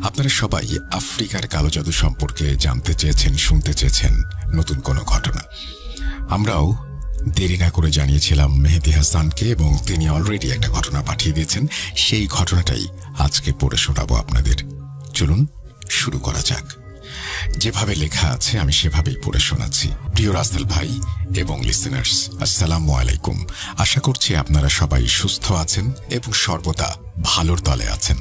আপনারা সবাই আফ্রিকার কালো জাদু সম্পর্কে জানতে চেয়েছেন, শুনতে চেয়েছেন নতুন কোনো ঘটনা। আমরাও দেরি না করে জানিয়েছিলাম মেহেদী হাসানকে এবং তিনি অলরেডি একটা ঘটনা পাঠিয়ে দিয়েছেন। সেই ঘটনাটাই আজকে পড়ে শোনাবো আপনাদের। চলুন শুরু করা যাক। যেভাবে লেখা আছে আমি সেভাবেই পড়ে শোনাচ্ছি। প্রিয় রাসেল ভাই এবং লিসেনার্স, আসসালামু আলাইকুম। আশা করছি আপনারা সবাই সুস্থ আছেন এবং সর্বদা ভালোর দলে আছেন।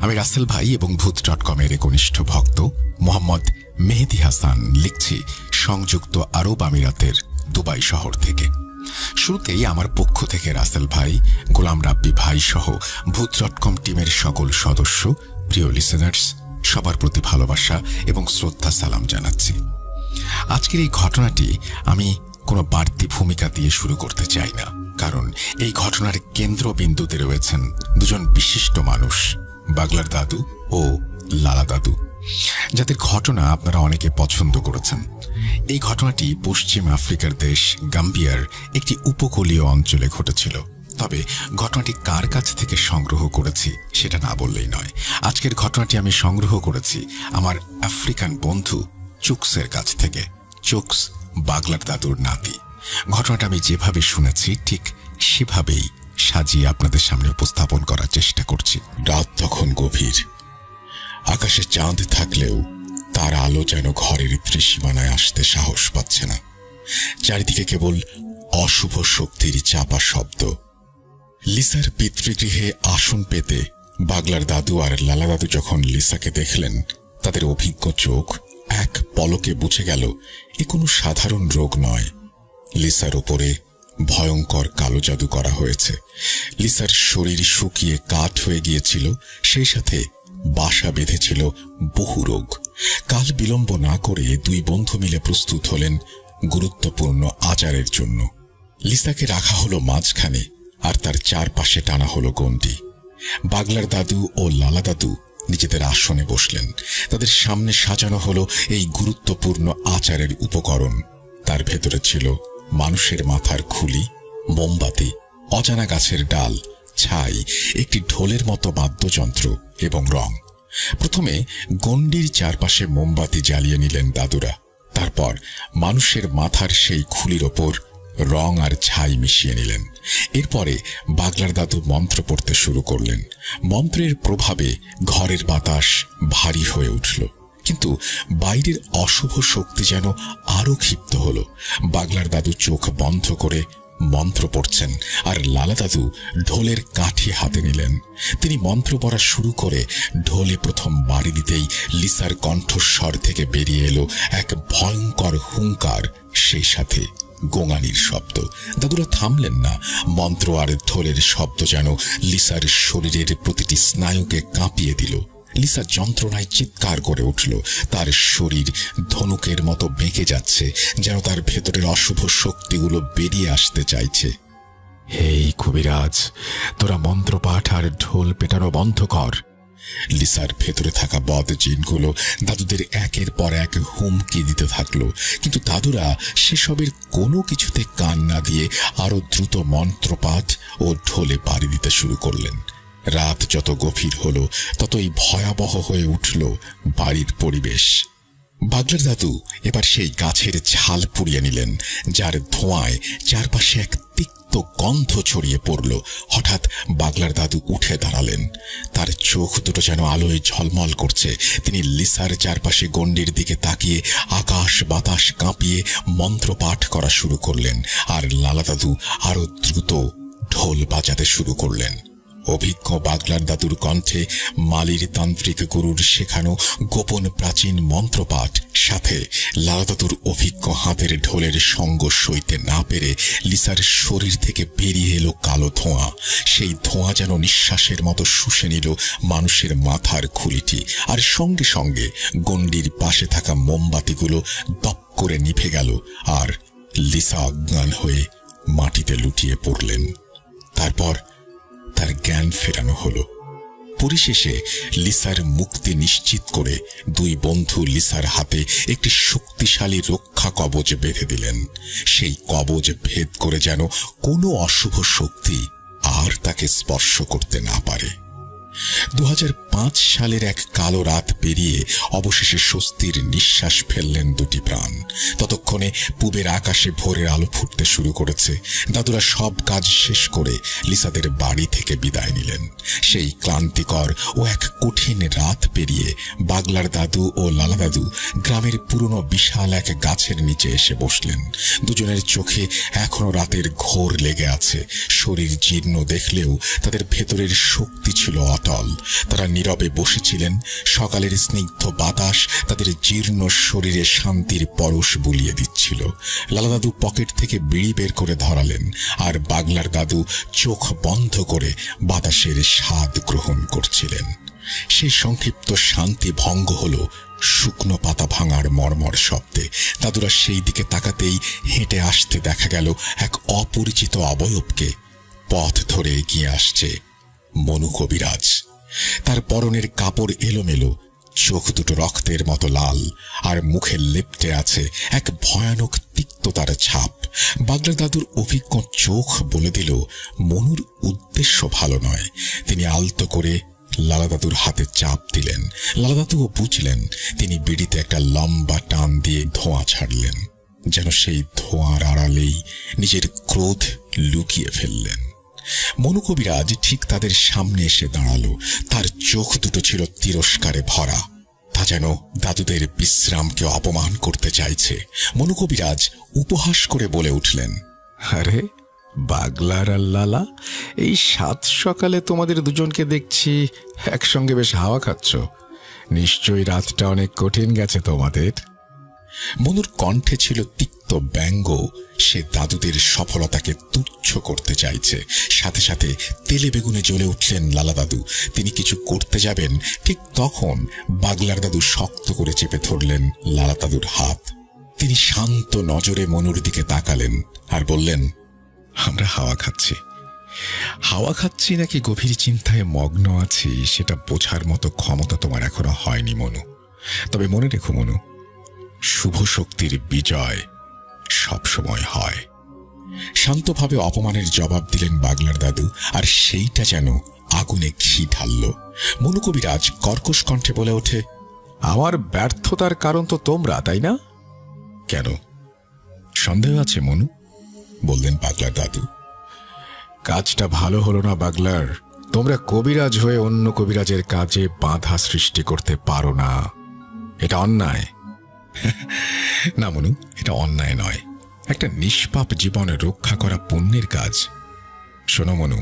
আমি রাসেল ভাই এবং ভূত.com-এর একনিষ্ঠ ভক্ত মোহাম্মদ মেহেদী হাসান লিখছি সংযুক্ত আরব আমিরাতের দুবাই শহর থেকে। শুরুতেই আমার পক্ষ থেকে রাসেল ভাই, গোলাম রাব্বি ভাই সহ ভূত.com টিমের সকল সদস্য, প্রিয় লিসেনার্স, সবার প্রতি ভালোবাসা এবং শ্রদ্ধা সালাম জানাচ্ছি। আজকের এই ঘটনাটি আমি কোনো বাড়তি ভূমিকা দিয়ে শুরু করতে চাই না, কারণ এই ঘটনার কেন্দ্রবিন্দুতে রয়েছেন দুজন বিশিষ্ট মানুষ, বাগলার দাদু ও লালা দাদু, যাদের ঘটনা আপনারা অনেকে পছন্দ করেছেন। এই ঘটনাটি পশ্চিম আফ্রিকার দেশ গাম্বিয়ার একটি উপকূলীয় অঞ্চলে ঘটেছিল। তবে ঘটনাটি কার কাছ থেকে সংগ্রহ করেছি সেটা না বললেই নয়। আজকের ঘটনাটি আমি সংগ্রহ করেছি আমার আফ্রিকান বন্ধু চুকসের কাছ থেকে। চুকস বাগলার দাদুর নাতি। ঘটনাটা আমি যেভাবে শুনেছি ঠিক সেভাবেই সাজিয়ে আপনাদের সামনে উপস্থাপন করার চেষ্টা করছি। রাত তখন গভীর। আকাশে চাঁদ থাকলেও তার আলো যেন ঘরের ত্রিসীমানায় আসতে সাহস পাচ্ছে না। চারিদিকে কেবল অশুভ শক্তির চাপা শব্দ। লিসার পিতৃগৃহে আসন পেতে বাগলার দাদু আর লালা দাদু যখন লিসাকে দেখলেন, তাদের অভিজ্ঞ চোখ এক পলকে বুঝে গেল এ কোনো সাধারণ রোগ নয়। লিসার উপরে ভয়ঙ্কর কালো জাদু করা হয়েছে। লিসার শরীর শুকিয়ে কাঠ হয়ে গিয়েছিল, সেই সাথে বাসা বেঁধেছিল বহু রোগ। কাল বিলম্ব না করে দুই বন্ধু মিলে প্রস্তুত হলেন গুরুত্বপূর্ণ আচারের জন্য। লিসাকে রাখা হলো মাঝখানে, আর তার চারপাশে টানা হলো গণ্ডি। বাগলার দাদু ও লালা দাদু নিজেদের আসনে বসলেন। তাদের সামনে সাজানো হলো এই গুরুত্বপূর্ণ আচারের উপকরণ। তার ভেতরে ছিল মানুষের মাথার খুলি, মোমবাতি, অজানা গাছের ডাল, ছাই, একটি ঢোলের মতো বাদ্যযন্ত্র এবং রং। প্রথমে গণ্ডির চারপাশে মোমবাতি জ্বালিয়ে নিলেন দাদুরা। তারপর মানুষের মাথার সেই খুলির ওপর রং আর ছাই মিশিয়ে নিলেন। এরপরে বাগলার দাদু মন্ত্র পড়তে শুরু করলেন। মন্ত্রের প্রভাবে ঘরের বাতাস ভারী হয়ে উঠল, কিন্তু বাইরের অশুভ শক্তি যেন আরো ক্ষিপ্ত হল। বাগলার দাদু চোখ বন্ধ করে মন্ত্র পড়ছেন, আর লালা দাদু ঢোলের কাঠি হাতে নিলেন। তিনি মন্ত্র পড়া শুরু করে ঢোলে প্রথম বাড়ি দিতেই লিসার কণ্ঠস্বর থেকে বেরিয়ে এলো এক ভয়ঙ্কর হুঙ্কার, সেই সাথে গোঙানির শব্দ। দাদুরা থামলেন না। মন্ত্র আর ঢোলের শব্দ যেন লিসার শরীরের প্রতিটি স্নায়ুকে কাঁপিয়ে দিল। লিসা যন্ত্রণায় চিৎকার করে উঠল। তার শরীর ধনুকের মতো বেঁকে যাচ্ছে, যেন তার ভেতরের অশুভ শক্তিগুলো বেরিয়ে আসতে চাইছে। হেই কবিরাজ, তোরা মন্ত্রপাঠ আর ঢোল পেটানো বন্ধ কর। লিসার ভেতরে থাকা বদ জিনগুলো দাদুদের একের পর এক হুমকি দিতে থাকলো, কিন্তু দাদুরা সেসবের কোনো কিছুতে কান না দিয়ে আরো দ্রুত মন্ত্রপাঠ ও ঢোলে পাড়ি দিতে শুরু করলেন। রাত যত গভীর হলো ততই ভয়াবহ হয়ে উঠল বাড়ির পরিবেশ। বাগলার দাদু এবার সেই গাছের ছাল পুড়িয়ে নিলেন, যার ধোঁয়ায় চারপাশে এক তিক্ত গন্ধ ছড়িয়ে পড়ল। হঠাৎ বাগলার দাদু উঠে দাঁড়ালেন। তার চোখ দুটো যেন আলোয় ঝলমল করছে। তিনি লিসার চারপাশে গণ্ডির দিকে তাকিয়ে আকাশ বাতাস কাঁপিয়ে মন্ত্র পাঠ করা শুরু করলেন, আর লালা দাদু আরো দ্রুত ঢোল বাজাতে শুরু করলেন। অভিজ্ঞ বাগলার দাদুর কণ্ঠে মালির তান্ত্রিক গুরুর শেখানো গোপন প্রাচীন মন্ত্রপাঠ, সাথে লালা দাদুর অভিজ্ঞ হাতের ঢোলের সঙ্গ সইতে না পেরে লিসার শরীর থেকে বেরিয়ে এলো কালো ধোঁয়া। সেই ধোঁয়া যেন নিঃশ্বাসের মতো শুষে নিল মানুষের মাথার খুলিটি, আর সঙ্গে সঙ্গে গণ্ডির পাশে থাকা মোমবাতিগুলো দপ করে নিভে গেল, আর লিসা অজ্ঞান হয়ে মাটিতে লুটিয়ে পড়লেন। তারপর তার জ্ঞান ফেরানো হলো। পরিশেষে লিসার মুক্তি নিশ্চিত করে দুই বন্ধু লিসার হাতে একটি শক্তিশালী রক্ষা কবচ বেঁধে দিলেন। সেই কবচ ভেদ করে যেন কোনো অশুভ শক্তি আর তাকে স্পর্শ করতে না পারে। 2005 সালের এক কালো রাত পেরিয়ে অবশেষে স্বস্তির নিঃশ্বাস ফেললেন দুটি প্রাণ। ততক্ষণে পূবের আকাশে ভোরের আলো ফুটতে শুরু করেছে। দাদুরা সব কাজ শেষ করে লিসাদের বাড়ি থেকে বিদায় নিলেন। সেই ক্লান্তিকর ও এক কঠিন রাত পেরিয়ে বাগলার দাদু ও লালা দাদু গ্রামের পুরনো বিশাল এক গাছের নিচে এসে বসলেন। দুজনের চোখে এখনো রাতের ঘোর লেগে আছে। শরীর জীর্ণ দেখলেও তাদের ভেতরের শক্তি ছিল অটল। তারা নীরবে বসেছিলেন। সকালের স্নিগ্ধ বাতাস তাদের জীর্ণ শরীরে শান্তির পরশ বুলিয়ে দিচ্ছিল। লালা দাদু পকেট থেকে বিড়ি বের করে ধরালেন, আর বাগলার দাদু চোখ বন্ধ করে বাতাসের স্বাদ গ্রহণ করছিলেন। সেই সংক্ষিপ্ত শান্তি ভঙ্গ হল শুকনো পাতা ভাঙার মর্মর শব্দে। দাদুরা সেই দিকে তাকাতেই হেঁটে আসতে দেখা গেল এক অপরিচিত অবয়বকে। পথ ধরে এগিয়ে আসছে মনু কবিরাজ। তার পরনের কাপড় এলোমেলো, চোখ দুটো রক্তের মতো লাল, আর মুখে লেপ্টে আছে এক ভয়ানক তিক্ততার ছাপ। বাগলার দাদুর অভিজ্ঞ চোখ বলে দিল মনুর উদ্দেশ্য ভালো নয়। তিনি আলতো করে লালা দাদুর হাতে চাপ দিলেন। লালা দাদুও বুঝলেন। তিনি বিড়িতে একটা লম্বা টান দিয়ে ধোঁয়া ছাড়লেন, যেন সেই ধোঁয়ার আড়ালেই নিজের ক্রোধ লুকিয়ে ফেললেন। মনু কবিরাজ ঠিক তাদের সামনে এসে দাঁড়ালো। তার চোখ দুটো ছিল তিরস্কারে ভরা। তা যেন দাদুদের বিশ্রামকে অপমান করতে চাইছে। মনু কবিরাজ উপহাস করে বলে উঠলেন, আরে বাগলার আর লালা, এই সাত সকালে তোমাদের দুজনকে দেখছি একসঙ্গে বেশ হাওয়া খাচ্ছ। নিশ্চয়ই রাতটা অনেক কঠিন গেছে তোমাদের। মনুর কণ্ঠে ছিল তিক্ত ব্যঙ্গ। সে দাদুদের সফলতাকে তুচ্ছ করতে চাইছে। সাথে সাথে তেলে বেগুনে জ্বলে উঠলেন লালা দাদু। তিনি কিছু করতে যাবেন, ঠিক তখন বাগলার দাদু শক্ত করে চেপে ধরলেন লালা দাদুর হাত। তিনি শান্ত নজরে মনুর দিকে তাকালেন আর বললেন, আমরা হাওয়া খাচ্ছি। হাওয়া খাচ্ছি নাকি গভীর চিন্তায় মগ্ন আছি সেটা বোঝার মতো ক্ষমতা তোমার এখনো হয়নি মনু। তবে মনে রেখো মনু, শুভ শক্তির বিজয় সবসময় হয়। শান্তভাবে অপমানের জবাব দিলেন বাগলার দাদু, আর সেইটা যেন আগুনে ঘি ঢালল। মনু কবিরাজ কর্কশ কণ্ঠে বলে ওঠে, আমার ব্যর্থতার কারণ তো তোমরা, তাই না? কেন, সন্দেহ আছে মনু? বললেন বাগলার দাদু। কাজটা ভালো হলো না বাগলার। তোমরা কবিরাজ হয়ে অন্য কবিরাজের কাজে বাধা সৃষ্টি করতে পারো না। এটা অন্যায়। না মনু, এটা অন্যায় নয়। একটা নিষ্পাপ জীবন রক্ষা করা পুণ্যের কাজ। শোনো মনু,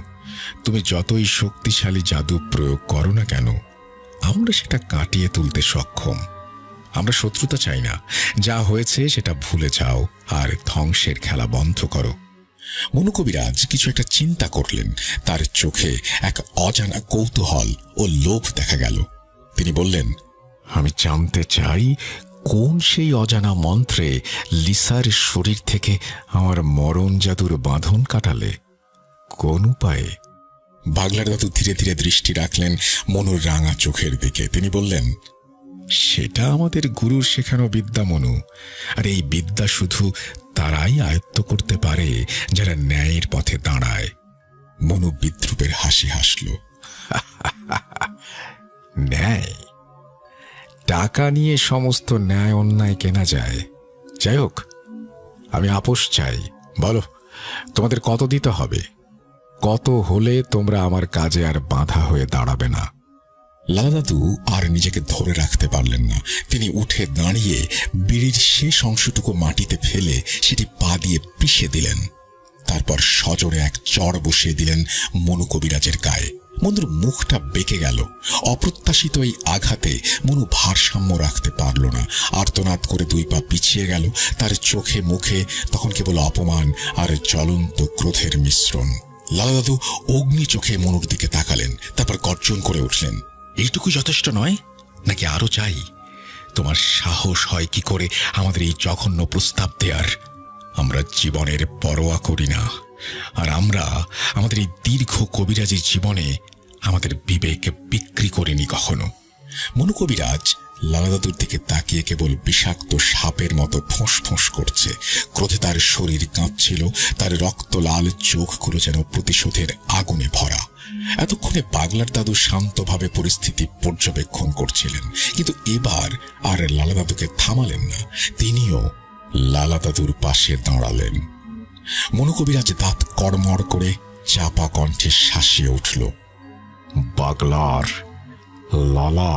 তুমি যতই শক্তিশালী জাদু প্রয়োগ করো না কেন, আমরা সেটা কাটিয়ে তুলতে সক্ষম। আমরা শত্রুতা চাই না। যা হয়েছে সেটা ভুলে যাও আর ধ্বংসের খেলা বন্ধ করো। মনু কবিরাজ কিছু একটা চিন্তা করলেন। তার চোখে এক অজানা কৌতূহল ও লোভ দেখা গেল। তিনি বললেন, আমি জানতে চাই কোন সেই অজানা মন্ত্রে লিসার শরীর থেকে আমার মরণ জাদুর বাঁধন কাটালে? কোন উপায়ে? বাগলার দাদু ধীরে ধীরে দৃষ্টি রাখলেন মনুর রাঙা চোখের দিকে। তিনি বললেন, সেটা আমাদের গুরুর শেখানো বিদ্যা মনু। আর এই বিদ্যা শুধু তারাই আয়ত্ত করতে পারে যারা ন্যায়ের পথে দাঁড়ায়। মনু বিদ্রুপের হাসি হাসল। ন্যায়? টাকা নিয়ে সমস্ত ন্যায় অন্যায় কেনা যায়। যাই হোক, আমি আপোষ চাই। বলো, তোমাদের কত দিতে হবে? কত হলে তোমরা আমার কাজে আর বাধা হয়ে দাঁড়াবে না? লালা দাদু আর নিজেকে ধরে রাখতে পারলেন না। তিনি উঠে দাঁড়িয়ে বিড়ির শেষ অংশটুকু মাটিতে ফেলে সেটি পা দিয়ে পিষে দিলেন। তারপর সজোরে এক চড় বসিয়ে দিলেন মনু কবিরাজের গায়ে। মনুর মুখটা বেঁকে গেল। অপ্রত্যাশিত এই আঘাতে মনু ভারসাম্য রাখতে পারল না। আর্তনাদ করে দুই পা পিছিয়ে গেল। তার চোখে মুখে তখন কেবল অপমান আর জ্বলন্ত ক্রোধের মিশ্রণ। লালা দাদু অগ্নি চোখে মনুর দিকে তাকালেন, তারপর গর্জন করে উঠলেন, এইটুকু যথেষ্ট নয় নাকি আরো চাই? তোমার সাহস হয় কি করে আমাদের এই জঘন্য প্রস্তাব দেয়ার? আমরা জীবনের পরোয়া করি না, আর আমরা আমাদের এই দীর্ঘ কবিরাজি জীবনে আমাদের বিবেক বিক্রি করিনি কখনো। মনু কবিরাজ লালা দাদুর দিকে তাকিয়ে কেবল বিষাক্ত সাপের মতো ফোঁস ফোঁস করছে। ক্রোধে তার শরীর কাঁপছিল। তার রক্ত লাল চোখগুলো যেন প্রতিশোধের আগুনে ভরা। এতক্ষণে পাগলার দাদু শান্তভাবে পরিস্থিতি পর্যবেক্ষণ করছিলেন, কিন্তু এবার আর লালা দাদুকে থামালেন না। তিনিও লালা দাদুর পাশে দাঁড়ালেন। মনু কবিরাজ দাঁত কড়মড় করে চাপা কণ্ঠে শাসিয়ে উঠল, পাগলার লালা,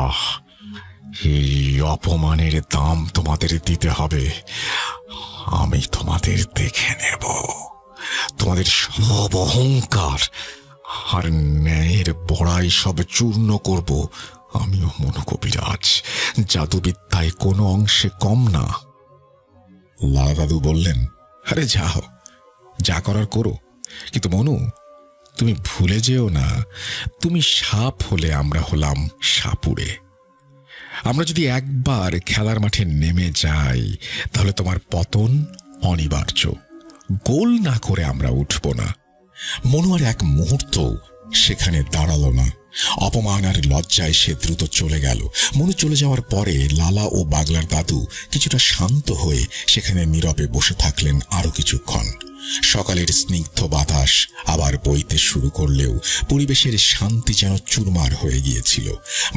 এই অপমানের দাম তোমাদের দিতে হবে। আমি তোমাদের দেখে নেব, তোমাদের সব অহংকার আর ন্যায়ের বড়াই সব চূর্ণ করব। আমিও মনু কবিরাজ, জাদুবিদ্যায় কোনো অংশে কম না। লালা দাদু বললেন, আরে যাও, যা করার করো, কিন্তু মনু, তুমি ভুলে যেও না, তুমি সাপ হলে আমরা হলাম সাপুড়ে। আমরা যদি একবার খেলার মাঠে নেমে যাই তাহলে তোমার পতন অনিবার্য। গোল না করে আমরা উঠব না। মনু আর এক মুহূর্ত সেখানে দাঁড়ালো না। অপমান আর লজ্জায় সে দ্রুত চলে গেল। মনু চলে যাওয়ার পরে লালা ও বাগলার দাদু কিছুটা শান্ত হয়ে সেখানে নীরবে বসে থাকলেন আরো কিছুক্ষণ। সকালের স্নিগ্ধ বাতাস আবার বইতে শুরু করলেও পরিবেশের শান্তি যেন চুরমার হয়ে গিয়েছিল।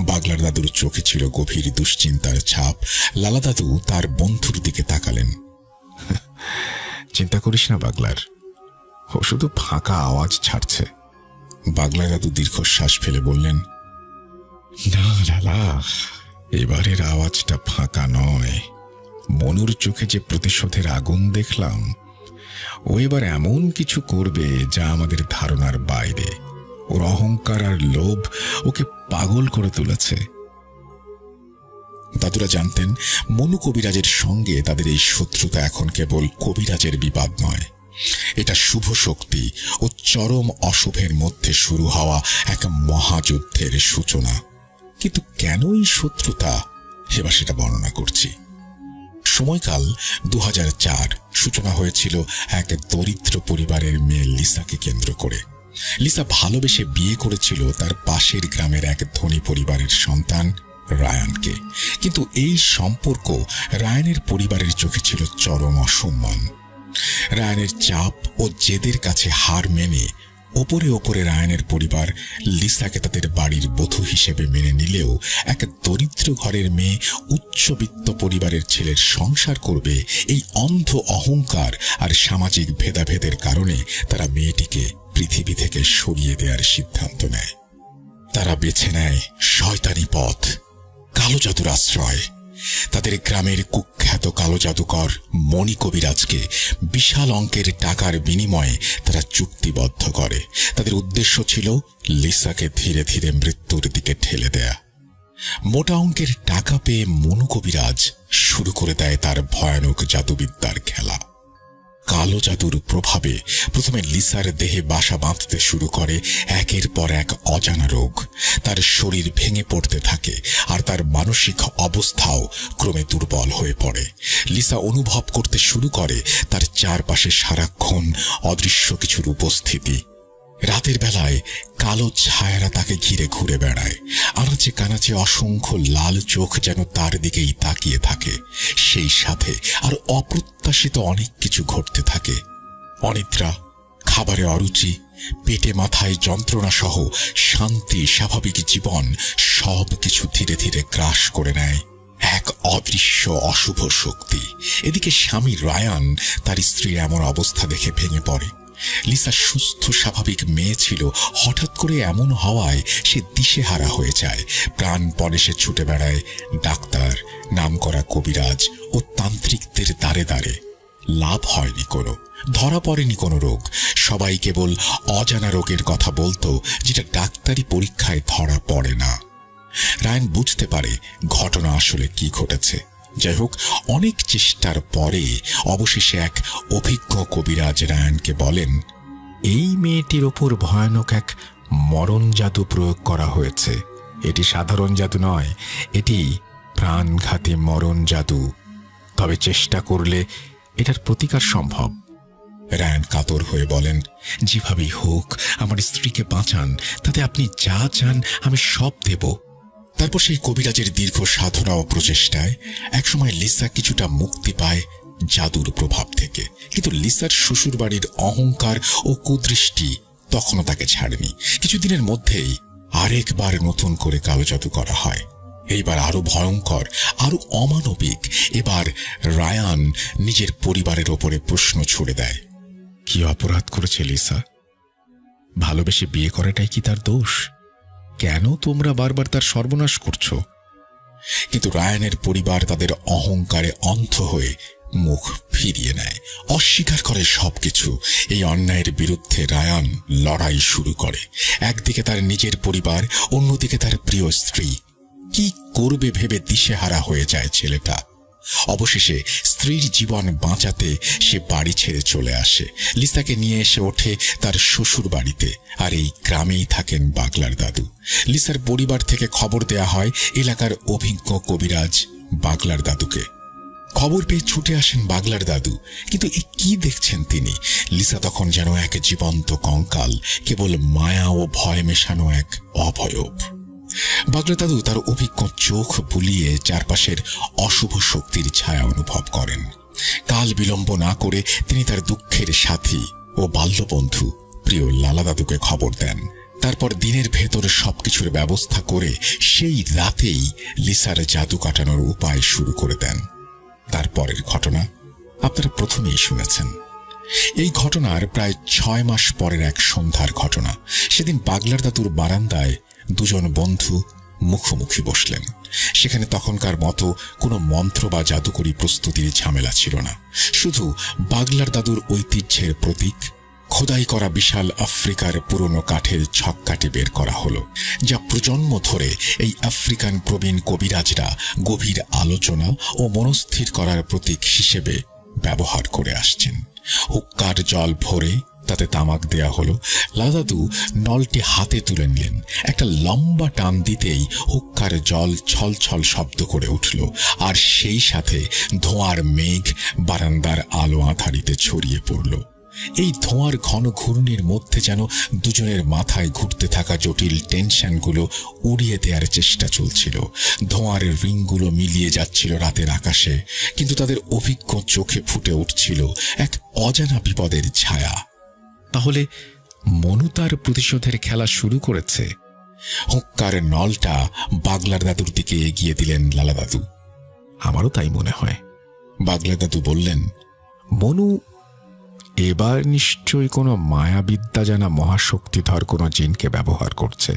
বাগলার দাদুর চোখে ছিল গভীর দুশ্চিন্তার ছাপ। লালা দাদু তার বন্ধুর দিকে তাকালেন। চিন্তা করিস না বাগলার, ও শুধু ফাঁকা আওয়াজ ছাড়ছে। বাগলার দাদু দীর্ঘশ্বাস ফেলে বললেন, না লালা, এবারের আওয়াজটা ফাঁকা নয়। মনুর চোখে যে প্রতিশোধের আগুন দেখলাম, ও এবার এমন কিছু করবে যা আমাদের ধারণার বাইরে। ওর অহংকার আর লোভ ওকে পাগল করে তুলেছে। দাদুরা জানতেন মনু কবিরাজের সঙ্গে তাদের এই শত্রুতা এখন কেবল কবিরাজের বিবাদ নয়, এটা শুভ শক্তি ও চরম অশুভের মধ্যে শুরু হওয়া এক মহাযুদ্ধের সূচনা। কিন্তু কেন এই শত্রুতা, এবার সেটা বর্ণনা করছি। সময়কাল 2004। সূচনা হয়েছিল এক দরিদ্র পরিবারের মেয়ে লিসাকে কেন্দ্র করে। লিসা ভালোবেসে বিয়ে করেছিল তার পাশের গ্রামের এক ধনী পরিবারের সন্তান রায়ানকে। কিন্তু এই সম্পর্ক রায়ানের পরিবারের চোখে ছিল চরম অসম্মান। রায়ানের চাপ ও জেদের কাছে হার মেনে ওপরে ওপরে রায়ানের পরিবার লিসাকে তাদের বাড়ির বধূ হিসেবে মেনে নিলেও এক দরিদ্র ঘরের মেয়ে উচ্চবিত্ত পরিবারের ছেলের সংসার করবে, এই অন্ধ অহংকার আর সামাজিক ভেদাভেদের কারণে তারা মেয়েটিকে পৃথিবী থেকে সরিয়ে দেওয়ার সিদ্ধান্ত নেয়। তারা বেছে নেয় শয়তানি পথ, কালো জাদুর আশ্রয়। তাদের গ্রামের কুখ্যাত কালো জাদুকর মণি কবিরাজকে বিশাল অঙ্কের টাকার বিনিময়ে তারা চুক্তিবদ্ধ করে। তাদের উদ্দেশ্য ছিল লিসাকে ধীরে ধীরে মৃত্যুর দিকে ঠেলে দেয়া। মোটা অঙ্কের টাকা পেয়ে মনু কবিরাজ শুরু করে দেয় তার ভয়ানক জাদুবিদ্যার খেলা। কালো জাদুর প্রভাবে প্রথমে লিসার দেহে বাসা বাঁধতে শুরু করে একের পর এক অজানা রোগ। তার শরীর ভেঙে পড়তে থাকে আর তার মানসিক অবস্থাও ক্রমে দুর্বল হয়ে পড়ে। লিসা অনুভব করতে শুরু করে তার চারপাশে সারাক্ষণ অদৃশ্য কিছুর উপস্থিতি। রাতের বেলায় কালো ছায়ারা তাকে ঘিরে ঘুরে বেড়ায়। আনাচে কানাচে অসংখ্য লাল চোখ যেন তার দিকেই তাকিয়ে থাকে। সেই সাথে আর অপ্রত্যাশিত অনেক কিছু ঘটতে থাকে। অনিদ্রা, খাবারে অরুচি, পেটে মাথায় যন্ত্রণা সহ শান্তি, স্বাভাবিক জীবন সব কিছু ধীরে ধীরে গ্রাস করে নেয় এক অদৃশ্য অশুভ শক্তি। এদিকে স্বামী রায়ান তার স্ত্রীর এমন অবস্থা দেখে ভেঙে পড়ে। লিসা সুস্থ স্বাভাবিক মেয়ে ছিল, হঠাৎ করে এমন হওয়ায় সে দিশেহারা হয়ে যায়। প্রাণপণে সে ছুটে বেড়ায় ডাক্তার, নামকরা কবিরাজ ও তান্ত্রিকদের দ্বারে দ্বারে। লাভ হয়নি কোনো, ধরা পড়েনি কোনো রোগ। সবাই কেবল অজানা রোগের কথা বলতো, যেটা ডাক্তারি পরীক্ষায় ধরা পড়ে না। রায়ান বুঝতে পারে ঘটনা আসলে কি ঘটেছে। যাই হোক, অনেক চেষ্টার পরে অবশেষে এক অভিজ্ঞ কবিরাজ রায়ানকে বলেন, এই মেয়েটির ওপর ভয়ানক এক মরণ জাদু প্রয়োগ করা হয়েছে। এটি সাধারণ জাদু নয়, এটি প্রাণঘাতী মরণ জাদু। তবে চেষ্টা করলে এটার প্রতিকার সম্ভব। রায়ান কাতর হয়ে বলেন, যেভাবেই হোক আমার স্ত্রীকে বাঁচান, তাতে আপনি যা চান আমি সব দেব। তারপর সেই কবিরাজের দীর্ঘ সাধনা ও প্রচেষ্টায় একসময় লিসা কিছুটা মুক্তি পায় জাদুর প্রভাব থেকে। কিন্তু লিসার শ্বশুরবাড়ির অহংকার ও কুদৃষ্টি তখনও তাকে ছাড়েনি। কিছুদিনের মধ্যেই আরেকবার নতুন করে কালো জাদু করা হয়। এইবার আরো ভয়ঙ্কর, আরো অমানবিক। এবার রায়ান নিজের পরিবারের ওপরে প্রশ্ন ছুড়ে দেয়। কি অপরাধ করেছে লিসা? ভালোবেসে বিয়ে করাটাই কি তার দোষ? কেন তোমরা বারবার তার সর্বনাশ করছো? কিন্তু রায়ানের পরিবার তাদের অহংকারে অন্ধ হয়ে মুখ ফিরিয়ে নেয়, অস্বীকার করে সবকিছু। এই অন্যায়ের বিরুদ্ধে রায়ান লড়াই শুরু করে। একদিকে তার নিজের পরিবার, অন্যদিকে তার প্রিয় স্ত্রী। কি করবে ভেবে দিশেহারা হয়ে যায় ছেলেটা। অবশেষে স্ত্রীর জীবন বাঁচাতে সে বাড়ি ছেড়ে চলে আসে। লিসাকে নিয়ে এসে ওঠে তার শ্বশুর বাড়িতে। আর এই গ্রামেই থাকেন বাগলার দাদু। লিসার পরিবার থেকে খবর দেয়া হয় এলাকার অভিজ্ঞ কবিরাজ বাগলার দাদুকে। খবর পেয়ে ছুটে আসেন বাগলার দাদু। কিন্তু এ কি দেখছেন তিনি? লিসা তখন যেন এক জীবন্ত কঙ্কাল, কেবল মায়া ও ভয় মেশানো এক অভয়ব। বাগলা দাদু তার অভিজ্ঞ চোখ বুলিয়ে চারপাশের অশুভ শক্তির ছায়া অনুভব করেন। কাল বিলম্ব না করে তিনি তার দুঃখের সাথী ও বাল্যবন্ধু প্রিয় লালা দাদুকে খবর দেন। তারপর দিনের ভেতরে সবকিছুর ব্যবস্থা করে সেই রাতেই লিসার জাদু কাটানোর উপায় শুরু করে দেন। তারপরের ঘটনা আপনারা প্রথমেই শুনেছেন। এই ঘটনার প্রায় 6 মাস পরের এক সন্ধ্যার ঘটনা। সেদিন বাগলার দাদুর বারান্দায় দুজন বন্ধু মুখোমুখি বসলেন। সেখানে তখনকার মতো কোনো মন্ত্র বা জাদুকরি প্রস্তুতির ঝামেলা ছিল না। শুধু বাগলার দাদুর ঐতিহ্যের প্রতীক খোদাই করা বিশাল আফ্রিকার পুরনো কাঠের ছককাঠি বের করা হলো, যা প্রজন্ম ধরে এই আফ্রিকান প্রবীণ কবিরাজরা গভীর আলোচনা ও মনস্থির করার প্রতীক হিসেবে ব্যবহার করে আসছেন। হুক্কার জল ভরে তাতে তামাক দেয়া হলো। লাদাদু নলটি হাতে তুলে নিলেন। একটা লম্বা টান দিতেই হুক্কার জল ছলছল শব্দ করে উঠল। আর সেই সাথে ধোঁয়ার মেঘ বারান্দার আলো আঁধারিতে ছড়িয়ে পড়ল। এই ধোঁয়ার ঘন ঘূর্ণির মধ্যে যেন দুজনের মাথায় ঘুরতে থাকা জটিল টেনশনগুলো উড়িয়ে দেওয়ার চেষ্টা চলছিল। ধোঁয়ার রিংগুলো মিলিয়ে যাচ্ছিল রাতের আকাশে, কিন্তু তাদের অভিজ্ঞ চোখে ফুটে উঠছিল এক অজানা বিপদের ছায়া। তাহলে মনু তার প্রতিশোধের খেলা শুরু করেছে? হুক্কার নলটা বাগলার দাদুর দিকে এগিয়ে দিলেন লালা দাদু। আমারও তাই মনে হয়। বাগলা দাদু বললেন, মনু এবার নিশ্চয়ই কোনো মায়াবিদ্যা জানা মহাশক্তিধর কোনো জিনকে ব্যবহার করছে,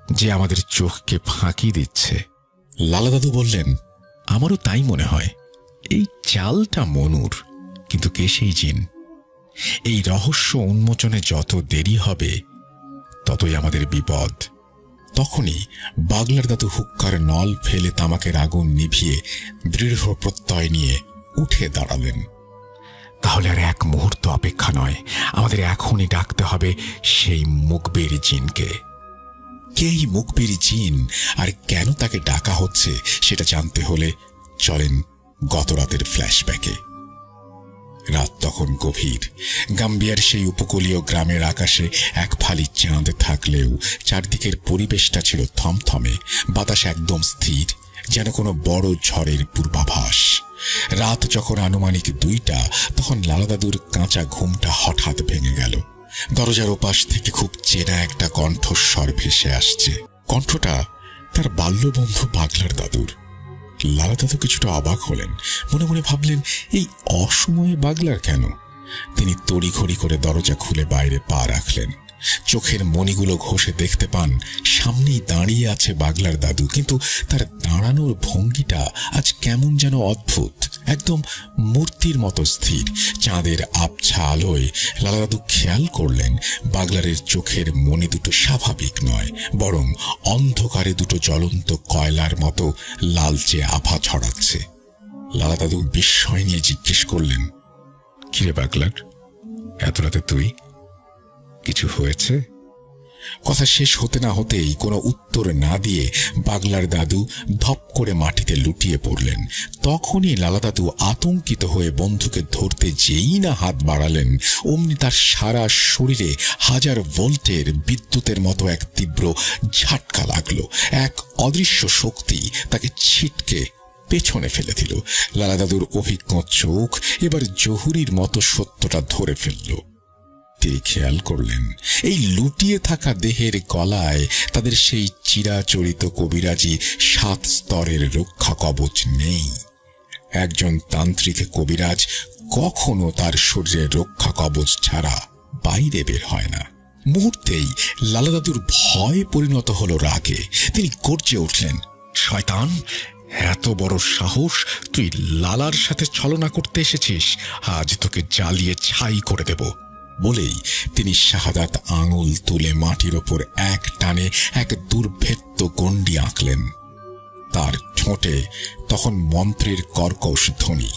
যে আমাদের চোখকে ফাঁকি দিচ্ছে। লালা দাদু বললেন, আমারও তাই মনে হয়। এই চালটা মনুর, কিন্তু কে সেই জিন? এই রহস্য উন্মোচনে যত দেরি হবে ততই আমাদের বিপদ। তখনই বাগলার দাদু হুক্কার নল ফেলে তামাকের আগুন নিভিয়ে দৃঢ় প্রত্যয় নিয়ে উঠে দাঁড়ালেন। তাহলে আর এক মুহূর্ত অপেক্ষা নয়, আমাদের এখনই ডাকতে হবে সেই মুখবির জিনকে। কেই মুখবির জিন আর কেন তাকে ডাকা হচ্ছে সেটা জানতে হলে চলেন গত রাতের ফ্ল্যাশব্যাকে। রাত তখন গভীর। গাম্বিয়ার সেই উপকূলীয় গ্রামের আকাশে এক ফালি চাঁদ থাকলেও চারদিকের পরিবেশটা ছিল থমথমে। বাতাস একদম স্থির, যেন কোনো বড় ঝড়ের পূর্বাভাস। রাত যখন আনুমানিক 2টা, তখন লালা দাদুর কাঁচা ঘুমটা হঠাৎ ভেঙে গেল। দরজার ওপাশ থেকে খুব চেনা একটা কণ্ঠস্বর ভেসে আসছে। কণ্ঠটা তার বাল্যবন্ধু বাগলার দাদুর। লালা দাদু কিছুটা অবাক হলেন। মনে মনে ভাবলেন, এই অসময়ে বাগলার কেন? তিনি তড়িঘড়ি করে দরজা খুলে বাইরে পা রাখলেন। চোখের মণিগুলো ঘষে দেখতে পান সামনেই দাঁড়িয়ে আছে বাগলার দাদু, কিন্তু তার দাঁড়ানোর ভঙ্গিটা আজ কেমন যেন অদ্ভুত, একদম মূর্তির মতো স্থির। চাঁদের আবছা আলোয় লালা দাদু খেয়াল করলেন বাগলারের চোখের মণি দুটো স্বাভাবিক নয়, বরং অন্ধকারে দুটো জ্বলন্ত কয়লার মতো লালচে আভা ছড়াচ্ছে। লালা দাদু বিস্ময় নিয়ে জিজ্ঞেস করলেন, কিরে বাগলার, এত রাতে তুই? কিছু হয়েছে? কথা শেষ হতে না হতেই কোনো উত্তর না দিয়ে বাগলার দাদু ধপ করে মাটিতে লুটিয়ে পড়লেন। তখনই লালা দাদু আতঙ্কিত হয়ে বন্ধুকে ধরতে যেই না হাত বাড়ালেন, অমনি তার সারা শরীরে 1000 ভোল্টের বিদ্যুতের মতো এক তীব্র ঝাটকা লাগলো। এক অদৃশ্য শক্তি তাকে ছিটকে পেছনে ফেলে দিল। লালা দাদুর অভিজ্ঞ চোখ এবার জহুরির মতো সত্যটা ধরে ফেলল। তিনি খেয়াল করলেন এই লুটিয়ে থাকা দেহের গলায় তাদের সেই চিরাচরিত কবিরাজি 7 স্তরের রক্ষা কবচ নেই। একজন তান্ত্রিক কবিরাজ কখনো তার শরীরের রক্ষা কবচ ছাড়া বাইরে বের হয় না। মুহূর্তেই লালা দাদুর ভয় পরিণত হলো রাগে। তিনি গর্জে উঠলেন, শয়তান, এত বড় সাহস! তুই লালার সাথে ছলনা করতে এসেছিস, আজ তোকে জ্বালিয়ে ছাই করে দেব। বলেই তিনি শাহাদাত আঙুল তুলে মাটির ওপর এক টানে এক দুর্ভেদ্য গণ্ডি আঁকলেন। তার ঠোঁটে তখন মন্ত্রের কর্কশ ধ্বনি।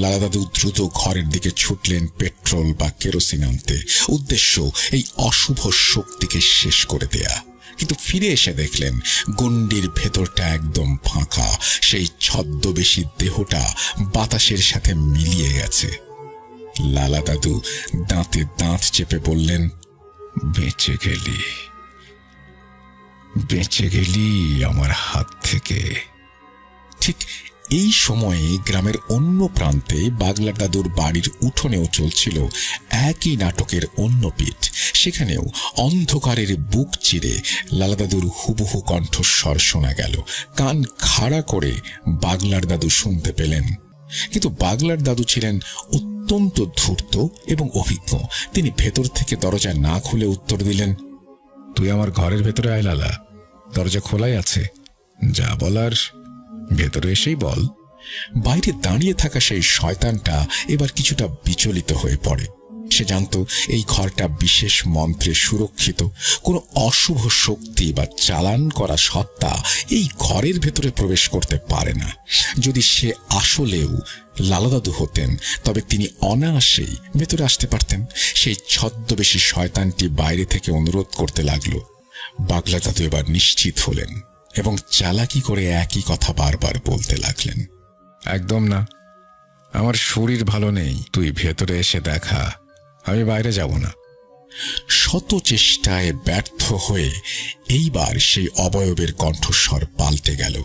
লালা দাদু দ্রুত ঘরের দিকে ছুটলেন পেট্রোল বা কেরোসিন আনতে, উদ্দেশ্য এই অশুভ শক্তিকে শেষ করে দেয়া। কিন্তু ফিরে এসে দেখলেন গণ্ডির ভেতরটা একদম ফাঁকা। সেই ছদ্মবেশী দেহটা বাতাসের সাথে মিলিয়ে গেছে। লালা দাদু দাঁতে দাঁত চেপে বললেন, বেঁচে গেলি, বেঁচে গেলি আমার হাত থেকে। ঠিক এই সময়ে গ্রামের অন্য প্রান্তে বাগলার দাদুর বাড়ির উঠোনেও চলছিল একই নাটকের অন্য পিঠ। সেখানেও অন্ধকারের বুক চিরে লালা দাদুর হুবহু কণ্ঠস্বর শোনা গেল। কান খাড়া করে বাগলার দাদু শুনতে পেলেন। কিন্তু বাগলার দাদু ছিলেন অত্যন্ত ধূর্ত এবং অভিজ্ঞ। তিনি ভেতর থেকে দরজা না খুলে উত্তর দিলেন, তুই আমার ঘরের ভেতরে আয় লালা, দরজা খোলাই আছে, যা বলার ভেতরে এসেই বল। বাইরে দাঁড়িয়ে থাকা সেই শয়তানটা এবার কিছুটা বিচলিত হয়ে পড়ে। সে জানত এই ঘরটা বিশেষ মন্ত্রে সুরক্ষিত। কোনো অশুভ শক্তি বা চালান করা সত্তা এই ঘরের ভেতরে প্রবেশ করতে পারে না। যদি সে আসলেও লালা দাদু হতেন তবে তিনি অনায়াসেই ভেতরে আসতে পারতেন। সেই ছদ্মবেশী শয়তানটি বাইরে থেকে অনুরোধ করতে লাগলো। বাগলা দাদু এবার নিশ্চিত হলেন এবং চালাকি করে একই কথা বারবার বলতে লাগলেন, একদম না, আমার শরীর ভালো নেই, তুই ভেতরে এসে দেখা, আমি বাইরে যাব না। শত চেষ্টায় ব্যর্থ হয়ে এইবার সেই অবয়বের কণ্ঠস্বর পাল্টে গেল।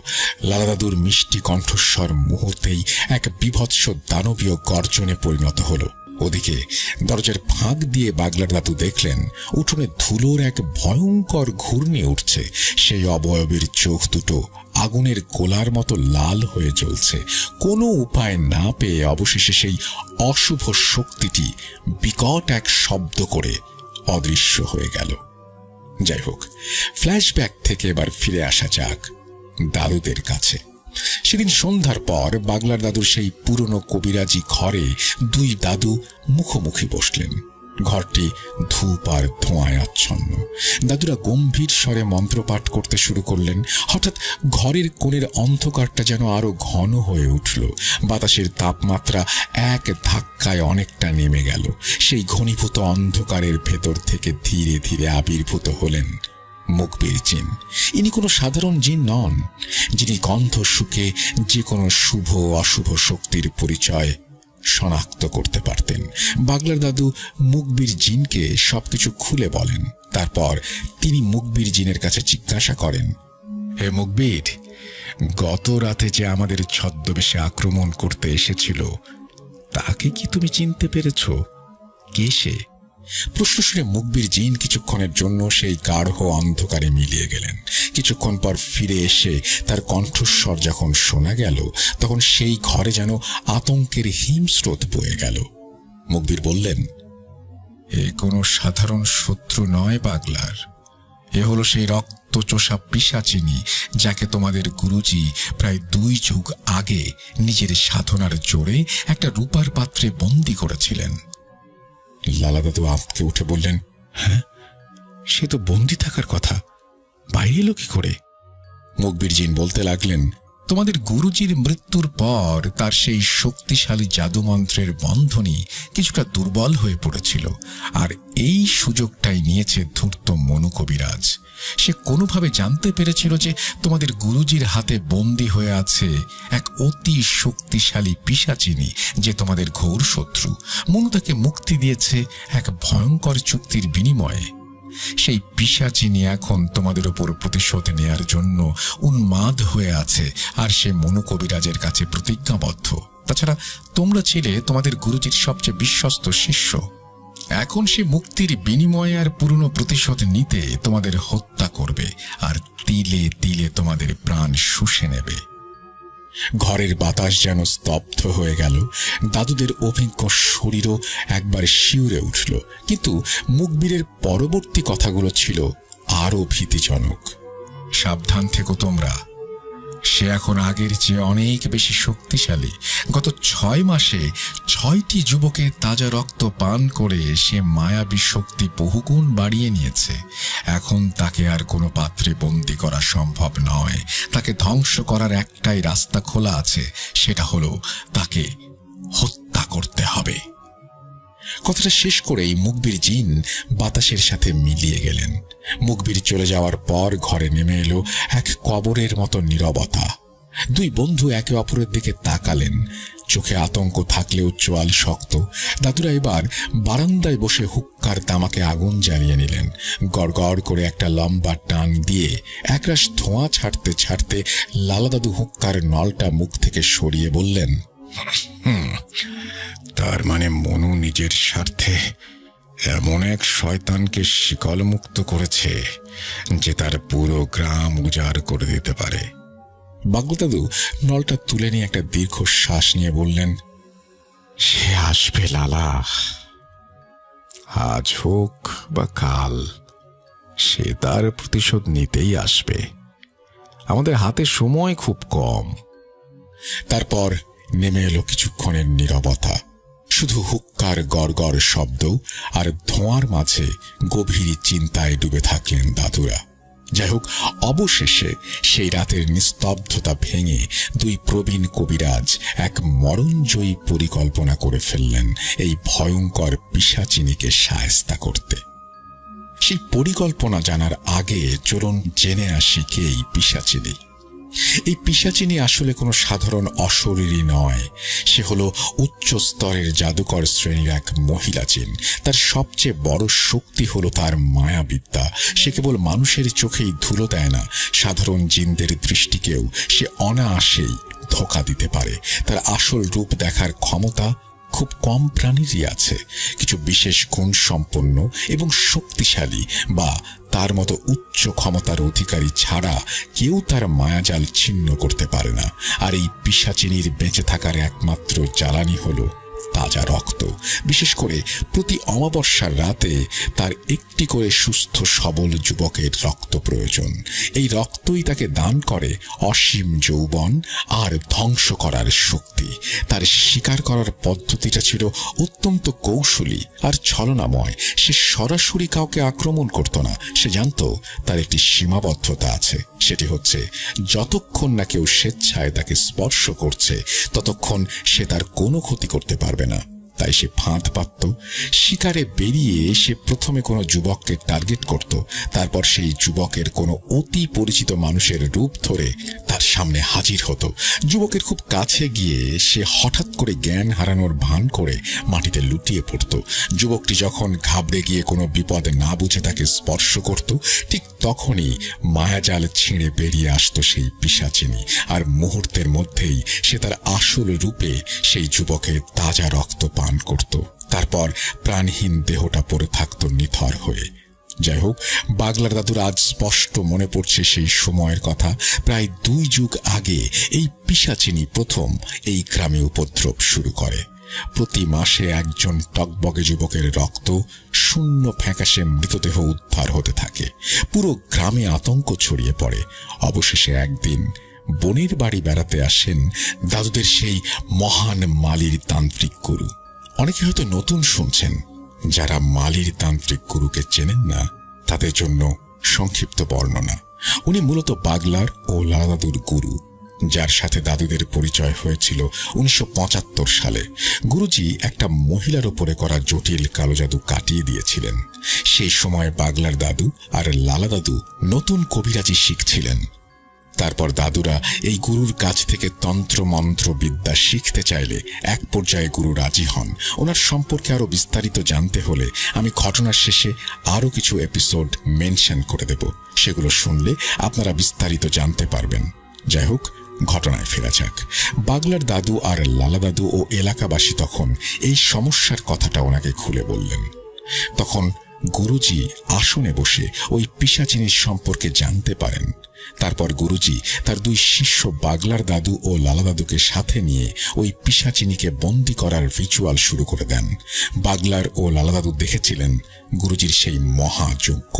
লালা দাদুর মিষ্টি কণ্ঠস্বর মুহূর্তেই এক বিভৎস দানবীয় গর্জনে পরিণত হলো। ওদিকে দরজার ফাঁক দিয়ে বাগলার দাদু দেখলেন উঠোনে ধুলোর এক ভয়ঙ্কর ঘূর্ণি উঠছে। সেই অবয়বের চোখ দুটো আগুনের গোলার মতো লাল হয়ে জ্বলছে। কোনো উপায় না পেয়ে অবশেষে সেই অশুভ শক্তিটি বিকট এক শব্দ করে অদৃশ্য হয়ে গেল। যাই হোক, ফ্ল্যাশব্যাক থেকে এবার ফিরে আসা যাক দাদুদের কাছে। সেদিন সন্ধ্যার পর বাগলার দাদুর সেই পুরনো কবিরাজি ঘরে 2 দাদু মুখোমুখি বসলেন। ঘরটি ধূপ আর ধোঁয়ায় আচ্ছন্ন। দাদুরা গম্ভীর স্বরে মন্ত্রপাঠ করতে শুরু করলেন। হঠাৎ ঘরের কোণের অন্ধকারটা যেন আরো ঘন হয়ে উঠল। বাতাসের তাপমাত্রা এক ধাক্কায় অনেকটা নেমে গেল। সেই ঘনীভূত অন্ধকারের ভেতর থেকে ধীরে ধীরে আবির্ভূত হলেন মুখবির জিন। ইনি কোনো সাধারণ জিন নন, যিনি গন্ধ শুকে যে কোনো শুভ অশুভ শক্তির পরিচয় শনাক্ত করতে পারতেন। বাগলার দাদু মুখবির জিনকে সবকিছু খুলে বলেন। তারপর তিনি মুখবির জিনের কাছে জিজ্ঞাসা করেন, হে মুখবির, গত রাতে যে আমাদের ছদ্মবেশে আক্রমণ করতে এসেছিল তাকে কি তুমি চিনতে পেরেছ? কে সে? প্রশ্ন শুনে মুখবির জিন কিছুক্ষণের জন্য সেই গাঢ় অন্ধকারে মিলিয়ে গেলেন। কিছুক্ষণ পর ফিরে এসে তার কণ্ঠস্বর যখন শোনা গেল তখন সেই ঘরে যেন আতঙ্কের হিমস্রোত বয়ে গেল। মুখবির বললেন, এ কোনো সাধারণ শত্রু নয় পাগলার, এ হলো সেই রক্তচোষা পিশাচিনী যাকে তোমাদের গুরুজি প্রায় 2 যুগ আগে নিজের সাধনার জোরে একটা রূপার পাত্রে বন্দী করেছিলেন। লালা দাদু আঁতকে উঠে বললেন, হ্যাঁ, সে তো বন্দী থাকার কথা, বাইরে এলো কি করে? মুখবির জিন বলতে লাগলেন, তোমাদের গুরুজির মৃত্যুর পর তার সেই শক্তিশালী জাদুমন্ত্রের বন্ধনী কিছুটা দুর্বল হয়ে পড়েছিল, আর এই সুযোগটাই নিয়েছে ধূর্ত মনু কবিরাজ। সে কোনোভাবে জানতে পেরেছিল যে তোমাদের গুরুজির হাতে বন্দী হয়ে আছে এক অতি শক্তিশালী পিশাচিনী, যে তোমাদের ঘোর শত্রু। মনু তাকে মুক্তি দিয়েছে এক ভয়ঙ্কর চুক্তির বিনিময়ে। সেই পিশাচিনী এখন তোমাদের উপর প্রতিশোধ নেয়ার জন্য উন্মাদ হয়ে আছে, আর সে মনু কবিরাজের কাছে প্রতিজ্ঞাবদ্ধ। তাছাড়া তোমরা ছিলে তোমাদের গুরুজির সবচেয়ে বিশ্বস্ত শিষ্য। এখন সে মুক্তির বিনিময়ে আর পুরনো প্রতিশোধ নিতে তোমাদের হত্যা করবে আর তিলে তিলে তোমাদের প্রাণ শুষে নেবে। ঘরের বাতাস যেন স্তব্ধ হয়ে গেল। দাদুদের অভিজ্ঞ শরীরও একবার শিউরে উঠল, কিন্তু মুখবীরের পরবর্তী কথাগুলো ছিল আরো ভীতিজনক। সাবধান থেকো তোমরা, সে এখন আগের চেয়ে অনেক বেশি শক্তিশালী। গত 6 মাসে 6টি যুবকের তাজা রক্ত পান করে সে মায়াবী শক্তি বহুগুণ বাড়িয়ে নিয়েছে। এখন তাকে আর কোনো পাত্রে বন্দী করা সম্ভব নয়। তাকে ধ্বংস করার একটাই রাস্তা খোলা আছে, সেটা হলো তাকে হত্যা করতে হবে। কথাটা শেষ করেই মুখবীর জিন বাতাসের সাথে মিলিয়ে গেলেন। মুখবীর চলে যাওয়ার পর ঘরে নেমে এলো এক কবরের মতো নীরবতা। দুই বন্ধু একে অপরের দিকে তাকালেন, চোখে আতঙ্ক থাকলেও চোয়াল শক্ত। দাদুরা এবার বারান্দায় বসে হুক্কার তামাকে আগুন জ্বালিয়ে নিলেন। গড়গড় করে একটা লম্বা টান দিয়ে একরাশ ধোঁয়া ছাড়তে ছাড়তে লালা দাদু হুক্কার নলটা মুখ থেকে সরিয়ে বললেন, তার মানে মনু নিজের স্বার্থে এমন এক শয়তানকে শিকল মুক্ত করেছে যে তার পুরো গ্রাম উজাড় করে দিতে পারে। বাগল দাদু নলটা তুলে নিয়ে একটা দীর্ঘ শ্বাস নিয়ে বললেন, সে আসবে লালা, আজ হোক বা কাল সে তার প্রতিশোধ নিতেই আসবে। আমাদের হাতে সময় খুব কম। তারপর নেমে এলো কিছুক্ষণের নীরবতা, শুধু হুক্কার গড়গড় শব্দ আর ধোঁয়ার মাঝে গভীর চিন্তায় ডুবে থাকলেন দাদুরা। যাই হোক, অবশেষে সেই রাতের নিস্তব্ধতা ভেঙে দুই প্রবীণ কবিরাজ এক মরণজয়ী পরিকল্পনা করে ফেললেন এই ভয়ঙ্কর পিশাচিনীকে শায়েস্তা করতে। সেই পরিকল্পনা জানার আগে চলুন জেনে আসি কে এই পিশাচিনী। এই পিশাচিনী আসলে কোনো সাধারণ অশরীরী নয়। সে হলো উচ্চ স্তরের জাদুকর শ্রেণীর এক মহিলা জিন। তার সবচেয়ে বড় শক্তি হলো তার মায়াবিদ্যা। সে কেবল মানুষের চোখেই ধুলো দেয় না, সাধারণ জিনদের দৃষ্টিকেও সে অনায়াসেই ধোঁকা দিতে পারে। তার আসল রূপ দেখার ক্ষমতা খুব কম প্রাণীরই আছে। কিছু বিশেষ গুণ সম্পন্ন এবং শক্তিশালী বা তার মতো উচ্চ ক্ষমতার অধিকারী ছাড়া কেউ তার মায়াজাল ছিন্ন করতে পারে না। আর এই পিশাচিনীর বেঁচে থাকার একমাত্র জ্বালানি হলো তাজা রক্ত। বিশেষ করে প্রতি অমাবস্যার রাতে তার একটি করে সুস্থ সবল যুবকের রক্ত প্রয়োজন। এই রক্তই তাকে দান করে অসীম যৌবন আর ধ্বংস করার শক্তি। তার শিকার করার পদ্ধতিটা ছিল অত্যন্ত কৌশলী আর ছলনাময়। সে সরাসরি কাউকে আক্রমণ করত না। সে জানত তার একটি সীমাবদ্ধতা আছে, সেটি হচ্ছে যতক্ষণ না কেউ স্বেচ্ছায় তাকে স্পর্শ করছে ততক্ষণ সে তার কোনো ক্ষতি করতে পারবে না। তাই সে ফাঁদ পাতত। শিকারে বেরিয়ে সে প্রথমে কোনো যুবককে টার্গেট করত, তারপর সেই যুবকের কোনো অতি পরিচিত মানুষের রূপ ধরে তার সামনে হাজির হতো। যুবকের খুব কাছে গিয়ে সে হঠাৎ করে জ্ঞান হারানোর ভান করে মাটিতে লুটিয়ে পড়ত। যুবকটি যখন ঘাবড়ে গিয়ে কোনো বিপদ না বুঝে তাকে স্পর্শ করত, ঠিক তখনই মায়াজাল ছিঁড়ে বেরিয়ে আসতো সেই পিশাচিনী, আর মুহূর্তের মধ্যেই সে তার আসল রূপে সেই যুবকের তাজা রক্ত পান করত। তারপর প্রাণহীন দেহটা পড়ে থাকতো নিথর হয়ে। যাই হোক, বাগলার দাদুর আজ স্পষ্ট মনে পড়ছে সেই সময়ের কথা। প্রায় 2 যুগ আগে এই পিশাচিনী প্রথম এই গ্রামে উপদ্রব শুরু করে। প্রতি মাসে একজন টকবগে যুবকের রক্ত শূন্য ফ্যাকাশে মৃতদেহ উদ্ধার হতে থাকে। পুরো গ্রামে আতঙ্ক ছড়িয়ে পড়ে। অবশেষে একদিন বোনের বাড়ি বেড়াতে আসেন দাদুদের সেই মহান মালির তান্ত্রিক গুরু। অনেকে হয়তো নতুন শুনছেন, যারা মালির তান্ত্রিক গুরুকে চেনেন না তাদের জন্য সংক্ষিপ্ত বর্ণনা। উনি মূলত বাগলার ও লালা দাদুর গুরু, যার সাথে দাদুদের পরিচয় হয়েছিল 1975 সালে। গুরুজি একটা মহিলার উপরে করা জটিল কালো জাদু কাটিয়ে দিয়েছিলেন। সেই সময় বাগলার দাদু আর লালা দাদু নতুন কবিরাজি শিখছিলেন। তারপর দাদুরা এই গুরুর কাছ থেকে তন্ত্র মন্ত্র বিদ্যা শিখতে চাইলে এক পর্যায়ে গুরু রাজি হন। ওনার সম্পর্কে আরো বিস্তারিত জানতে হলে আমি ঘটনার শেষে আরো কিছু এপিসোড মেনশন করে দেব, সেগুলো শুনলে আপনারা বিস্তারিত জানতে পারবেন। যাই হোক, ঘটনায় ফেরা যাক। বাগলার দাদু আর লালা দাদু ও এলাকাবাসী তখন এই সমস্যার কথাটা ওনাকে খুলে বললেন। তখন গুরুজি আসনে বসে ওই পিশাচিনীর সম্পর্কে জানতে পারেন। তারপর গুরুজি তার দুই শিষ্য বাগলার দাদু ও লালা দাদুকে সাথে নিয়ে ওই পিশাচিনীকে বন্দী করার রিচুয়াল শুরু করে দেন। বাগলার ও লালা দাদু দেখেছিলেন গুরুজির সেই মহাযজ্ঞ।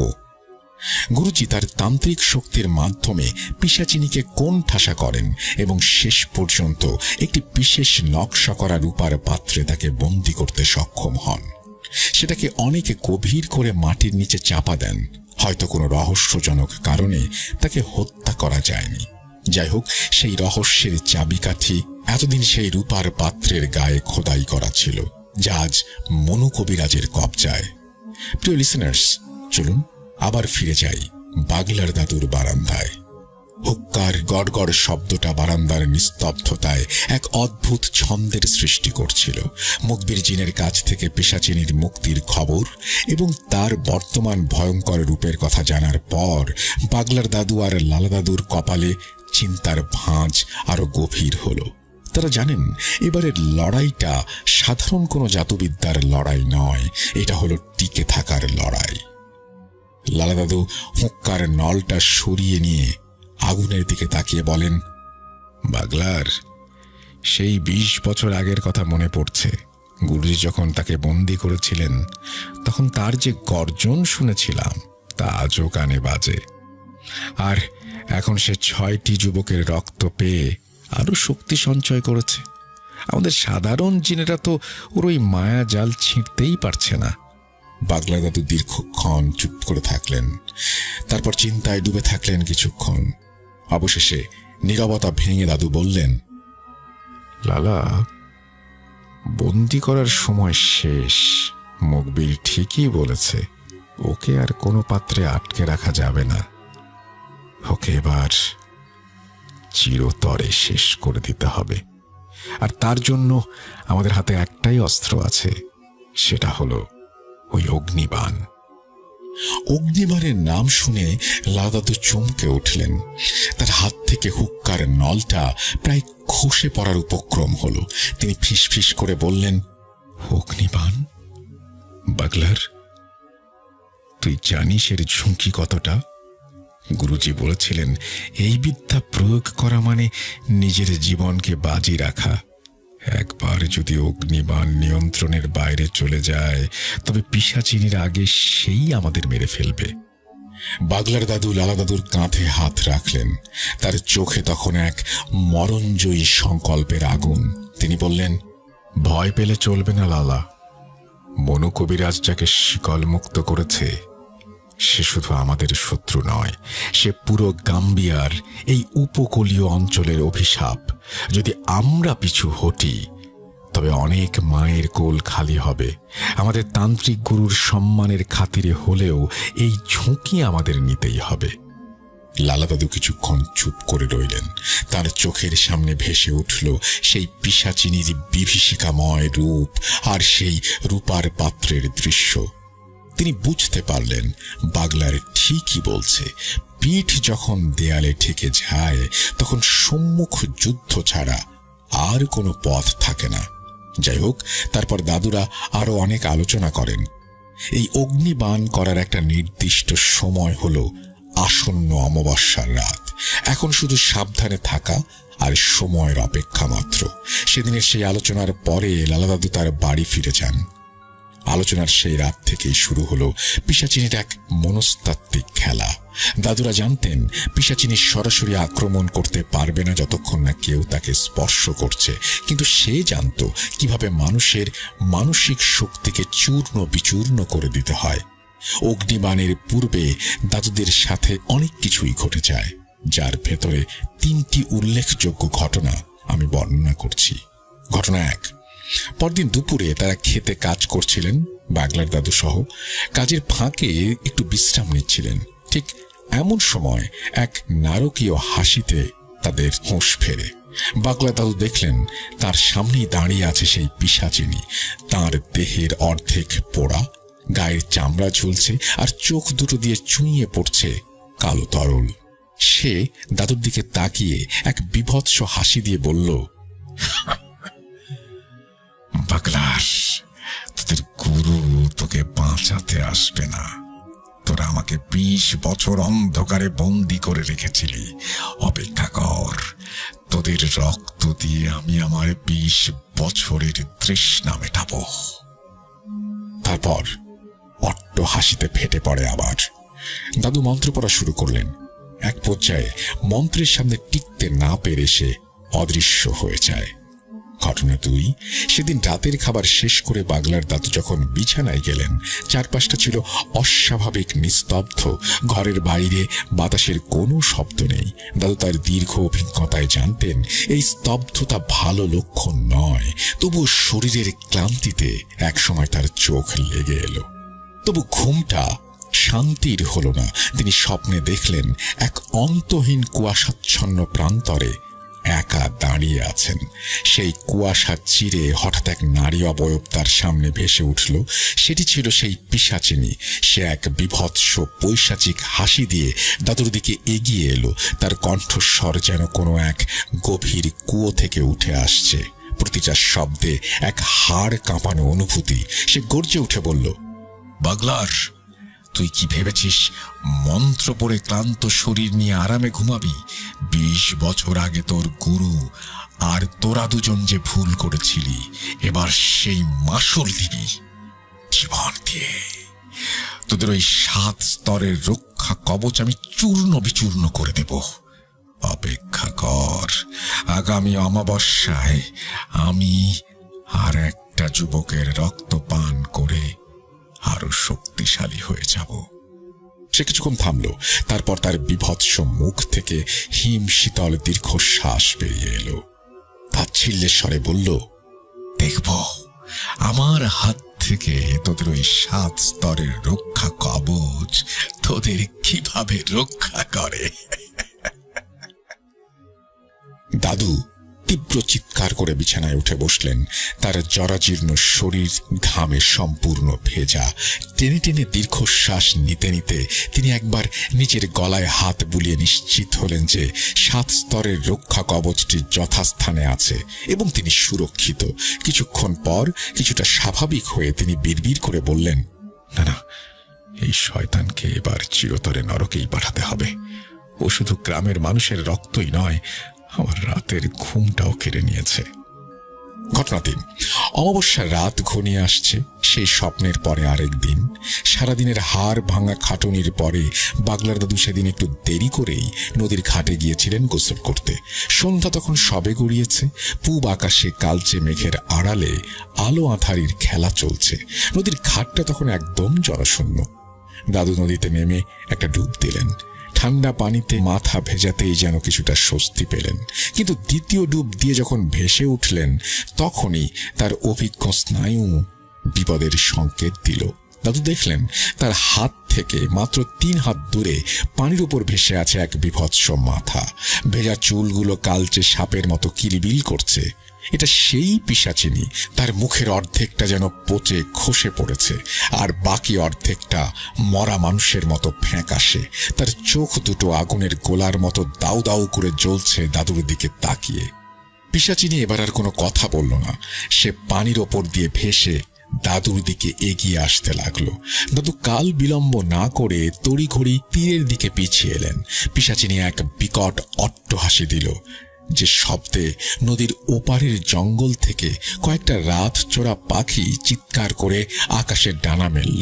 গুরুজি তার তান্ত্রিক শক্তির মাধ্যমে পিশাচিনীকে কোণঠাসা করেন এবং শেষ পর্যন্ত একটি বিশেষ নকশা করা রূপার পাত্রে তাকে বন্দী করতে সক্ষম হন। সেটাকে অনেকে গভীর করে মাটির নিচে চাপা দেন। হয়তো কোনো রহস্যজনক কারণে তাকে হত্যা করা যায়নি। যাই হোক, সেই রহস্যের চাবিকাঠি এতদিন সেই রূপার পাত্রের গায়ে খোদাই করা ছিল, যা আজ মনু কবিরাজের কবজায়। প্রিয় লিসেনার্স, চলুন আবার ফিরে যাই বাগলার দাদুর বারান্দায়। হুক্কার গড়গড় শব্দটা বারান্দার নিস্তব্ধতায় এক অদ্ভুত ছন্দের সৃষ্টি করছিল। মুখবির জিনের কাছ থেকে পিশাচিনীর মুক্তির খবর এবং তার বর্তমান ভয়ঙ্কর রূপের কথা জানার পর বাগলার দাদু আর লালা দাদুর কপালে চিন্তার ভাঁজ আরো গভীর হলো। তারা জানেন এবারের লড়াইটা সাধারণ কোনো জাদুবিদ্যার লড়াই নয়, এটা হলো টিকে থাকার লড়াই। লালা দাদু হুক্কার নলটা সরিয়ে নিয়ে আগুনের দিকে তাকিয়ে বলেন, বাগলার, সেই 20 বছর আগের কথা মনে পড়ছে। গুরুজি যখন তাকে বন্দী করেছিলেন তখন তার যে গর্জন শুনেছিলাম তা আজও কানে বাজে। আর এখন সে 6টি যুবকের রক্ত পেয়ে আরো শক্তি সঞ্চয় করেছে। আমাদের সাধারণ জিনেরা তো ওর ওই মায়া জাল ছিঁড়তেই পারছে না। বাগলা দাদু দীর্ঘক্ষণ চুপ করে থাকলেন। তারপর চিন্তায় ডুবে থাকলেন কিছুক্ষণ। অবশেষে নীরবতা ভেঙে দাদু বললেন, লালা, বন্দি করার সময় শেষ। মুখবির ঠিকই বলেছে, ওকে আর কোনো পাত্রে আটকে রাখা যাবে না। ওকে এবার চিরতরে শেষ করে দিতে হবে। আর তার জন্য আমাদের হাতে একটাই অস্ত্র আছে, সেটা হলো ওই অগ্নিবাণ। অগ্নিবাণের নাম শুনে লালা দাদু চমকে উঠলেন। তার হাত থেকে হুক্কার নলটা প্রায় খসে পড়ার উপক্রম হলো। তিনি ফিসফিস করে বললেন, অগ্নিবাণ? বাগলার, তুই জানিস এর ঝুঁকি কতটা? গুরুজি বলেছিলেন এই বিদ্যা প্রয়োগ করা মানে নিজের জীবনকে বাজি রাখা। একবার যদি অগ্নিবাণ নিয়ন্ত্রণের বাইরে চলে যায় তবে পিশাচিনীর আগে সেই আমাদের মেরে ফেলবে। বাগলার দাদু লালা দাদুর কাঁধে হাত রাখলেন। তার চোখে তখন এক মরণজয়ী সংকল্পের আগুন। তিনি বললেন, ভয় পেলে চলবে না লালা। মনু কবিরাজ যাকে শিকল মুক্ত করেছে সে শুধু আমাদের শত্রু নয়, সে পুরো গাম্বিয়ার এই উপকূলীয় অঞ্চলের অভিশাপ। যদি আমরা পিছু হটি তবে অনেক মায়ের কোল খালি হবে। আমাদের তান্ত্রিক গুরুর সম্মানের খাতিরে হলেও এই ঝুঁকি আমাদের নিতেই হবে। লালা দাদু কিছুক্ষণ চুপ করে রইলেন। তার চোখের সামনে ভেসে উঠল সেই পিশাচিনীর বিভীষিকাময় রূপ আর সেই রূপার পাত্রের দৃশ্য। তিনি বুঝতে পারলেন বাগলার ঠিকই বলছে। পিঠ যখন দেয়ালে ঠেকে যায় তখন সম্মুখ যুদ্ধ ছাড়া আর কোনো পথ থাকে না। যাই হোক, তারপর দাদুরা আরো অনেক আলোচনা করেন। এই অগ্নিবাণ করার একটা নির্দিষ্ট সময় হলো আসন্ন অমাবস্যার রাত। এখন শুধু সাবধানে থাকা আর সময়ের অপেক্ষা মাত্র। সেদিনের সেই আলোচনার পরে লালা দাদু তার বাড়ি ফিরে যান। আলোচনার সেই রাত থেকেই শুরু হলো পিশাচিনীর এক মনস্তাত্ত্বিক খেলা। দাদুরা জানতেন পিশাচিনী সরাসরি আক্রমণ করতে পারবে না যতক্ষণ না কেউ তাকে স্পর্শ করছে, কিন্তু সে জানত কিভাবে মানুষের মানসিক শক্তিকে চূর্ণ বিচূর্ণ করে দিতে হয়। অগ্নিবাণের পূর্বে দাদুদের সাথে অনেক কিছুই ঘটে যায়, যার ভেতরে 3টি উল্লেখযোগ্য ঘটনা আমি বর্ণনা করছি। ঘটনা 1, পরদিন দুপুরে তারা খেতে কাজ করছিলেন, বাগলার দাদু সহ। কাজের ফাঁকে একটু বিশ্রাম নিচ্ছিলেন। ঠিক এমন সময় এক নারকীয় হাসিতে তাদের হুঁশ ফেরে। বাগলা দাদু দেখলেন তার সামনেই দাঁড়িয়ে আছে সেই পিশাচিনী। তার দেহের অর্ধেক পোড়া, গায়ের চামড়া ঝুলছে আর চোখ দুটো দিয়ে চুইয়ে পড়ছে কালো তরল। সে দাদুর দিকে তাকিয়ে এক বিভৎস হাসি দিয়ে বলল, বাগলার, তোদের গুরু তোকে বাঁশ বাঁচাতে আসবে না। তোরা আমাকে 20 বছর অন্ধকারে বন্দি করে রেখেছিলি। অপেক্ষা কর, তোদের রক্ত দিয়ে আমি আমার 20 বছরের তৃষ্ণা মেটাবো। তারপর অট্ট হাসিতে ফেটে পড়ে আবার। দাদু মন্ত্র পড়া শুরু করলেন। এক পর্যায়ে মন্ত্রের সামনে টিকতে না পেরে সে অদৃশ্য হয়ে যায়। ঘটনা 2, সেদিন রাতের খাবার শেষ করে বাগলার দাদু যখন বিছানায় গেলেন, চারপাশটা ছিল অস্বাভাবিক নিস্তব্ধ। ঘরের বাইরে বাতাসের কোনো শব্দ নেই। দাদু তার দীর্ঘ অভিজ্ঞতায় জানতেন এই স্তব্ধতা ভালো লক্ষণ নয়। তবু শরীরের ক্লান্তিতে একসময় তার চোখ লেগে এলো। তবু ঘুমটা শান্তির হলো না। তিনি স্বপ্নে দেখলেন এক অন্তহীন কুয়াশাচ্ছন্ন প্রান্তরে একা দাঁড়িয়ে আছেন। সেই কুয়াশা চিরে হঠাৎ এক নারী অবয়ব তার সামনে ভেসে উঠল। সেটি ছিল সেই পিশাচিনী। সে এক বিভৎস পৈশাচিক হাসি দিয়ে দাদুর দিকে এগিয়ে এলো। তার কণ্ঠস্বর যেন কোনো এক গভীর কুয়ো থেকে উঠে আসছে। প্রতিটা শব্দে এক হাড় কাঁপানো অনুভূতি। সে গর্জে উঠে বলল, বাগলার, তুই কি ভেবেছিস মন্ত্র পড়ে ক্লান্ত শরীর নিয়ে আরামে ঘুমাবি? 20 বছর আগে তোর গুরু আর তোরা দুজন যে ভুল করেছিলি, এবার সেই মাসুল দিবি জীবন দিয়ে। তোদের ওই 7 স্তরের রক্ষা কবচ আমি চূর্ণ বিচূর্ণ করে দেব। অপেক্ষা কর, আগামী অমাবস্যায় আমি আর একটা যুবকের রক্ত পান করে আরো শক্তিশালী হয়ে যাব। সে কিছুক্ষণ থামল। তারপর তার বিভৎস মুখ থেকে হিম শীতল দীর্ঘশ্বাস বেরিয়ে এলো। তাচ্ছিল্যের স্বরে বলল, দেখব আমার হাত থেকে তোদের ওই 7 স্তরের রক্ষা কবচ তোদের কিভাবে রক্ষা করে। দাদু তীব্র চিৎকার করে বিছানায় উঠে বসলেন। তার জরাজীর্ণ শরীর ঘামে সম্পূর্ণ ভেজা। টেনে টেনে দীর্ঘশ্বাস নিতে নিতে তিনি একবার নিজের গলায় হাত বুলিয়ে নিশ্চিত হলেন যে 7 স্তরের রক্ষা কবচটি যথাস্থানে আছে এবং তিনি সুরক্ষিত। কিছুক্ষণ পর কিছুটা স্বাভাবিক হয়ে তিনি বিড়বিড় করে বললেন, না না, এই শয়তানকে এবার চিরতরে নরকেই পাঠাতে হবে। ও শুধু গ্রামের মানুষের রক্তই নয়, আমার রাতের ঘুমটাও কেড়ে নিয়েছে। ঘটনা 3, অমাবস্যার রাত ঘনিয়ে আসছে। সেই স্বপ্নের পরে আরেক দিন। সারাদিনের হাড় ভাঙা খাটুনির পরে বাগলার দাদু সেদিন একটু দেরি করেই নদীর ঘাটে গিয়েছিলেন গোসল করতে। সন্ধ্যা তখন সবে গড়িয়েছে। পূব আকাশে কালচে মেঘের আড়ালে আলো আঁধারির খেলা চলছে। নদীর ঘাটটা তখন একদম জনশূন্য। দাদু নদীতে নেমে একটা ডুব দিলেন। ঠান্ডা পানিতে মাথা ভেজাতেই যেন কিছুটা স্বস্তি পেলেন। কিন্তু দ্বিতীয় ডুব দিয়ে যখন ভেসে উঠলেন, তখনই তার অভিজ্ঞ স্নায়ু বিপদের সংকেত দিল। দাদু দেখলেন তার হাত থেকে মাত্র 3 হাত দূরে পানির উপর ভেসে আছে এক বিভৎস মাথা। ভেজা চুলগুলো কালচে সাপের মতো কিলবিল করছে। এটা সেই পিশাচিনী। তার মুখের অর্ধেকটা যেন পচে খসে পড়েছে, আর বাকি অর্ধেকটা মরা মানুষের মতো ফ্যাঁকাশে। তার চোখ দুটো আগুনের গোলার মতো দাউ দাউ করে জ্বলছে দাদুর দিকে তাকিয়ে। পিশাচিনী এবার আর কোনো কথা বলল না। সে পানির ওপর দিয়ে ভেসে দাদুর দিকে এগিয়ে আসতে লাগলো। দাদু কাল বিলম্ব না করে তড়িঘড়ি তীরের দিকে পিছিয়ে এলেন। পিশাচিনী এক বিকট অট্টহাসি দিল, যে শব্দে নদীর ওপারের জঙ্গল থেকে কয়েকটা রাত চোরা পাখি চিৎকার করে আকাশের ডানা মেলল।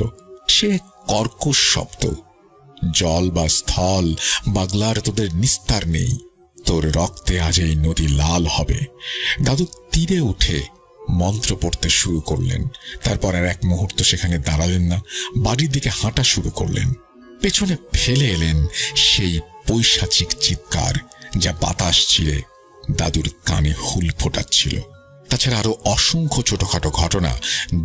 সে কর্কশ শব্দ। জল বা স্থল বাগলার তোদের নিস্তার নেই। তোর রক্তে আজ এই নদী লাল হবে। দাদু তীরে উঠে মন্ত্র পড়তে শুরু করলেন। তারপর আর এক মুহূর্ত সেখানে দাঁড়ালেন না, বাড়ির দিকে হাঁটা শুরু করলেন। পেছনে ফেলে এলেন সেই পৈশাচিক চিৎকার, যা বাতাস চিরে দাদুর কানে হুল ফোটাচ্ছিল। তাছাড়া আরো অসংখ্য ছোটখাটো ঘটনা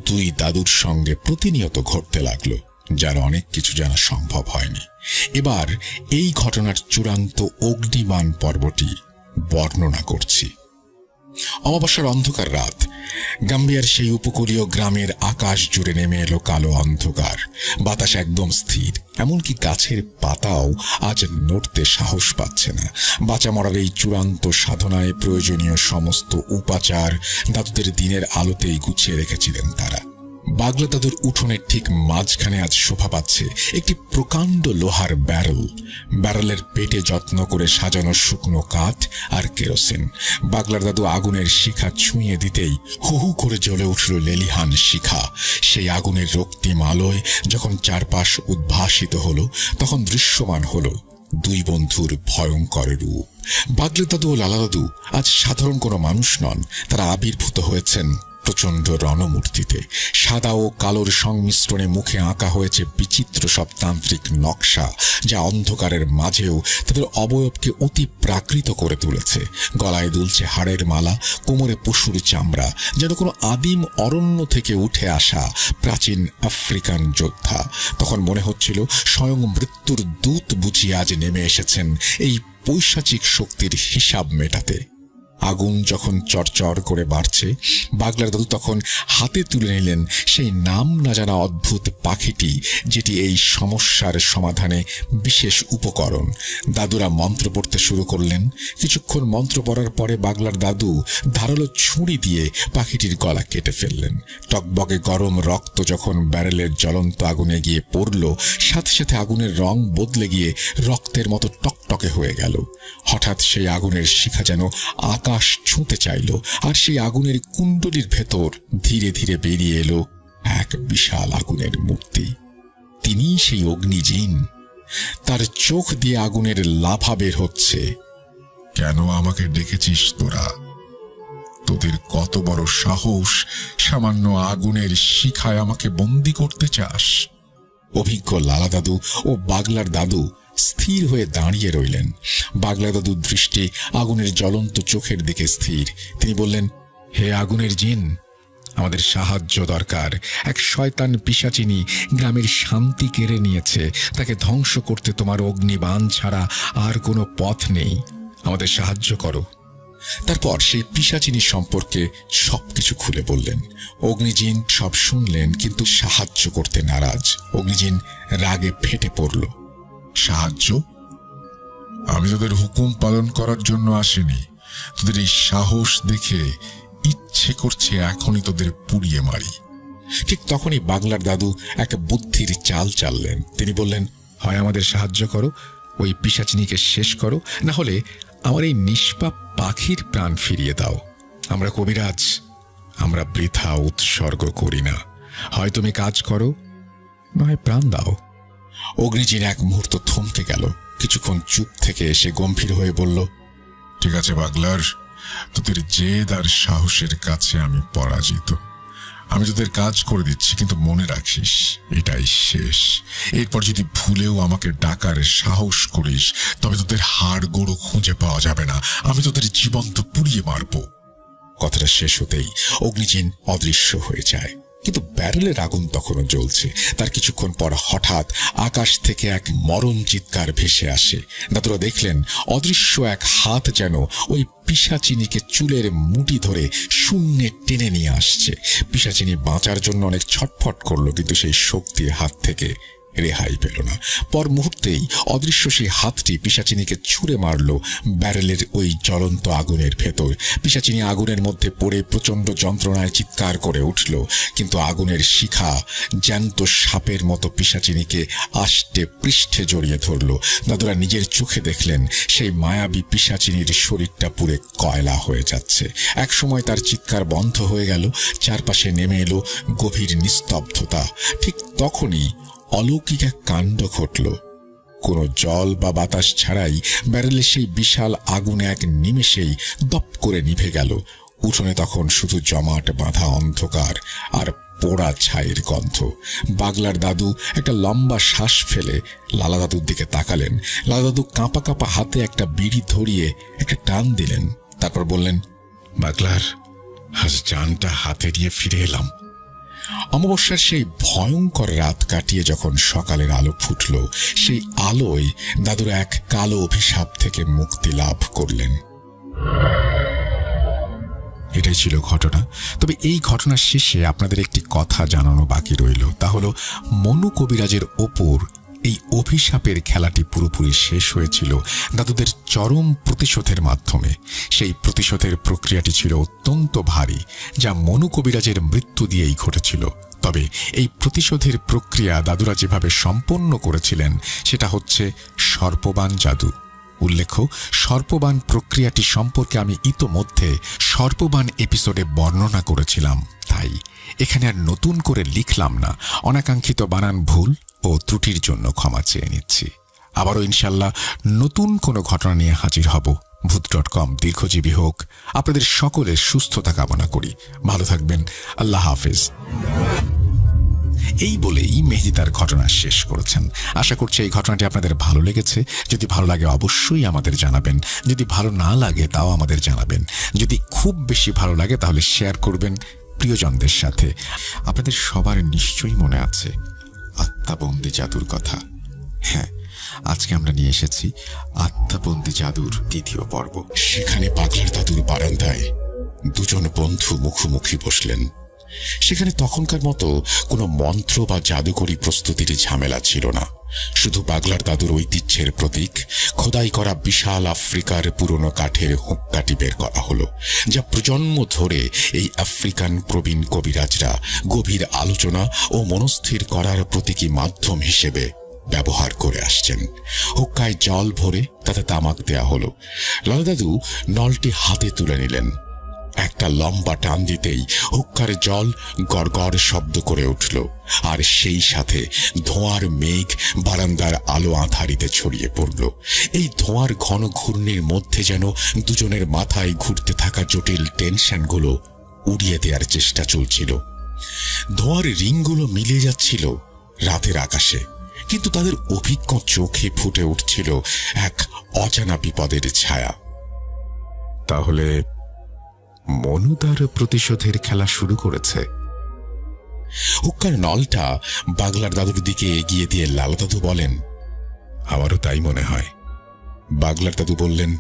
2 দাদুর সঙ্গে প্রতিনিয়ত ঘটতে লাগলো, যার অনেক কিছু জানা সম্ভব হয়নি। এবার এই ঘটনার চূড়ান্ত অগ্নিবাণ পর্বটি বর্ণনা করছি। অমাবস্যার অন্ধকার রাত। গাম্বিয়ার সেই উপকূলীয় গ্রামের আকাশ জুড়ে নেমে এলো কালো অন্ধকার। বাতাস একদম স্থির, এমনকি গাছের পাতাও আজ নড়তে সাহস পাচ্ছে না। বাঁচা মরার এই চূড়ান্ত সাধনায় প্রয়োজনীয় সমস্ত উপাচার দাদুদের দিনের আলোতেই গুছিয়ে রেখেছিলেন তারা। বাগলা দাদুর উঠোনের ঠিক মাঝখানে আজ শোভা পাচ্ছে একটি প্রকাণ্ড লোহার ব্যারেল। ব্যারেলের পেটে যত্ন করে সাজানো শুকনো কাঠ আর কেরোসিন। বাগলার দাদু আগুনের শিখা ছুঁয়ে দিতেই হু হু করে জ্বলে উঠল লেলিহান শিখা। সেই আগুনের রক্তিম আলোয় যখন চারপাশ উদ্ভাসিত হলো, তখন দৃশ্যমান হলো দুই বন্ধুর ভয়ঙ্কর রূপ। বাগলা দাদু ও লালা দাদু আজ সাধারণ কোনো মানুষ নন, তারা আবির্ভূত হয়েছেন প্রচণ্ড রণমূর্তিতে। সাদা ও কালোর সংমিশ্রণে মুখে আঁকা হয়েছে বিচিত্র সব তান্ত্রিক নকশা, যা অন্ধকারের মাঝেও তাদের অবয়বকে অতি প্রাকৃত করে তুলেছে। গলায় দুলছে হাড়ের মালা, কোমরে পশুর চামড়া, যেন কোনো আদিম অরণ্য থেকে উঠে আসা প্রাচীন আফ্রিকান যোদ্ধা। তখন মনে হচ্ছিল স্বয়ং মৃত্যুর দূত বুঝি আজ নেমে এসেছেন এই পৈশাচিক শক্তির হিসাব মেটাতে। আগুন যখন চরচর করে বাড়ছে, বাগলার দাদু তখন হাতে তুলে নিলেন সেই নাম না জানা অদ্ভুত পাখিটি, যেটি এই সমস্যার সমাধানে বিশেষ উপকরণ। দাদুরা মন্ত্র পড়তে শুরু করলেন। কিছুক্ষণ মন্ত্র পড়ার পরে বাগলার দাদু ধারালো ছুরি দিয়ে পাখিটির গলা কেটে ফেললেন। টকবগে গরম রক্ত যখন ব্যারেলের জ্বলন্ত আগুনে গিয়ে পড়ল, সাথে সাথে আগুনের রং বদলে গিয়ে রক্তের মতো টকটকে হয়ে গেল। হঠাৎ সেই আগুনের শিখা যেন আকাশ ছুঁতে চাইল, আর সেই আগুনের কুণ্ডলীর ভেতর ধীরে ধীরে বেরিয়ে এলো এক বিশাল আগুনের মূর্তি। তিনি সেই অগ্নিজিন। তার চোখ দিয়ে আগুনের লাভা বের হচ্ছে। কেন আমাকে ডেকেছিস তোরা? তোদের কত বড় সাহস, সামান্য আগুনের শিখায় আমাকে বন্দি করতে চাস? অভিজ্ঞ লালা দাদু ও বাগলার দাদু স্থির হয়ে দাঁড়িয়ে রইলেন। বাগলা দাদুর দৃষ্টি আগুনের জ্বলন্ত চোখের দিকে স্থির। তিনি বললেন, হে আগুনের জিন, আমাদের সাহায্য দরকার। এক শয়তান পিশাচিনী গ্রামের শান্তি কেড়ে নিয়েছে। তাকে ধ্বংস করতে তোমার অগ্নিবাণ ছাড়া আর কোনো পথ নেই। আমাদের সাহায্য করো। তারপর সেই পিশাচিনী সম্পর্কে সবকিছু খুলে বললেন। অগ্নিজিন সব শুনলেন, কিন্তু সাহায্য করতে নারাজ। অগ্নিজিন রাগে ফেটে পড়ল। সাহায্য? আমি তোদের হুকুম পালন করার জন্য আসিনি। তোদের এই সাহস দেখে ইচ্ছে করছে এখনই তোদের পুড়িয়ে মারি। ঠিক তখনই বাগলার দাদু এক বুদ্ধির চাল চাললেন। তিনি বললেন, হয় আমাদের সাহায্য করো, ওই পিশাচিনীকে শেষ করো, না হলে আমার এই নিষ্পাপ পাখির প্রাণ ফিরিয়ে দাও। আমরা কবিরাজ, আমরা বৃথা উৎসর্গ করি না। হয় তুমি কাজ করো, নয় প্রাণ দাও। অগ্নিজিন এক মুহূর্ত থমকে গেল। কিছুক্ষণ চুপ থেকে এসে গম্ভীর হয়ে বলল, ঠিক আছে বাগলার, তোদের জেদ আর সাহসের কাছে আমি পরাজিত। আমি তোদের কাজ করে দিচ্ছি, কিন্তু মনে রাখিস এটাই শেষ। এরপর যদি ভুলেও আমাকে ডাকার সাহস করিস, তবে তোদের হাড় গোড়ো খুঁজে পাওয়া যাবে না। আমি তোদের জীবন্ত পুড়িয়ে মারব। কথাটা শেষ হতেই অগ্নিজিন অদৃশ্য হয়ে যায়। কিন্তু ব্যারেলের আগুন তখনও জ্বলছে। তার কিছুক্ষণ পর হঠাৎ আকাশ থেকে এক মরণ চিৎকার ভেসে আসে। দাদুরা দেখলেন অদৃশ্য এক হাত যেন ওই পিশাচিনীকে চুলের মুঠি ধরে শূন্যে টেনে নিয়ে আসছে। পিশাচিনী বাঁচার জন্য অনেক ছটফট করলো, কিন্তু সেই শক্তির হাত থেকে রেহাই পেল না। পর মুহূর্তেই অদৃশ্য সেই হাতটি পিশাচিনীকে ছুঁড়ে মারল ব্যারেলের ওই জ্বলন্ত আগুনের ভেতর। পিশাচিনী আগুনের মধ্যে পড়ে প্রচণ্ড যন্ত্রণায় চিৎকার করে উঠল, কিন্তু আগুনের শিখা জ্যান্ত সাপের মতো পিশাচিনীকে আষ্টে পৃষ্ঠে জড়িয়ে ধরল। দাদুরা নিজের চোখে দেখলেন সেই মায়াবী পিশাচিনীর শরীরটা পুরে কয়লা হয়ে যাচ্ছে। এক সময় তার চিৎকার বন্ধ হয়ে গেল। চারপাশে নেমে এলো গভীর নিস্তব্ধতা। ঠিক তখনই অলৌকিক এক কাণ্ড ঘটল। কোনো জল বা বাতাস ছাড়াই ব্যারেলের সেই বিশাল আগুন এক নিমেষেই দপ করে নিভে গেল। উঠোনে তখন শুধু জমাট বাঁধা অন্ধকার আর পোড়া ছাইয়ের গন্ধ। বাগলার দাদু একটা লম্বা শ্বাস ফেলে লালা দাদুর দিকে তাকালেন। লালা দাদু কাঁপা কাঁপা হাতে একটা বিড়ি ধরিয়ে একটা টান দিলেন। তারপর বললেন, বাগলার, আজ জানটা হাতে নিয়ে ফিরে এলাম। অমাবস্যার সেই ভয়ঙ্কর রাত কাটিয়ে যখন সকালের আলো ফুটল, সেই আলোয় দাদুরা এক কালো অভিশাপ থেকে মুক্তি লাভ করলেন। এটাই ছিল ঘটনা। তবে এই ঘটনার শেষে আপনাদের একটি কথা জানানো বাকি রইল। তা হলো মনু কবিরাজের ওপর এই অভিশাপের খেলাটি পুরোপুরি শেষ হয়েছিল দাদুদের চরম প্রতিশোধের মাধ্যমে। সেই প্রতিশোধের প্রক্রিয়াটি ছিল অত্যন্ত ভারী, যা মনু কবিরাজের মৃত্যু দিয়েই ঘটেছিল। তবে এই প্রতিশোধের প্রক্রিয়া দাদুরা যেভাবে সম্পন্ন করেছিলেন সেটা হচ্ছে সর্পবান জাদু। উল্লেখ্য, সর্পবান প্রক্রিয়াটি সম্পর্কে আমি ইতোমধ্যে সর্পবান এপিসোডে বর্ণনা করেছিলাম, তাই এখানে আর নতুন করে লিখলাম না। অনাকাঙ্ক্ষিত বানান ভুল ও ত্রুটির জন্য ক্ষমা চেয়ে নিচ্ছি। আবারও ইনশাল্লাহ নতুন কোনো ঘটনা নিয়ে হাজির হব। ভূত.com দীর্ঘজীবী হোক। আপনাদের সকলের সুস্থতা কামনা করি। ভালো থাকবেন। আল্লাহ হাফেজ। এই বলেই মেহেদী তার ঘটনা শেষ করেছেন। আশা করছি এই ঘটনাটি আপনাদের ভালো লেগেছে। যদি ভালো লাগে অবশ্যই আমাদের জানাবেন, যদি ভালো না লাগে তাও আমাদের জানাবেন। যদি খুব বেশি ভালো লাগে তাহলে শেয়ার করবেন প্রিয়জনদের সাথে। আপনাদের সবার নিশ্চয়ই মনে আছে আত্মাবন্দী জাদুর কথা। হ্যাঁ, আজকে আমরা নিয়ে এসেছি আত্মাবন্দী জাদুর দ্বিতীয় পর্ব। সেখানে পাগলার দাদুর বারান্দায় দুজন বন্ধু মুখোমুখি বসলেন। সেখানে তখনকার মতো কোনো মন্ত্র বা জাদুকরী প্রস্তুতির ঝামেলা ছিল না। শুধু পাগলার দাদুর ঐতিহ্যের প্রতীক খোদাই করা বিশাল আফ্রিকার পুরনো কাঠের হুঁক্কাটি বের করা হলো, যা প্রজন্ম ধরে এই আফ্রিকান প্রবীণ কবিরাজরা গভীর আলোচনা ও মনস্থির করার প্রতীকী মাধ্যম হিসেবে ব্যবহার করে আসছেন। হুক্কায় জল ভরে তাতে তামাক দেয়া হলো। লালা দাদু নলটি হাতে তুলে নিলেন। একটা লম্বা টান দিতেই হুক্কার জল গড়গড় শব্দ করে উঠল, আর সেই সাথে ধোঁয়ার মেঘ বারান্দার আলো আঁধারিতে ছড়িয়ে পড়ল। এই ধোঁয়ার ঘন ঘূর্ণির মধ্যে যেন দুজনের মাথায় ঘুরতে থাকা জটিল টেনশনগুলো উড়িয়ে দেওয়ার চেষ্টা চলছিল। ধোঁয়ার রিংগুলো মিলিয়ে যাচ্ছিল রাতের আকাশে, কিন্তু তাদের অভিজ্ঞ চোখে ফুটে উঠছিল এক অজানা বিপদের ছায়া। তাহলে মনু তার প্রতিশোধের খেলা শুরু করেছে। হুক্কার নলটা পাগলার দাদুর দিকে এগিয়ে দিয়ে লালা দাদু বলেন, আমারও তাই মনে হয়। পাগলার দাদু বললেন,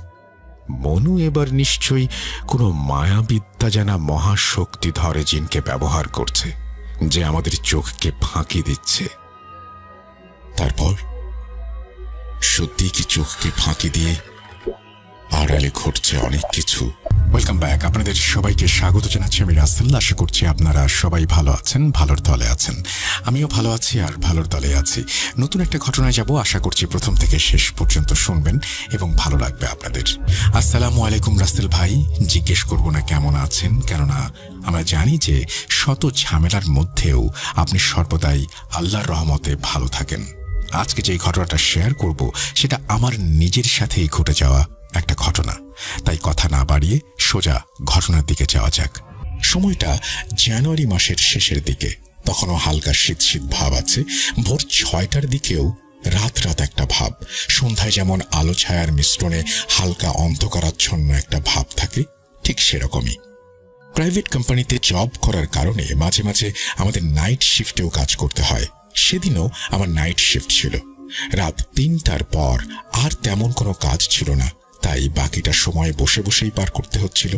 মনু এবার নিশ্চয়ই কোনো মায়াবিদ্যা জানা মহাশক্তিধর জিনকে ব্যবহার করছে, যে আমাদের চোখকে ফাঁকি দিচ্ছে। তারপর সত্যি কি চোখকে ফাঁকি দিয়ে আড়ালে ঘটছে অনেক কিছু। Welcome back. আপনাদের সবাইকে স্বাগত জানাচ্ছি আমি রাসেল। আশা করছি আপনারা সবাই ভালো আছেন, ভালোর দলে আছেন। আমিও ভালো আছি আর ভালোর দলে আছি। নতুন একটা ঘটনায় যাব। আশা করছি প্রথম থেকে শেষ পর্যন্ত শুনবেন এবং ভালো লাগবে আপনাদের। আসসালামু আলাইকুম রাসেল ভাই। জিজ্ঞেস করব না কেমন আছেন, কেননা আমরা জানি যে শত ঝামেলার মধ্যেও আপনি সর্বদাই আল্লাহর রহমতে ভালো থাকেন। আজকে যে ঘটনাটা শেয়ার করব সেটা আমার নিজের সাথেই ঘটে যাওয়া একটা ঘটনা, তাই কথা না বাড়িয়ে সোজা ঘটনার দিকে যাওয়া যাক। সময়টা জানুয়ারি মাসের শেষের দিকে। তখনও হালকা শীত শীত ভাব আছে। ভোর 6টার দিকেও রাত রাত একটা ভাব। সন্ধ্যায় যেমন আলো ছায়ার মিশ্রণে হালকা অন্ধকারাচ্ছন্ন একটা ভাব থাকে, ঠিক সেরকমই। প্রাইভেট কোম্পানিতে জব করার কারণে মাঝে মাঝে আমাদের নাইট শিফটেও কাজ করতে হয়। সেদিনও আমার নাইট শিফট ছিল। রাত 3টার পর আর তেমন কোনো কাজ ছিল না, তাই বাকিটা সময় বসে বসেই পার করতে হচ্ছিল।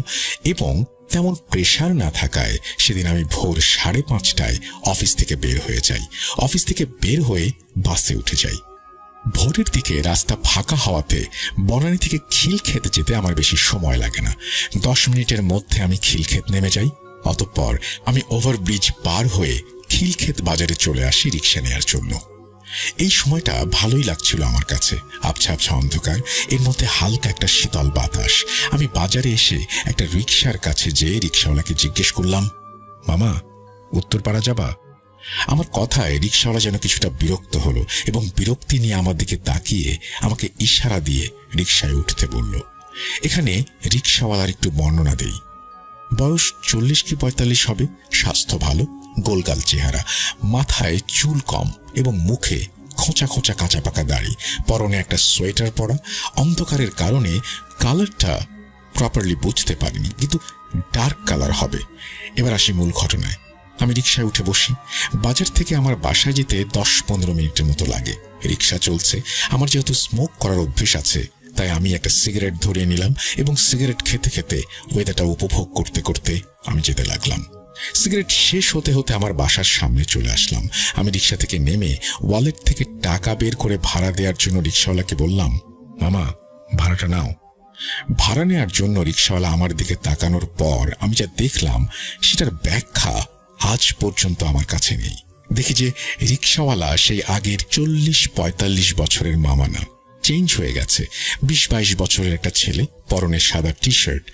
এবং তেমন প্রেশার না থাকায় সেদিন আমি ভোর 5:30টায় অফিস থেকে বের হয়ে যাই। অফিস থেকে বের হয়ে বাসে উঠে যাই। ভোরের দিকে রাস্তা ফাঁকা হওয়াতে বনানী থেকে খিলক্ষেত যেতে আমার বেশি সময় লাগে না। 10 মিনিটের মধ্যে আমি খিলক্ষেত নেমে যাই। অতঃপর আমি ওভারব্রিজ পার হয়ে খিলক্ষেত বাজারে চলে আসি রিক্সা নেওয়ার জন্য। এই সময়টা ভালোই লাগছিল আমার কাছে। আবছা আবছা অন্ধকার, এর মধ্যে হালকা একটা শীতল বাতাস। আমি বাজারে এসে একটা রিক্সার কাছে যেয়ে রিক্সাওয়ালাকে জিজ্ঞেস করলাম, মামা, উত্তরপাড়া যাবা? আমার কথায় রিক্সাওয়ালা যেন কিছুটা বিরক্ত হলো এবং বিরক্তি নিয়ে আমার দিকে তাকিয়ে আমাকে ইশারা দিয়ে রিক্সায় উঠতে বলল। এখানে রিক্সাওয়ালার একটু বর্ণনা দেই। বয়স 40 কি 45 হবে। স্বাস্থ্য ভালো, গোলগাল চেহারা, মাথায় চুল কম এবং মুখে খোঁচা খোঁচা কাঁচা পাকা দাড়ি। পরনে একটা সোয়েটার পরা। অন্ধকারের কারণে কালারটা প্রপারলি বুঝতে পারিনি, কিন্তু ডার্ক কালার হবে। এবার আসি মূল ঘটনায়। আমি রিক্সায় উঠে বসি। বাজার থেকে আমার বাসায় যেতে 10-15 মিনিটের মতো লাগে। রিক্সা চলছে। আমার যেহেতু স্মোক করার অভ্যেস আছে, তাই আমি একটা সিগারেট ধরিয়ে নিলাম এবং সিগারেট খেতে খেতে ওয়েদারটা উপভোগ করতে করতে আমি যেতে লাগলাম। সিগারেট শেষ হতে হতে আমার বাসার সামনে চলে আসলাম। আমি রিক্সা থেকে নেমে ওয়ালেট থেকে টাকা বের করে ভাড়া দেওয়ার জন্য রিক্সাওয়ালাকে বললাম, মামা ভাড়াটা নাও। ভাড়া নেওয়ার জন্য রিক্সাওয়ালা আমার দিকে তাকানোর পর আমি যা দেখলাম সেটার ব্যাখ্যা আজ পর্যন্ত আমার কাছে নেই। দেখি যে রিক্সাওয়ালা সেই আগের 40-45 বছরের মামা না, চেঞ্জ হয়ে গেছে। 20-22 বছরের একটা ছেলে, পরনে সাদা টি শার্ট।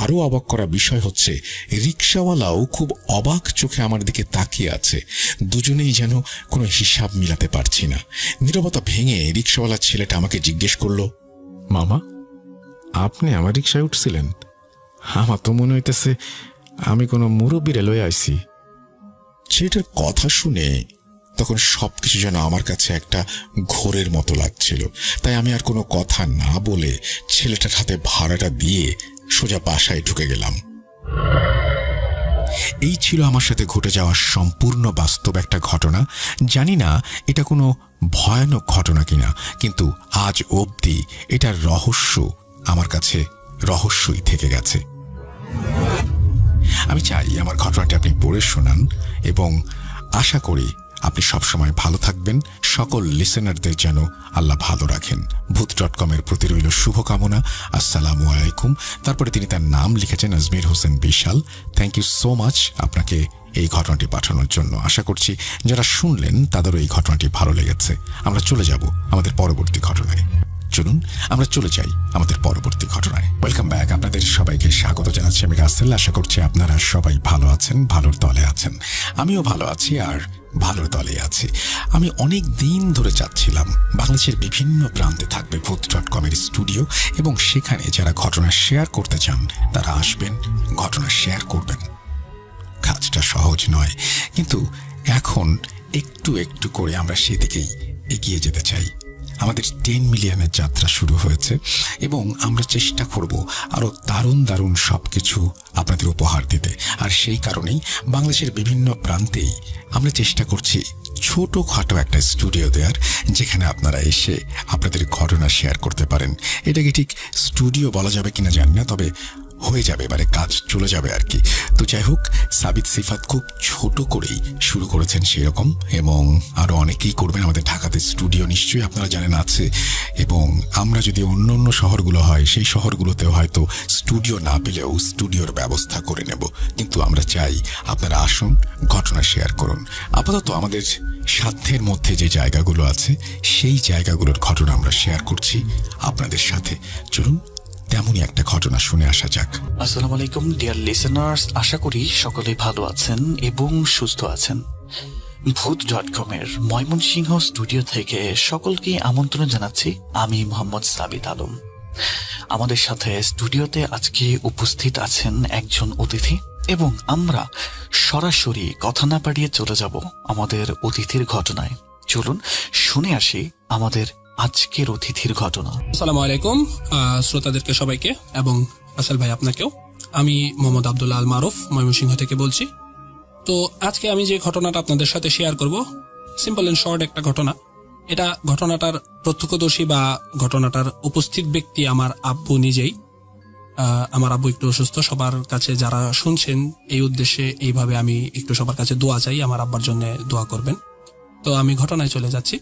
আরো অবাক করা বিষয় হচ্ছে রিক্সাওয়ালাও খুব অবাক চোখে আমার দিকে তাকিয়ে আছে। দুজনেই যেন কোনো হিসাব মিলাতে পারছি না। নীরবতা ভেঙে রিক্সাওয়ালা ছেলেটা আমাকে জিজ্ঞেস করলো, মামা আপনি আমার রিক্সায় উঠছিলেন? আমার তো মনে হইতেছে আমি কোনো মুরব্বীরে লয়ে আইছি। ছেলেটার কথা শুনে তখন সবকিছু যেন আমার কাছে একটা ঘোরের মতো লাগছিল। তাই আমি আর কোনো কথা না বলে ছেলেটার হাতে ভাড়াটা দিয়ে সোজা বাসায় ঢুকে গেলাম। এই ছিল আমার সাথে ঘটে যাওয়া সম্পূর্ণ বাস্তব একটা ঘটনা। জানি না এটা কোনো ভয়ানক ঘটনা কিনা, কিন্তু আজ অবধি এটার রহস্য আমার কাছে রহস্যই থেকে গেছে। আমি চাই আমার ঘটনাটি আপনি পড়ে শোনান এবং আশা করি আপনি সবসময় ভালো থাকবেন। সকল লিসেনারদের যেন আল্লাহ ভালো রাখেন। ভূত.com-এর প্রতি রইল শুভকামনা। আসসালামু আলাইকুম। তারপরে তিনি তার নাম লিখেছেন আজমির হোসেন বিশাল। থ্যাংক ইউ সো মাচ আপনাকে এই ঘটনাটি পাঠানোর জন্য। আশা করছি যারা শুনলেন তাদেরও এই ঘটনাটি ভালো লেগেছে। আমরা চলে যাব আমাদের পরবর্তী ঘটনায়। চলুন আমরা চলে যাই আমাদের পরবর্তী ঘটনায়। Welcome back. আপনাদের সবাইকে স্বাগত জানাচ্ছি আমি রাসেল। আশা করছি আপনারা সবাই ভালো আছেন, ভালোর দলে আছেন। আমিও ভালো আছি আর ভালোর দলে আছি। আমি অনেক দিন ধরে চাচ্ছিলাম বাংলাদেশের বিভিন্ন প্রান্তে থাকবে ভূত.com-এর স্টুডিও, এবং সেখানে যারা ঘটনা শেয়ার করতে চান তারা আসবেন, ঘটনা শেয়ার করবেন। কাজটা সহজ নয়, কিন্তু এখন একটু একটু করে আমরা সেদিকেই এগিয়ে যেতে চাই। আমাদের 10 মিলিয়নের যাত্রা শুরু হয়েছে এবং আমরা চেষ্টা করব আরো দারুণ দারুণ সবকিছু আপনাদের উপহার দিতে। আর সেই কারণেই বাংলাদেশের বিভিন্ন প্রান্তেই আমরা চেষ্টা করছি ছোটখাটো একটা স্টুডিও দেওয়ার, যেখানে আপনারা এসে আপনাদের ঘটনা শেয়ার করতে পারেন। এটাকে ঠিক স্টুডিও বলা যাবে কিনা জানি না, তবে হয়ে যাবে, এবারে কাজ চলে যাবে আর কি। তো যাই হোক, সাবিত সিফাত খুব ছোট করেই শুরু করেছেন সেরকম, এবং আরো অনেকেই করবেন। আমাদের ঢাকাতে স্টুডিও নিশ্চয়ই আপনারা জানেন আছে, এবং আমরা যদি অন্য অন্য শহরগুলো হয় সেই শহরগুলোতেও হয়তো স্টুডিও না পেলেও স্টুডিওর ব্যবস্থা করে নেব। কিন্তু আমরা চাই আপনারা আসুন, ঘটনা শেয়ার করুন। আপাতত আমাদের সাধ্যের মধ্যে যে জায়গাগুলো আছে সেই জায়গাগুলোর ঘটনা আমরা শেয়ার করছি আপনাদের সাথে। চলুন তেমনই একটা ঘটনা শুনে আসা যাক। আসসালামু আলাইকুম ডিয়ার লিসেনার্স, আশা করি সকলেই ভালো আছেন এবং সুস্থ আছেন। ভূত.com-এর ময়মনসিংহ স্টুডিও থেকে সকলকে আমন্ত্রণ জানাচ্ছি। আমি মোহাম্মদ সাবিত আলম। আমাদের সাথে স্টুডিওতে আজকে উপস্থিত আছেন একজন অতিথি, এবং আমরা সরাসরি কথা না বাড়িয়ে চলে যাব আমাদের অতিথির ঘটনায়। চলুন শুনে আসি আমাদের আজকের অতিথির ঘটনা। আসসালামু আলাইকুম শ্রোতাদেরকে সবাইকে, এবং রাসেল ভাই আপনাকেও। আমি মোহাম্মদ আব্দুল্লাহ আল মারুফ ময়মনসিংহ থেকে বলছি। তো আজকে আমি যে ঘটনাটা আপনাদের সাথে শেয়ার করব, সিম্পল এন্ড শর্ট একটা ঘটনা। এটা ঘটনাটার প্রত্যক্ষদর্শী বা ঘটনাটার উপস্থিত ব্যক্তি আমার আব্বু নিজেই। আমার আব্বু একটু অসুস্থ। সবার কাছে যারা শুনছেন এই উদ্দেশ্যে এইভাবে আমি একটু সবার কাছে দোয়া চাই, আমার আব্বার জন্য দোয়া করবেন। তো আমি ঘটনায় চলে যাচ্ছি।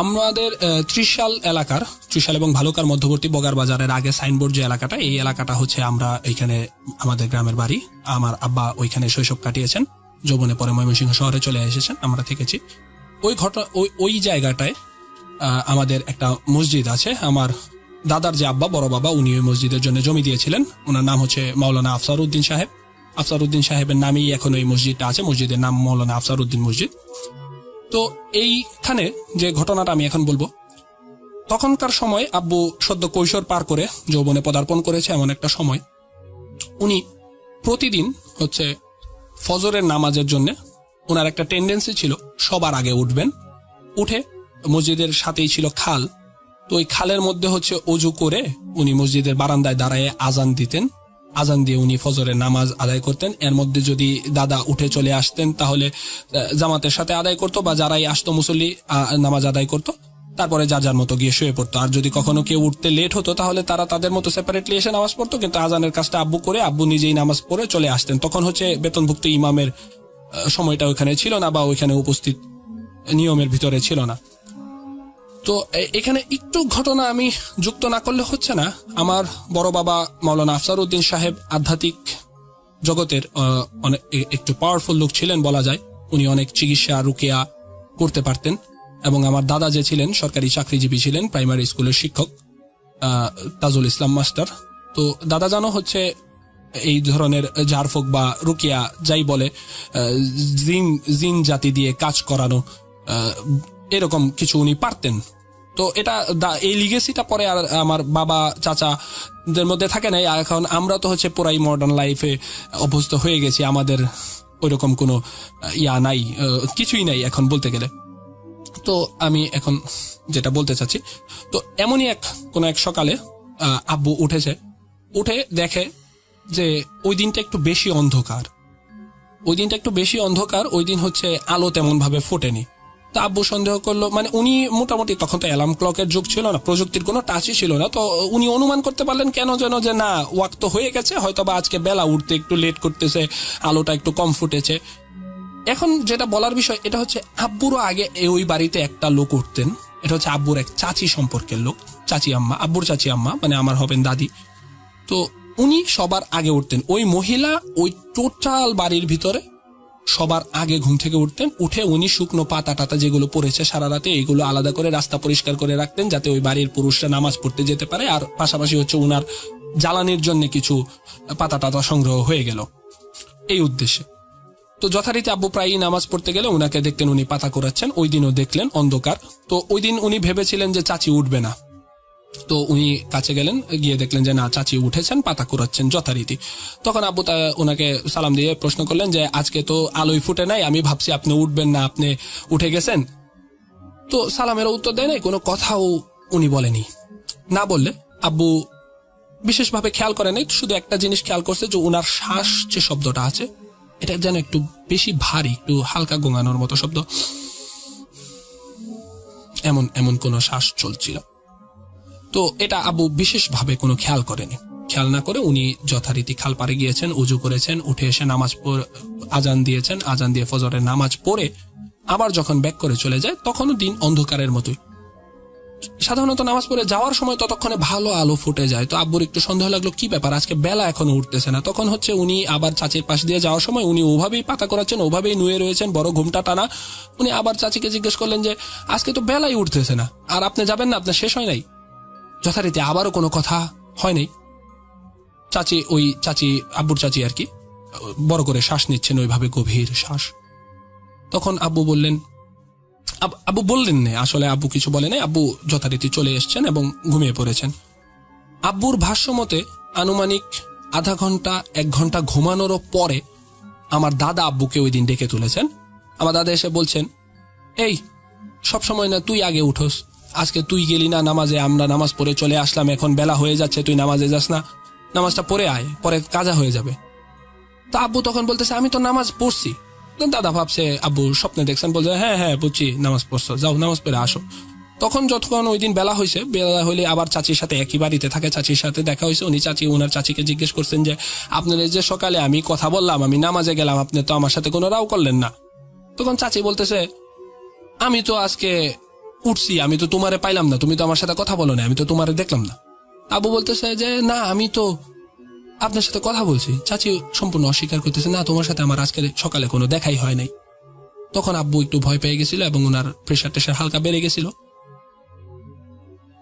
আমাদের ত্রিশাল এলাকার, ত্রিশাল এবং ভালুকার মধ্যবর্তী বগার বাজারের আগে সাইনবোর্ড যে এলাকাটা, এই এলাকাটা হচ্ছে আমরা এইখানে আমাদের গ্রামের বাড়ি। আমার আব্বা ওইখানে শৈশব কাটিয়েছেন, যৌবনে পরে ময়মনসিংহ শহরে চলে এসেছেন, আমরা থেকেছি ওই জায়গাটায়। আমাদের একটা মসজিদ আছে। আমার দাদার যে আব্বা, বড় বাবা, উনি ওই মসজিদের জন্য জমি দিয়েছিলেন। ওনার নাম হচ্ছে মাওলানা আফসার উদ্দিন সাহেব। আফসার উদ্দিন সাহেবের নামেই এখন ওই মসজিদটা আছে। মসজিদের নাম মাওলানা আফসার উদ্দিন মসজিদ। তো এইখানে যে ঘটনাটা আমি এখন বলবো, তখনকার সময় আব্বু সদ্য কৈশোর পার করে যৌবনে পদার্পণ করেছে। এমন একটা সময় উনি প্রতিদিন হচ্ছে ফজরের নামাজের জন্য ওনার একটা টেন্ডেন্সি ছিল সবার আগে উঠবেন। উঠে মসজিদের সাথেই ছিল খাল, তো ওই খালের মধ্যে হচ্ছে অজু করে উনি মসজিদের বারান্দায় দাঁড়ায় আজান দিতেন। আজান দিয়ে উনি ফজরের নামাজ আদায় করতেন। এর মধ্যে যদি দাদা উঠে চলে আসতেন তাহলে জামাতের সাথে আদায় করতো, বা যারাই আসতো মুসল্লি নামাজ আদায় করতো। তারপরে যার যার মতো গিয়ে শুয়ে পড়তো। আর যদি কখনো কেউ উঠতে লেট হতো তাহলে তারা তাদের মতো সেপারেটলি এসে নামাজ পড়তো, কিন্তু আজানের কাজটা আব্বু করে আব্বু নিজেই নামাজ পড়ে চলে আসতেন। তখন হচ্ছে বেতনভুক্ত ইমামের সময়টা ওইখানে ছিল না, বা ওইখানে উপস্থিত নিয়মের ভিতরে ছিল না। তো এখানে একটু ঘটনা আমি যুক্ত না করলে হচ্ছে না। আমার বড় বাবা মাওলানা আফসার উদ্দিন সাহেব আধ্যাত্মিক জগতের অনেক একটু পাওয়ারফুল লোক ছিলেন বলা যায়। উনি অনেক চিকিৎসা রুকিয়া করতে পারতেন। এবং আমার দাদা যে ছিলেন সরকারি চাকরিজীবী ছিলেন, প্রাইমারি স্কুলের শিক্ষক, তাজুল ইসলাম মাস্টার। তো দাদা জানো হচ্ছে এই ধরনের ঝাড়ফুঁক বা রুকিয়া যাই বলে, জিন জাতি দিয়ে কাজ করানো, এরকম কিছু উনি পারতেন। তো এটা এই লিগেসিটা পরে আর আমার বাবা চাচাদের মধ্যে থাকে নাই। এখন আমরা তো হচ্ছে পুরাই মডার্ন লাইফে অভ্যস্ত হয়ে গেছি, আমাদের ওইরকম কোনো নাই, কিছুই নাই এখন বলতে গেলে। তো আমি এখন যেটা বলতে চাচ্ছি, তো এমনই কোনো এক সকালে আব্বু উঠে দেখে যে ওই দিনটা একটু বেশি অন্ধকার। ওই দিন হচ্ছে আলো তেমন ভাবে ফোটেনি। তা আব্বু সন্দেহ করলো, মানে উনি মোটামুটি তখন তো অ্যালার্ম ক্লকের যুগ ছিল না, প্রযুক্তির কোনো টাচই ছিল না। তো উনি অনুমান করতে পারলেন কেন যেন যে না, ওয়াক্ত হয়ে গেছে, হয়তো বা আজকে বেলা উঠতে একটু লেট করতেছে, আলোটা একটু কম ফুটেছে। এখন যেটা বলার বিষয়, এটা হচ্ছে আব্বুরও আগে ওই বাড়িতে একটা লোক উঠতেন। এটা হচ্ছে আব্বুর এক চাচি সম্পর্কের লোক, চাচি আম্মা, আব্বুর চাচি আম্মা, মানে আমার হবেন দাদি। তো উনি সবার আগে উঠতেন। ওই মহিলা ওই টোটাল বাড়ির ভিতরে সবার আগে ঘুম থেকে উঠতেন। উঠে উনি শুকনো পাতা টাতা যেগুলো পড়েছে সারা রাতে, এইগুলো আলাদা করে রাস্তা পরিষ্কার করে রাখতেন, যাতে ওই বাড়ির পুরুষরা নামাজ পড়তে যেতে পারে। আর পাশাপাশি হচ্ছে উনার জ্বালানির জন্য কিছু পাতা টাতা সংগ্রহ হয়ে গেল এই উদ্দেশ্যে। তো যথারীতি আব্বু প্রায়ই নামাজ পড়তে গেলে উনাকে দেখতেন উনি পাতা কুড়াচ্ছেন। ওই দিনও দেখলেন অন্ধকার। তো ওই দিন উনি ভেবেছিলেন যে চাচি উঠবে না। তো উনি কাছে গেলেন, গিয়ে দেখলেন যে না, চাচি উঠেছেন, পাতা কুড়াচ্ছেন যথারীতি। তখন আব্বু ওনাকে সালাম দিয়ে প্রশ্ন করলেন যে আজকে তো আলোই ফুটে নাই, আমি ভাবছি আপনি উঠবেন না, আপনি উঠে গেছেন। তো সালামের উত্তর দেয় নাই, কোনো কথাও উনি বলেনি। না বললে আব্বু বিশেষভাবে খেয়াল করে নাই, শুধু একটা জিনিস খেয়াল করছে যে উনার শ্বাস যে শব্দটা আছে এটা যেন একটু বেশি ভারী, একটু হালকা গোঙানোর মতো শব্দ, এমন কোন শ্বাস চলছিল। তো এটা আব্বু বিশেষভাবে কোনো খেয়াল করেনি। খেয়াল না করে উনি যথারীতি খাল পাড়ে গিয়েছেন, উজু করেছেন, উঠে এসে নামাজ আজান দিয়েছেন, আজান দিয়ে ফজরের নামাজ পড়ে আবার যখন ব্যাক করে চলে যায় তখনও দিন অন্ধকারের মতোই। সাধারণত নামাজ পড়ে যাওয়ার সময় ততক্ষণে ভালো আলো ফুটে যায়। তো আব্বুর একটু সন্দেহ লাগলো, কি ব্যাপার, আজকে বেলা এখনো উঠতেছে না। তখন হচ্ছে উনি আবার চাচির পাশ দিয়ে যাওয়ার সময় উনি ওভাবেই পাতা করাচ্ছেন, ওভাবেই নুয়ে রয়েছেন, বড় ঘুমটা টানা। উনি আবার চাচিকে জিজ্ঞেস করলেন যে আজকে তো বেলাই উঠতেছে না, আর আপনি যাবেন না, আপনার শেষ হয় নাই? যথারীতি আবারও কোনো কথা হয় নাই। চাচি আব্বুর চাচি আর কি বড় করে শ্বাস নিচ্ছেন, ওইভাবে গভীর শ্বাস। তখন আব্বু বললেন না, আসলে আব্বু কিছু বলে নাই। আব্বু যথারীতি চলে এসছেন এবং ঘুমিয়ে পড়েছেন। আব্বুর ভাষ্য মতে আনুমানিক আধা ঘন্টা 1 ঘন্টা ঘুমানোরও পরে আমার দাদা আব্বুকে ওই দিন ডেকে তুলেছেন। আমার দাদা এসে বলছেন, এই সবসময় না তুই আগে উঠোস, আজকে তুই গেলি না নামাজে, আমরা নামাজ পড়ে চলে আসলাম, এখন বেলা হয়ে যাচ্ছে, তুই নামাজে যাস না, নামাজটা পড়ে আয়, পরে কাজা হয়ে যাবে। তা আব্বু তখন বলতেছে, আমি তো নামাজ পড়ছি। দাদা ভাবছে আব্বু স্বপ্নে দেখছেন, বলছে হ্যাঁ বুঝছি, নামাজ পড়ছো, যাও নামাজ পড়ে আসো। তখন যতক্ষণ ওই দিন বেলা হয়েছে, বেলা হলে আবার চাচির সাথে একই বাড়িতে থাকে, চাচির সাথে দেখা হয়েছে। ওনার চাচিকে জিজ্ঞেস করছেন যে আপনার যে সকালে আমি কথা বললাম, আমি নামাজে গেলাম, আপনি তো আমার সাথে কোনো রাও করলেন না। তখন চাচি বলতেছে, আমি তো আজকে উঠছি, আমি তো তোমারে পাইলাম না, তুমি তো আমার সাথে কথা বলো না, আমি তো তোমারে দেখলাম না। আব্বু বলতেছে যে না, আমি তো আপনার সাথে কথা বলছি। চাচি সম্পূর্ণ অস্বীকার করতেছে, না, তোমার সাথে আমার আজকে সকালে কোনো দেখাই হয় নাই। তখন আব্বু একটু ভয় পেয়ে গেছিল এবং ওনার প্রেশার টেশার হালকা বেড়ে গেছিল,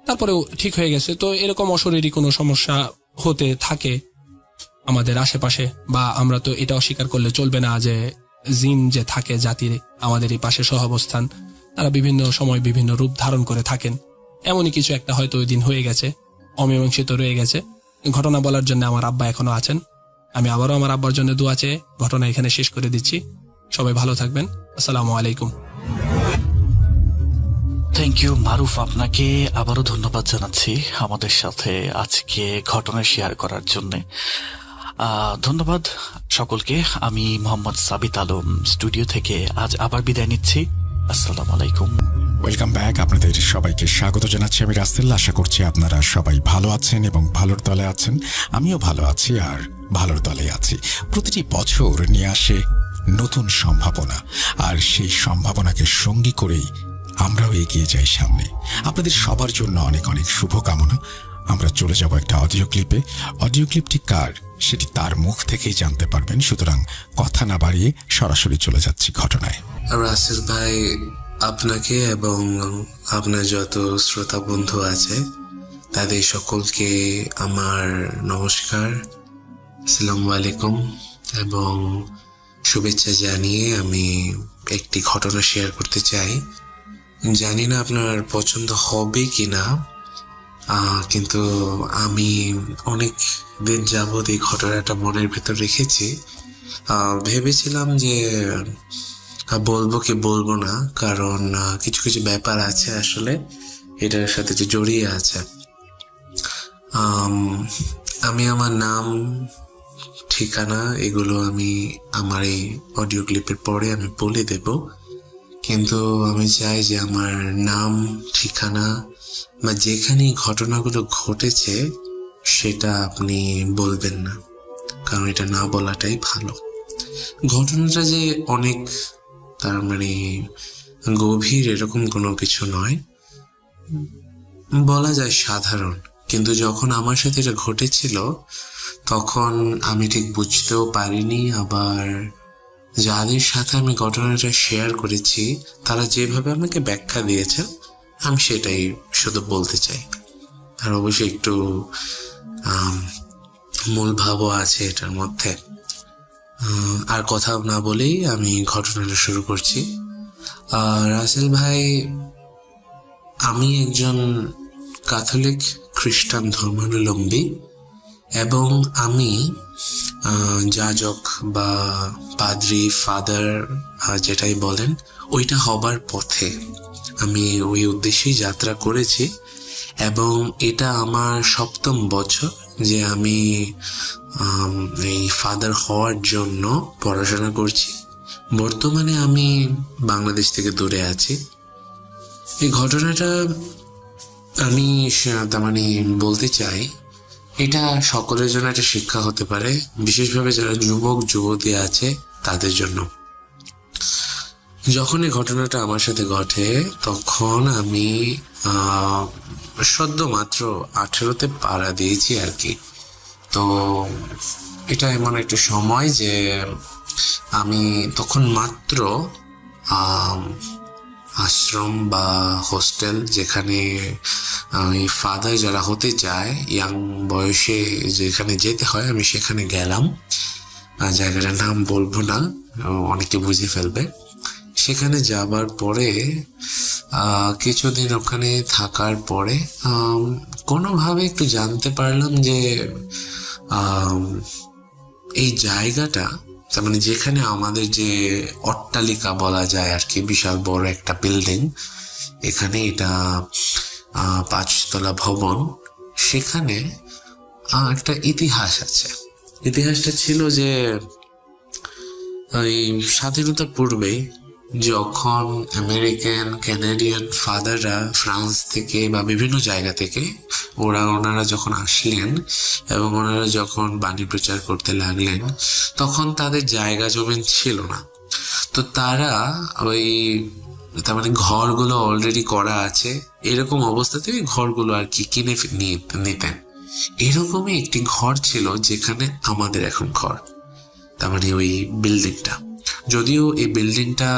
তারপরেও ঠিক হয়ে গেছে। তো এরকম অশরীরী কোনো সমস্যা হতে থাকে আমাদের আশেপাশে, বা আমরা তো এটা অস্বীকার করলে চলবে না যে জিন যে থাকে জাতির আমাদের এই পাশে সহাবস্থান, তারা বিভিন্ন সময় বিভিন্ন রূপ ধারণ করে থাকেন। এমনই কিছু একটা হয়তো ওই দিন হয়ে গেছে, অমীমাংসিত রয়ে গেছে। ঘটনা বলার জন্য আমার আব্বা এখনো আছেন। আমি আবারও আমার আব্বার জন্য দোয়া চেয়ে ঘটনা এখানে শেষ করে দিচ্ছি। সবাই ভালো থাকবেন। আসসালামু আলাইকুম। থ্যাংক ইউ মারুফ, আপনাকে আবারও ধন্যবাদ জানাচ্ছি আমাদের সাথে আজকে ঘটনা শেয়ার করার জন্য। ধন্যবাদ সকলকে। আমি মোহাম্মদ সাবিত আলম স্টুডিও থেকে আজ আবার বিদায় নিচ্ছি। আসসালামু আলাইকুম। Welcome back. আপনাদের সবাইকে স্বাগত জানাচ্ছি আমি রাসেল। আশা করছি আপনারা সবাই ভালো আছেন এবং ভালোর দলে আছেন। আমিও ভালো আছি আর ভালোর দলে আছি। প্রতিটি বছর নিয়ে আসে নতুন সম্ভাবনা, আর সেই সম্ভাবনাকে সঙ্গী করেই আমরাও এগিয়ে যাই সামনে। আপনাদের সবার জন্য অনেক অনেক শুভকামনা। আমরা চলে যাব একটা অডিও ক্লিপে। অডিও ক্লিপটি কার সেটি তার মুখ থেকেই জানতে পারবেন, সুতরাং কথা না বাড়িয়ে সরাসরি চলে যাচ্ছি ঘটনায়। রাসেল ভাই, আপনাকে এবং আপনার যত শ্রোতা বন্ধু আছে তাদের সকলকে আমার নমস্কার, আসসালামু আলাইকুম এবং শুভেচ্ছা জানিয়ে আমি একটি ঘটনা শেয়ার করতে চাই। জানি না আপনার পছন্দ হবে কি না, কিন্তু আমি অনেক দিন যাবৎ এই ঘটনাটা মনের ভেতর রেখেছি। ভেবেছিলাম যে বলবো কি বলবো না, কারণ কিছু কিছু ব্যাপার আছে আসলে এটার সাথে যে জড়িয়ে আছে। আমি আমার নাম, ঠিকানা এগুলো আমি আমার এই অডিও ক্লিপের পরে আমি বলে দেব, কিন্তু আমি চাই যে আমার নাম, ঠিকানা বা যেখানে ঘটনাগুলো ঘটেছে সেটা আপনি বলবেন না, কারণ এটা না বলাটাই ভালো। ঘটনাটা যে অনেক তার মানে গভীর এরকম কোনো কিছু নয়, বলা যায় সাধারণ, কিন্তু যখন আমার সাথে এটা ঘটেছিল তখন আমি ঠিক বুঝতেও পারিনি। আবার যাদের সাথে আমি ঘটনাটা শেয়ার করেছি তারা যেভাবে আমাকে ব্যাখ্যা দিয়েছে আমি সেটাই শুধু বলতে চাই। আর অবশ্যই একটু মূল ভাবও আছে এটার মধ্যে। আর কথা না বলেই আমি ঘটনাটা শুরু করছি। রাসেল ভাই, আমি একজন ক্যাথলিক খ্রিস্টান ধর্মাবলম্বী এবং আমি যাজক বা পাদ্রি, ফাদার যেটাই বলেন, ওইটা হবার পথে। আমি ওই উদ্দেশ্যেই যাত্রা করেছি এবং এটা আমার 7ম বছর যে আমি এই ফাদার হওয়ার জন্য পড়াশোনা করছি। বর্তমানে আমি বাংলাদেশ থেকে দূরে আছি। এই ঘটনাটা আমি তার মানে বলতে চাই, এটা সকলের জন্য একটা শিক্ষা হতে পারে, বিশেষভাবে যারা যুবক যুবতী আছে তাদের জন্য। যখন এই ঘটনাটা আমার সাথে ঘটে তখন আমি সদ্য মাত্র 18তে পাড়া দিয়েছি আর কি। তো এটা এমন একটা সময় যে আমি তখন মাত্র আশ্রম বা হোস্টেল, যেখানে ফাদার যারা হতে চায় ইয়াং বয়সে যেখানে যেতে হয়, আমি সেখানে গেলাম। জায়গাটার নাম বলবো না, অনেকে বুঝে ফেলবে। সেখানে যাবার পরে কিছুদিন ওখানে থাকার পরে কোনোভাবে একটু জানতে পারলাম যে এই জায়গাটা, তার মানে যেখানে আমাদের যে অট্টালিকা বলা যায় আর কি, বিশাল বড় একটা বিল্ডিং, এখানে এটা 5 তলা ভবন, সেখানে একটা ইতিহাস আছে। ইতিহাসটা ছিল যে এই স্বাধীনতার পূর্বে যখন আমেরিকান, কানাডিয়ান ফাদাররা ফ্রান্স থেকে বা বিভিন্ন জায়গা থেকে ওনারা যখন আসলেন এবং ওনারা যখন বাণী প্রচার করতে লাগলেন, তখন তাদের জায়গা জমিন ছিল না। তো তারা ওই তার মানে ঘরগুলো অলরেডি করা আছে, এরকম অবস্থাতে ওই ঘরগুলো আর কি কিনে নিতেন। এরকমই একটি ঘর ছিল যেখানে আমাদের এখন ঘর, তার মানে ওই বিল্ডিংটা। যদিও এই বিল্ডিংটা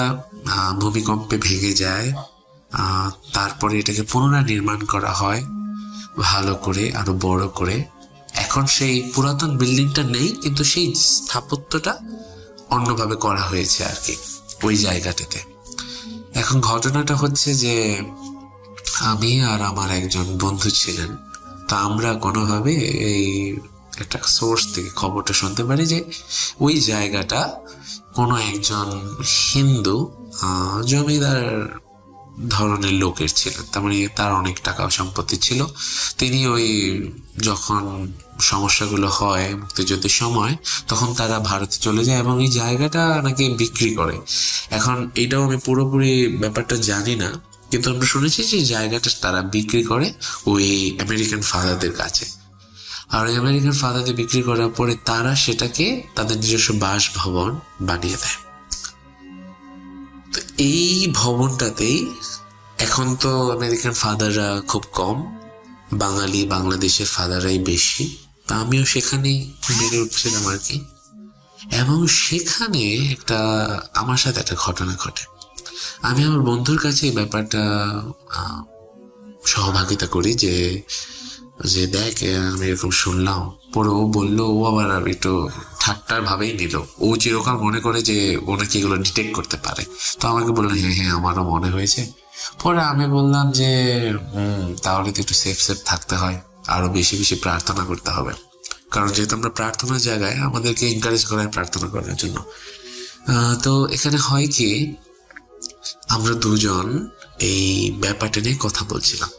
ভূমিকম্পে ভেঙে যায়, তারপরে এটাকে পুনর্নির্মাণ করা হয় ভালো করে, আরো বড় করে। এখন সেই পুরাতন বিল্ডিংটা নেই, কিন্তু সেই স্থাপত্যটা অন্যভাবে করা হয়েছে আর কি ওই জায়গাটাতে। এখন ঘটনাটা হচ্ছে যে আমি আর আমার একজন বন্ধু ছিলেন, তা আমরা কোনোভাবে এই একটা সোর্স থেকে খবরটা শুনতে পারি যে ওই জায়গাটা কোনো একজন হিন্দু জমিদার ধরনের লোকের ছিলেন, তার মানে তার অনেক টাকা সম্পত্তি ছিল। তিনি ওই যখন সমস্যাগুলো হয় মুক্তিযুদ্ধের সময়, তখন তারা ভারতে চলে যায় এবং এই জায়গাটা নাকি বিক্রি করে। এখন এটাও আমি পুরোপুরি ব্যাপারটা জানি না, কিন্তু আমরা শুনেছি যে জায়গাটা তারা বিক্রি করে ওই আমেরিকান ফাদারদের কাছে। আর ওই আমেরিকান ফাদারদের বিক্রি করার পরে তারা সেটাকে তাদের নিজস্ব বাসভবন বানিয়ে দেয়। তো এই ভবনটাতেই এখন তো আমেরিকান ফাদাররা খুব কম, বাঙালি বাংলাদেশের ফাদাররাই বেশি। তা আমিও সেখানেই বেড়ে উঠছিলাম আর কি। এবং সেখানে আমার সাথে একটা ঘটনা ঘটে। আমি আমার বন্ধুর কাছে এই ব্যাপারটা সহভাগিতা করি যে দেখ আমি এরকম শুনলাম। পরে ও বললো, ও আবার একটু ঠাট্টার ভাবেই নিল। ও চিরকাল মনে করে যে ও নাকি এগুলো ডিটেক্ট করতে পারে। তো আমাকে বললো হ্যাঁ আমারও মনে হয়েছে। পরে আমি বললাম যে তাহলে তো একটু সেফ থাকতে হয়, আরো বেশি বেশি প্রার্থনা করতে হবে। কারণ যেহেতু আমরা প্রার্থনার জায়গায়, আমাদেরকে এনকারেজ করায় প্রার্থনা করার জন্য। তো এখানে হয় কি, আমরা দুজন এই ব্যাপারটা নিয়ে কথা বলছিলাম।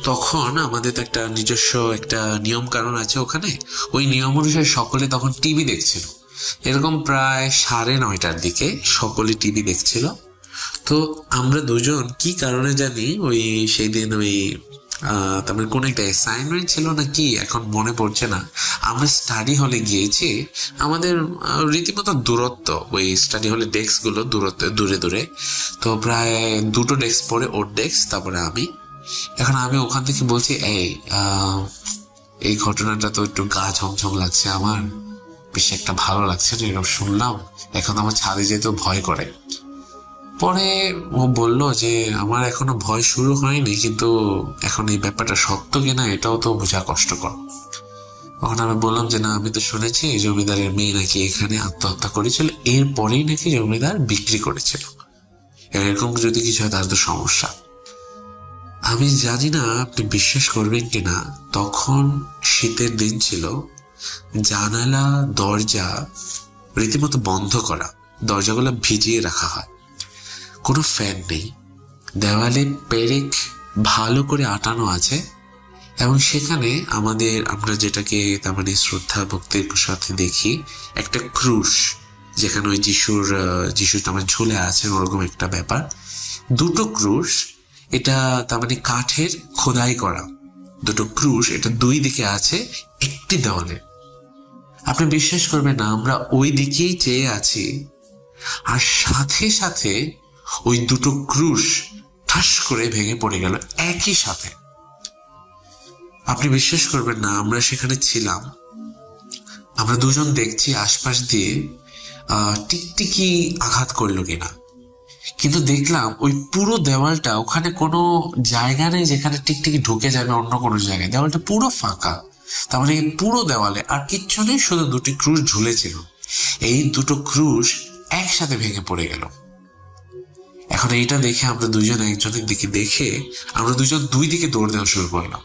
তখন আমাদের তো একটা নিজস্ব একটা নিয়ম কানুন আছে ওখানে। ওই নিয়ম অনুসারে সকলে তখন টিভি দেখছিল। এরকম প্রায় 9:30টার দিকে সকলে টিভি দেখছিল। তো আমরা দুজন কি কারণে জানি সেই দিন তারপরে কোন একটা অ্যাসাইনমেন্ট ছিল না কি, এখন মনে পড়ছে না, আমরা স্টাডি হলে গিয়েছি। আমাদের রীতিমতো দূরত্ব, ওই স্টাডি হলে ডেস্ক গুলো দূরে দূরে। তো প্রায় 2টো ডেস্ক পরে ওর ডেস্ক, তারপরে এখন আমি ওখান থেকে বলছি, এই ঘটনাটা তো একটু গা ঝমঝম লাগছে, আমার বেশি একটা ভালো লাগছে না এরকম শুনলাম। এখন আমার ছাদে যেতে ভয় করে। পরে ও বলল যে আমার এখনো ভয় শুরু হয়নি, কিন্তু এখন এই ব্যাপারটা সত্য কিনা এটাও তো বোঝা কষ্টকর। তখন আমি বললাম যে না, আমি তো শুনেছি জমিদারের মেয়ে নাকি এখানে আত্মহত্যা করেছিল, এরপরেই নাকি জমিদার বিক্রি করেছিল। এরকম যদি কিছু হয় তাহলে তো সমস্যা। আমি জানি না আপনি বিশ্বাস করবেন কিনা, তখন শীতের দিন ছিল, জানালা দরজা রীতিমতো বন্ধ করা, দরজাগুলো ভিজিয়ে রাখা হয়, কোনো ফ্যান নেই, দেওয়ালে পেরেক ভালো করে আটানো আছে। এবং সেখানে আমরা যেটাকে তার মানে শ্রদ্ধা ভক্তির সাথে দেখি, একটা ক্রুশ, যেখানে ওই যিশু তার মানে ঝুলে আছে, ওরকম একটা ব্যাপার। 2টো ক্রুশ, এটা তার মানে কাঠের খোদাই করা 2টো ক্রুশ, এটা 2 দিকে আছে একটি দেওয়ালে। আপনি বিশ্বাস করবেন না, আমরা ওই দিকেই চেয়ে আছি, আর সাথে সাথে ওই 2টো ক্রুশ ঠাস করে ভেঙে পড়ে গেল একই সাথে। আপনি বিশ্বাস করবেন না, আমরা সেখানে ছিলাম, আমরা দুজন দেখছি আশপাশ দিয়ে টিকটিকি আঘাত করলো কিনা, কিন্তু দেখলাম ওই পুরো দেওয়ালটা, ওখানে কোনো জায়গা নেই যেখানে টিকটিকি ঢুকে যাবে অন্য কোনো জায়গায়। দেওয়ালটা পুরো ফাঁকা, তার মানে এই পুরো দেওয়ালে আর কিচ্ছু নেই, শুধু 2টি ক্রুশ ঝুলেছিল। এই 2টো ক্রুশ একসাথে ভেঙে পড়ে গেল। এখন এইটা দেখে আমরা দুজন একজনের দিকে দেখে আমরা দুজন 2 দিকে দৌড় দেওয়া শুরু করলাম।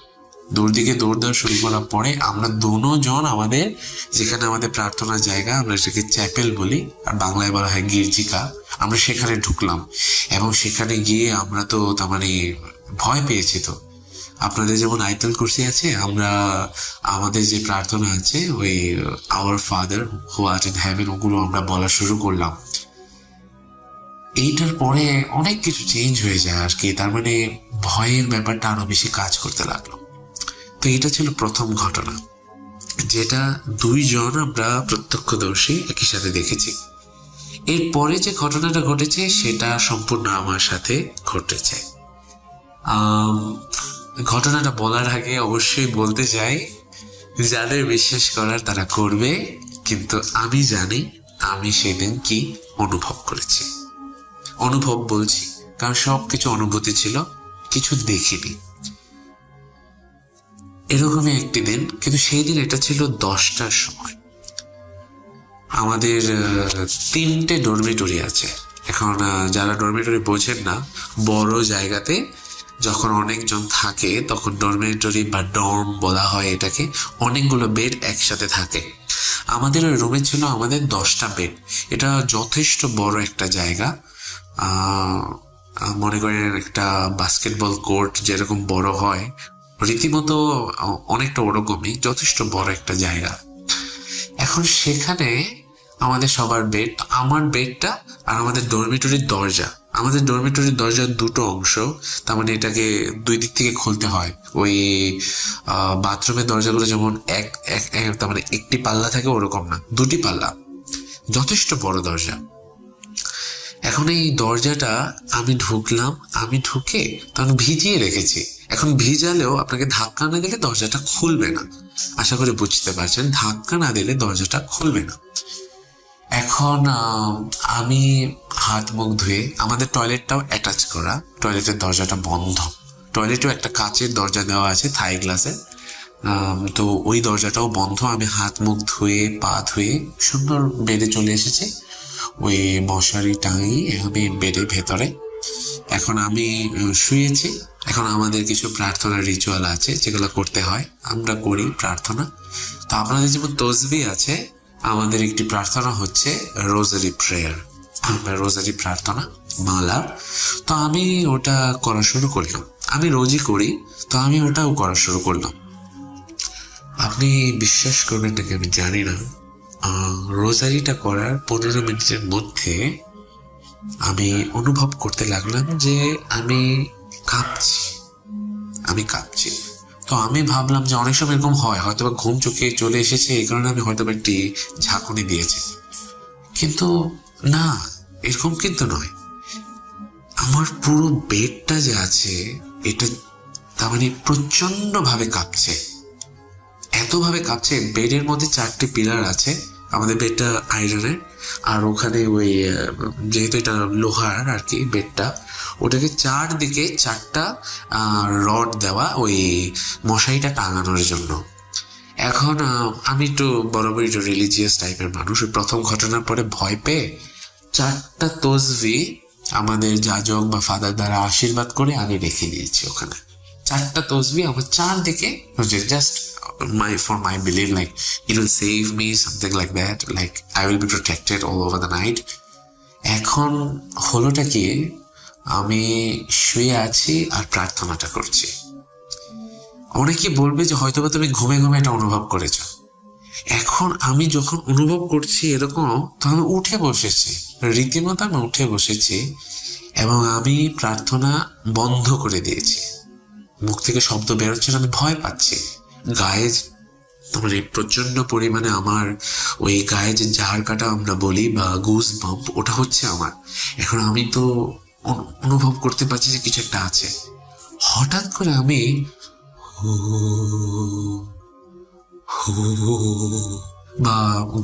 দৌড় দেওয়া শুরু করার পরে আমরা দুজন আমাদের যেখানে আমাদের প্রার্থনার জায়গা, আমরা সেটাকে চ্যাপেল বলি, আর বাংলায় বলা হয় গির্জিকা, আমরা সেখানে ঢুকলাম। এবং সেখানে গিয়ে আমরা তো তার মানে ভয় পেয়েছি। তো আপনাদের যেমন আয়াতুল কুরসি আছে, আমরা আমাদের যে প্রার্থনা আছে ওই hour father who art in heaven, ওগুলো আমরা বলা শুরু করলাম। এইটার পরে অনেক কিছু চেঞ্জ হয়ে যায় আর কি, তার মানে ভয়ের ব্যাপারটা আরো বেশি কাজ করতে লাগলো। তো এটা ছিল প্রথম ঘটনা, যেটা 2 জন আমরা প্রত্যক্ষদর্শী একই সাথে দেখেছি। এরপরে যে ঘটনাটা ঘটেছে সেটা সম্পূর্ণ আমার সাথে ঘটেছে। ঘটনাটা বলার আগে অবশ্যই বলতে চাই, যাদের বিশ্বাস করার তারা করবে, কিন্তু আমি জানি আমি সেদিন কি অনুভব করেছি। অনুভব বলছি কারণ সবকিছু অনুভূতি ছিল, কিছু দেখিনি। এরকমই একটি দিন, কিন্তু সেই দিন এটা ছিল 10টার সময়। আমাদের 3টে ডরমিটরি আছে। এখন যারা ডরমিটরি বোঝেন না, বড় জায়গাতে যখন অনেকজন থাকে তখন ডরমিটরি বা ডর্ম বলা হয় এটাকে, অনেকগুলো বেড একসাথে থাকে। আমাদের ওই রুমে ছিল আমাদের 10টা বেড। এটা যথেষ্ট বড় একটা জায়গা, মনে করেন একটা বাস্কেটবল কোর্ট যেরকম বড় হয়, রীতিমতো অনেকটা ওরকমই, যথেষ্ট বড় একটা জায়গা। এখন সেখানে আমাদের সবার বেড, আমার বেডটা আর আমাদের ডরমিটরির দরজা, আমাদের ডরমিটরির দরজার দুটো অংশ, তার মানে এটাকে দুই দিক থেকে খুলতে হয়। ওই বাথরুমের দরজাগুলো যেমন তার মানে একটি পাল্লা থাকে, ওরকম না, দুটি পাল্লা, যথেষ্ট বড় দরজা। এখন এই দরজাটা আমি ঢুকলাম, আমি ঢুকে তখন ভিজিয়ে রেখেছি। এখন ভিজালেও আপনাকে ধাক্কা না দিলে দরজাটা খুলবে না, আশা করি বুঝতে পারছেন, ধাক্কা না দিলে দরজাটা খুলবে না। এখন আমি হাত মুখ ধুয়ে, আমাদের টয়লেটটাও অ্যাটাচ করা, টয়লেটের দরজাটা বন্ধ, টয়লেটেও একটা কাচের দরজা দেওয়া আছে থাই গ্লাসে, তো ওই দরজাটাও বন্ধ। আমি হাত মুখ ধুয়ে পা ধুয়ে সুন্দর বেডে চলে এসেছি, ওই মশারি টাঙিয়ে আমি বেডের ভেতরে। এখন আমি শুয়েছি। এখন আমাদের কিছু প্রার্থনার রিচুয়াল আছে যেগুলো করতে হয়, আমরা করি প্রার্থনা। তো আপনাদের যেমন তসবিহ আছে, আমাদের একটি প্রার্থনা হচ্ছে রোজারি প্রেয়ার, আমরা রোজারি প্রার্থনা মালা। তো আমি ওটা করা শুরু করলাম, আমি রোজই করি, তো আমি ওটাও করা শুরু করলাম। আপনি বিশ্বাস করবেন নাকি আমি জানি না, রোজারিটা করার 15 মিনিটের মধ্যে আমি অনুভব করতে লাগলাম যে আমি কাঁপছি। তো আমি ভাবলাম যে অনেক সময় এরকম হয়, হয়তো বা ঘুম চোখে চলে এসেছে, এই কারণে আমি হয়তো একটি ঝাঁকুনি দিয়েছি, কিন্তু না, এরকম কিন্তু নয়। আমার পুরো বেডটা যে আছে এটা তার মানে প্রচন্ড ভাবে কাঁপছে, এতভাবে কাঁপছে। বেডের মধ্যে 4টি পিলার আছে, আমাদের বেডটা আয়রনের, আর ওখানে ওই যেহেতু এটা লোহার আর কি বেডটা, ওটাকে চারদিকে 4টা রড দেওয়া ওই মশারিটা টাঙানোর জন্য। এখন আমি একটু বরাবরই একটু রিলিজিয়াস টাইপের মানুষ, ওই প্রথম ঘটনার পরে ভয় পেয়ে 4টা তসবিহ আমাদের যাজক বা ফাদার দ্বারা আশীর্বাদ করে আমি রেখে দিয়েছি ওখানে। 4টা তসবিহ আমার চারদিকে, just for my belief, like it will save me, something like that, like I will be protected all over the night. এখন হলোটা কি, আমি শুয়ে আছি আর প্রার্থনাটা করছি। অনেকে বলবে যে হয়তোবা তুমি ঘুমে এটা অনুভব করেছো। এখন আমি যখন অনুভব করছি এরকম, তখন উঠে বসেছি, রীতিমতো আমি উঠে বসেছি এবং আমি প্রার্থনা বন্ধ করে দিয়েছি। মুখ থেকে শব্দ বেরোচ্ছে, আমি ভয় পাচ্ছি। গায়ে মানে প্রচন্ড পরিমাণে আমার ওই গায়ে যে জার কাটা আমরা বলি বা গুজ বাম্প, ওটা হচ্ছে আমার। এখন আমি তো অনুভব করতে পারছি যে কিছু একটা আছে। হঠাৎ করে আমি বা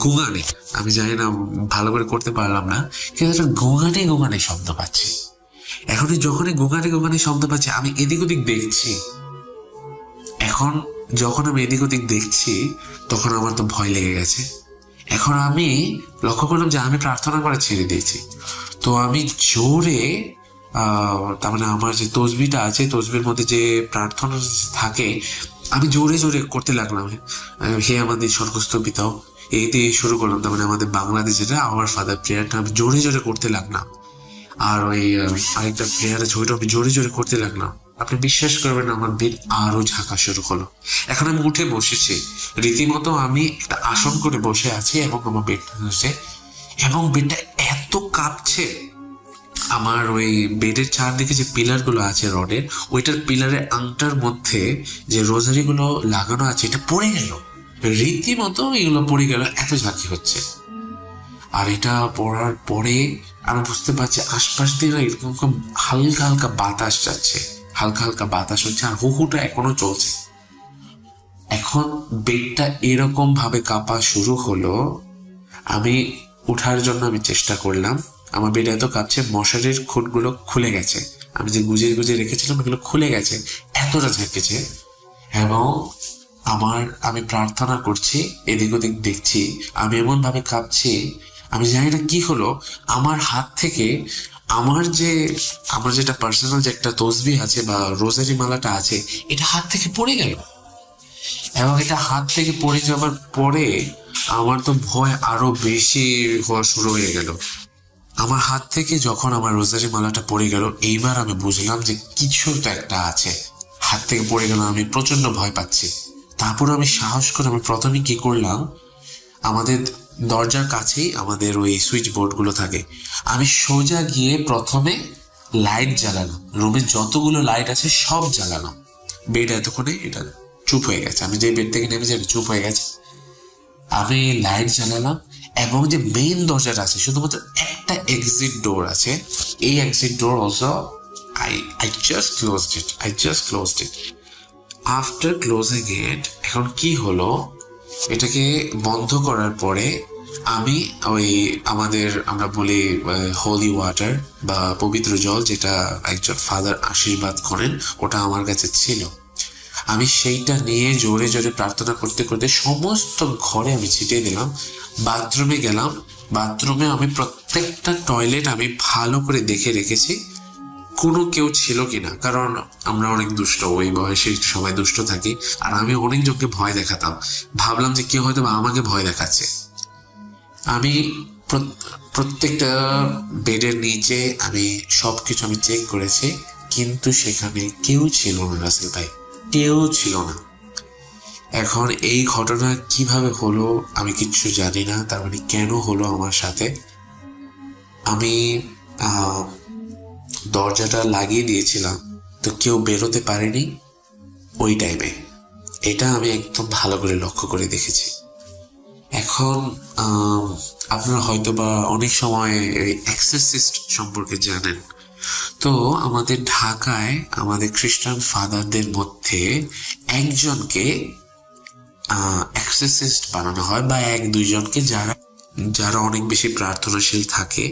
গুঙানি, আমি জানি না, ভালো করে করতে পারলাম না, কিন্তু একটা গুঙানি শব্দ পাচ্ছি। এখন যখনই গুঙানি শব্দ পাচ্ছি, আমি এদিক ওদিক দেখছি। এখন যখন আমি এদিক ওদিক দেখছি, তখন আমার তো ভয় লেগে গেছে। এখন আমি লক্ষ্য করলাম যে আমি প্রার্থনা করে ছেড়ে দিয়েছি। তো আমি জোরে তার মানে আমার যে তসবিহটা আছে, তসবির মধ্যে যে প্রার্থনা থাকে, আমি জোরে করতে লাগলাম, হে আমাদের স্বর্গস্থ পিতাও, এই দিয়ে শুরু করলাম। তার মানে আমাদের বাংলাদেশ যেটা আওয়ার ফাদার প্রেয়ারটা আমি জোরে করতে লাগলাম। আর ওই আরেকটা প্রেয়ার আছে, ওইটা আমি জোরে করতে লাগলাম। আপনি বিশ্বাস করবেন, আমার বেড আরো ঝাঁকা শুরু হলো। এখন আমি উঠে বসেছি, রীতিমতো আমি একটা আসন করে বসে আছি এবং আমার বেডটা হচ্ছে, এবং বেডটা এত কাঁপছে। আমার ওই বেডের চারদিকে যে পিলার গুলো আছে রডের, ওইটার পিলারের আংটার মধ্যে যে রোজারি গুলো লাগানো আছে, এটা পড়ে গেল, রীতিমতো এগুলো পড়ে গেল, এত ঝাঁকি হচ্ছে। আর এটা পড়ার পরে আমি বুঝতে পারছি আশপাশ দিয়ে এরকম হালকা বাতাস যাচ্ছে, হালকা বাতাস হচ্ছে, আর হুহুটা এখনো চলছে। এখন বেডটা এরকম ভাবে কাঁপা শুরু হলো। আমি উঠার জন্য আমি চেষ্টা করলাম, আমার বেড এত কাঁপছে, মশারির খুঁটগুলো খুলে গেছে, আমি যে গুজিয়ে রেখেছিলাম এগুলো খুলে গেছে, এতটা ঝেঁকেছে। এবং আমি প্রার্থনা করছি, এদিক ওদিক দেখছি, আমি এমন ভাবে কাঁপছি, আমি জানি না কি হলো, আমার হাত থেকে আমার যেটা পার্সোনাল যে একটা তসবিহ আছে বা রোজারি মালাটা আছে, এটা হাত থেকে পড়ে গেল। এবং এটা হাত থেকে পড়ে যাওয়ার পরে আমার তো ভয় আরো বেশি হওয়া শুরু হয়ে গেল। আমার হাত থেকে যখন আমার রোজারি মালাটা পড়ে গেল, এইবার আমি বুঝলাম যে কিছু তো একটা আছে। হাত থেকে পড়ে গেল, আমি প্রচন্ড ভয় পাচ্ছি। তারপর আমি সাহস করে আমি প্রথমে কি করলাম, আমাদের দরজার কাছেই আমাদের ওই সুইচ বোর্ড গুলো থাকে, আমি সোজা গিয়ে প্রথমে লাইট জ্বালালাম, রুমের যতগুলো লাইট আছে সব জ্বালালাম। বেড এতক্ষণে এটা চুপ হয়ে গেছে, আমি যে বেড থেকে নেমেছি এটা চুপ হয়ে গেছে। আমি লাইট জ্বালালাম এবং যে মেইন দরজাটা আছে, শুধুমাত্র একটা এক্সিট ডোর আছে, এই exit door also I just closed it. After closing it, এখন কি হলো, এটাকে বন্ধ করার পরে আমি ওই আমরা বলি হোলি ওয়াটার বা পবিত্র জল, যেটা একজন ফাদার আশীর্বাদ করেন, ওটা আমার কাছে ছিল। আমি সেইটা নিয়ে জোরে জোরে প্রার্থনা করতে করতে সমস্ত ঘরে আমি ছিটিয়ে দিলাম। বাথরুমে গেলাম, বাথরুমে আমি প্রত্যেকটা টয়লেট আমি ভালো করে দেখে রেখেছি কোনো কেউ ছিল কিনা, কারণ আমরা অনেক দুষ্ট, ওই বয়সে সবাই দুষ্ট থাকি। আর আমি অনেক জনকে ভয় দেখাতাম, ভাবলাম যে কেউ হয়তো আমাকে ভয় দেখাচ্ছে। আমি প্রত্যেকটা বেডের নিচে আমি সবকিছু আমি চেক করেছি, কিন্তু সেখানে কেউ ছিল না রাসেল ভাই, কেউ ছিল না। এখন এই ঘটনা কিভাবে হলো আমি কিচ্ছু জানি না, তার মানে কেন হলো আমার সাথে। আমি দরজাটা লাগিয়ে দিয়েছিলাম, তো কেউ বেরোতে পারেনি ওই টাইমে, এটা আমি একদম ভালো করে লক্ষ্য করে দেখেছি। এখন আপনারা হয়তো বা অনেক সময় এক্সরসিস্ট সম্পর্কে জানেন, তো আমাদের ঢাকায় আমাদের খ্রিস্টান ফাদারদের মধ্যে একজনকে এক্সরসিস্ট বানানো হয়, বা এক দুইজনকে যারা অনেক বেশি প্রার্থনাশীল থাকে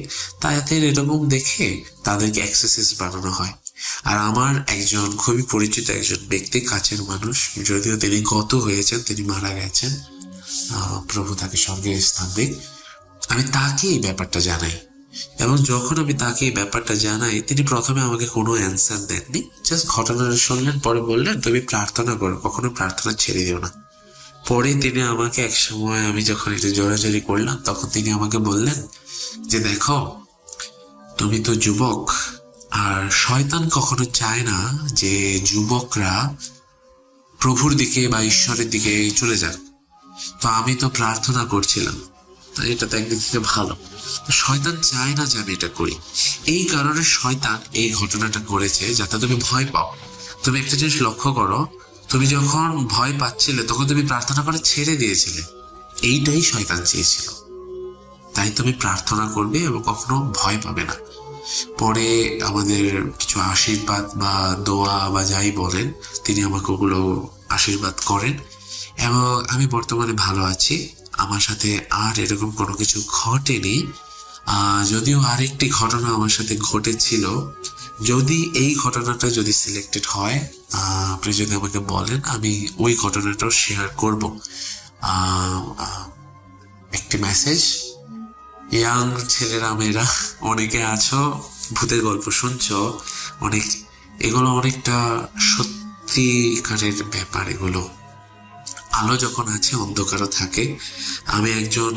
তাদের এরকম দেখে তাদেরকে এক্সরসিস্ট বানানো হয়। আর আমার একজন খুবই পরিচিত একজন ব্যক্তি, কাছের মানুষ, যদিও তিনি গত হয়েছেন, তিনি মারা গেছেন, প্রভু তাকে স্বর্গে স্থান দিক, আমি তাকে এই ব্যাপারটা জানাই। এবং যখন আমি তাকে এই ব্যাপারটা জানাই, তিনি প্রথমে আমাকে কোনো অ্যান্সার দেননি, জাস্ট ঘটনাটা শুনলেন, পরে বললেন তুমি প্রার্থনা করো, কখনো প্রার্থনা ছেড়ে দিও না। পরে তিনি আমাকে এক সময়, আমি যখন একটু জোরাজোরি করলাম, তখন তিনি আমাকে বললেন যে দেখো, তুমি তো যুবক, আর শয়তান কখনো চায় না যে যুবকরা প্রভুর দিকে বা ঈশ্বরের দিকে চলে যাক। তো আমি তো প্রার্থনা করছিলাম, তাই এটা তো একদিক থেকে ভালো, শয়তান চায় না যে আমি এটা করি। এই কারণে শয়তান এই ঘটনাটা করেছে যাতে তুমি ভয় পাও। তুমি একটা জিনিস লক্ষ্য করো, তুমি যখন ভয় পাচ্ছিলে তখন তুমি প্রার্থনা করে ছেড়ে দিয়েছিলে, এইটাই শয়তান চেয়েছিল। তাই তুমি প্রার্থনা করবে এবং কখনো ভয় পাবে না। পরে আমাদের কিছু আশীর্বাদ বা দোয়া বা যাই বলেন, তিনি আমাকে ওগুলো আশীর্বাদ করেন এবং আমি বর্তমানে ভালো আছি। আমার সাথে আর এরকম কোনো কিছু ঘটেনি, যদিও আরেকটি ঘটনা আমার সাথে ঘটেছিল। যদি এই ঘটনাটা যদি সিলেক্টেড হয়, আপনি যদি আমাকে বলেন, আমি ওই ঘটনাটাও শেয়ার করব। একটি মেসেজ, ইয়াং ছেলেরা মেয়েরা অনেকে আছো, ভূতের গল্প শুনছো অনেক, এগুলো অনেকটা সত্যিকারের ব্যাপার। এগুলো আলো যখন আছে অন্ধকারও থাকে। আমি একজন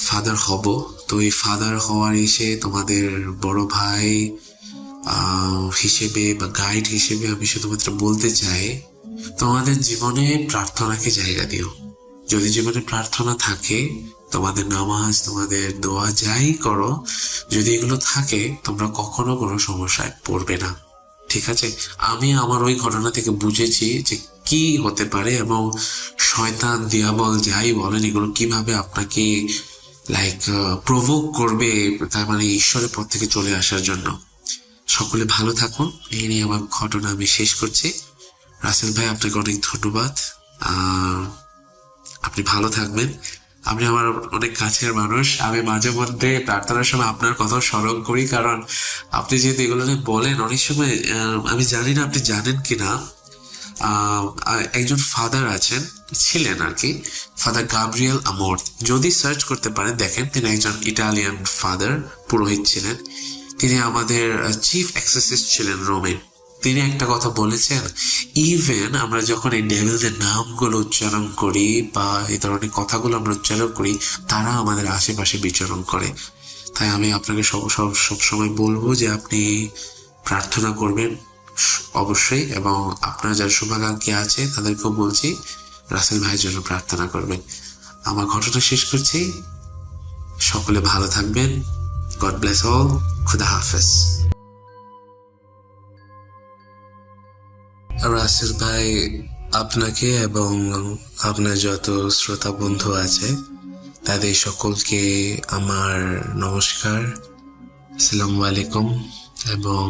ফাদার হব, তো এই ফাদার হওয়ার এসে তোমাদের বড় ভাই হিসেবে বা গাইড হিসেবে আমি শুধুমাত্র বলতে চাই, তোমাদের জীবনে প্রার্থনাকে জায়গা দিও। যদি জীবনে প্রার্থনা থাকে, তোমাদের নামাজ, তোমাদের দোয়া যাই করো, যদি এগুলো থাকে, তোমরা কখনো কোনো সমস্যায় পড়বে না। ঠিক আছে? আমি আমার ওই ঘটনা থেকে বুঝেছি যে কি হতে পারে এবং শয়তান, দিয়াবল যাই বলেন, এগুলো কিভাবে আপনাকে প্রভোক করবে, তার মানে ঈশ্বরের পথ থেকে চলে আসার জন্য। সকলে ভালো থাকুন, এই নিয়ে আমার ঘটনা আমি শেষ করছি। রাসেল ভাই, আপনাকে অনেক ধন্যবাদ, আপনি ভালো থাকবেন। আপনি আমার অনেক কাছের মানুষ, আমি মাঝে মধ্যে প্রার্থনার সময় আপনার কথা স্মরণ করি, কারণ আপনি যেহেতু এগুলো নিয়ে বলেন, অনেক সময় আমি জানি না আপনি জানেন কিনা, একজন ফাদার ছিলেন আর কি, ফাদার গাব্রিয়েল আমোর। যদি সার্চ করতে পারেন দেখেন, তিনি একজন ইটালিয়ান ফাদার, পুরোহিত ছিলেন। তিনি আমাদের চিফ এক্সরসিস্ট ছিলেন রোমে। তিনি একটা কথা বলেছেন, ইভেন আমরা যখন এই ডেভিলদের নামগুলো উচ্চারণ করি বা এই ধরনের কথাগুলো আমরা উচ্চারণ করি, তারা আমাদের আশেপাশে বিচরণ করে। তাই আমি আপনাকে সবসময় বলবো যে আপনি প্রার্থনা করবেন অবশ্যই, এবং আপনার যারা শুভাকাঙ্ক্ষী আছে তাদেরকেও বলছি রাসেল ভাইয়ের জন্য প্রার্থনা করবেন। আমার ঘটনা শেষ করছি, সকলে ভালো থাকবেন। God bless all. খুদা হাফেজ। রাসেল ভাই, আপনাকে এবং আপনার যত শ্রোতা বন্ধু আছে তাদের সকলকে আমার নমস্কার, আসসালামু আলাইকুম এবং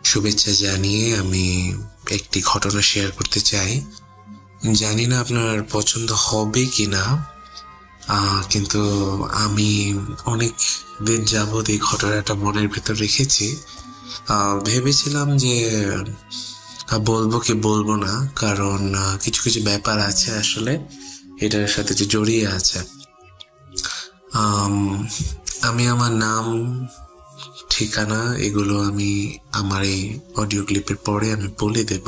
শুভেচ্ছা জানিয়ে আমি একটি ঘটনা শেয়ার করতে চাই। জানি না আপনার পছন্দ হবে কি না, কিন্তু আমি অনেক দিন যাবৎ এই ঘটনাটা মনের ভেতর রেখেছি। ভেবেছিলাম যে বলবো কি বলবো না, কারণ কিছু কিছু ব্যাপার আছে আসলে এটার সাথে যে জড়িয়ে আছে। আমি আমার নাম, ঠিকানা এগুলো আমি আমার এই অডিও ক্লিপের পরে আমি বলে দেব,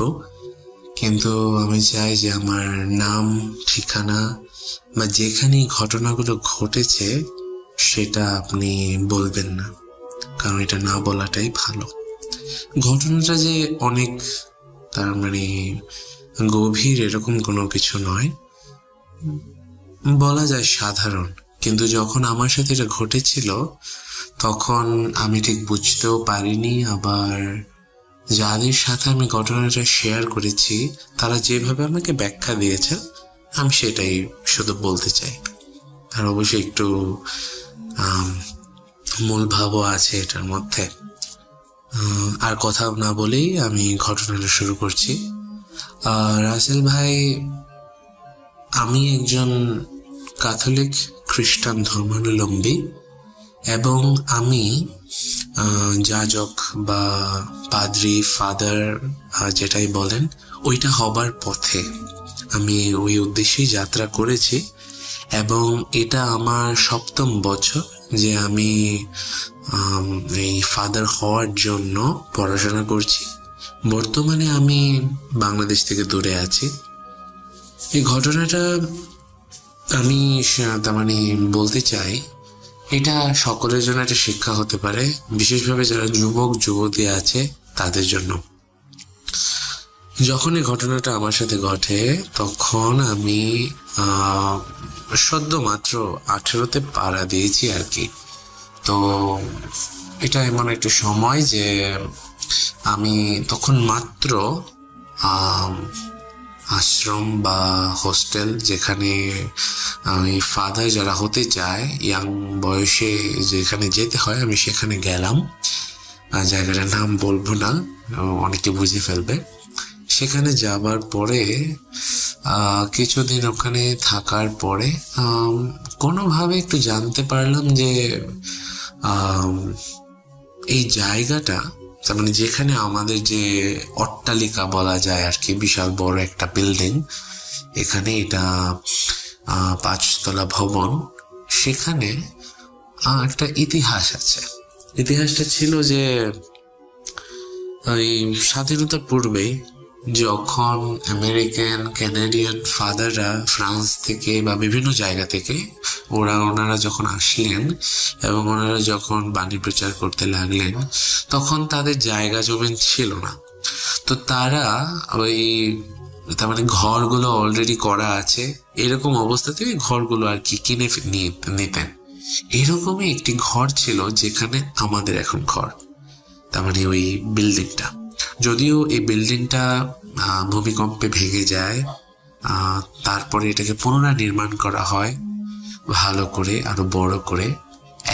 কিন্তু আমি চাই যে আমার নাম, ঠিকানা বা যেখানে ঘটনাগুলো ঘটেছে সেটা আপনি বলবেন না, কারণ এটা না বলাটাই ভালো। ঘটনাটা যে অনেক তার মানে গভীর এরকম কোনো কিছু নয়, বলা যায় সাধারণ, কিন্তু যখন আমার সাথে এটা ঘটেছিল তখন আমি ঠিক বুঝতেও পারিনি। আবার যাদের সাথে আমি ঘটনাটা শেয়ার করেছি তারা যেভাবে আমাকে ব্যাখ্যা দিয়েছে আমি সেটাই শুধু বলতে চাই। আর অবশ্যই একটু মূল ভাবও আছে এটার মধ্যে। আর কথা না বলেই আমি ঘটনাটা শুরু করছি। রাসেল ভাই, আমি একজন ক্যাথলিক খ্রিস্টান ধর্মাবলম্বী এবং আমি যাজক বা পাদ্রি, ফাদার যেটাই বলেন ওইটা হবার পথে। আমি ওই উদ্দেশ্যেই যাত্রা করেছি এবং এটা আমার 7ম বছর যে আমি এই ফাদার হওয়ার জন্য পড়াশোনা করছি। বর্তমানে আমি বাংলাদেশ থেকে দূরে আছি। এই ঘটনাটা আমি তার মানে বলতে চাই, এটা সকলের জন্য একটা শিক্ষা হতে পারে, বিশেষভাবে যারা যুবক যুবতী আছে তাদের জন্য। যখন এই ঘটনাটা আমার সাথে ঘটে তখন আমি সদ্য মাত্র 18তে পাড়া দিয়েছি আর কি। তো এটা এমন একটা সময় যে আমি তখন মাত্র আশ্রম বা হোস্টেল, যেখানে ওই ফাদার যারা হতে চায় ইয়াং বয়সে যেখানে যেতে হয়, আমি সেখানে গেলাম। জায়গাটার নাম বলবো না, অনেকে বুঝে ফেলবে। সেখানে যাবার পরে কিছুদিন ওখানে থাকার পরে কোনোভাবে একটু জানতে পারলাম যে এই জায়গাটা, তার মানে যেখানে আমাদের যে অট্টালিকা বলা যায় আর কি, বিশাল বড় একটা বিল্ডিং, এখানে এটা 5 তলা ভবন, সেখানে একটা ইতিহাস আছে। ইতিহাসটা ছিল যে ওই স্বাধীনতার পূর্বে যখন আমেরিকান ক্যানাডিয়ান ফাদাররা ফ্রান্স থেকে বা বিভিন্ন জায়গা থেকে ওনারা যখন আসলেন এবং ওনারা যখন বাণী প্রচার করতে লাগলেন, তখন তাদের জায়গা জমি ছিল না। তো তারা ওই তার মানে ঘরগুলো অলরেডি করা আছে, এরকম অবস্থাতে ঘরগুলো আর কি কিনে নিতেন। এরকমই একটি ঘর ছিল যেখানে আমাদের এখন ঘর, তার মানে ওই বিল্ডিংটা। যদিও এই বিল্ডিংটা ভূমিকম্পে ভেঙে যায়, তারপরে এটাকে পুনরায় নির্মাণ করা হয় ভালো করে, আরো বড় করে।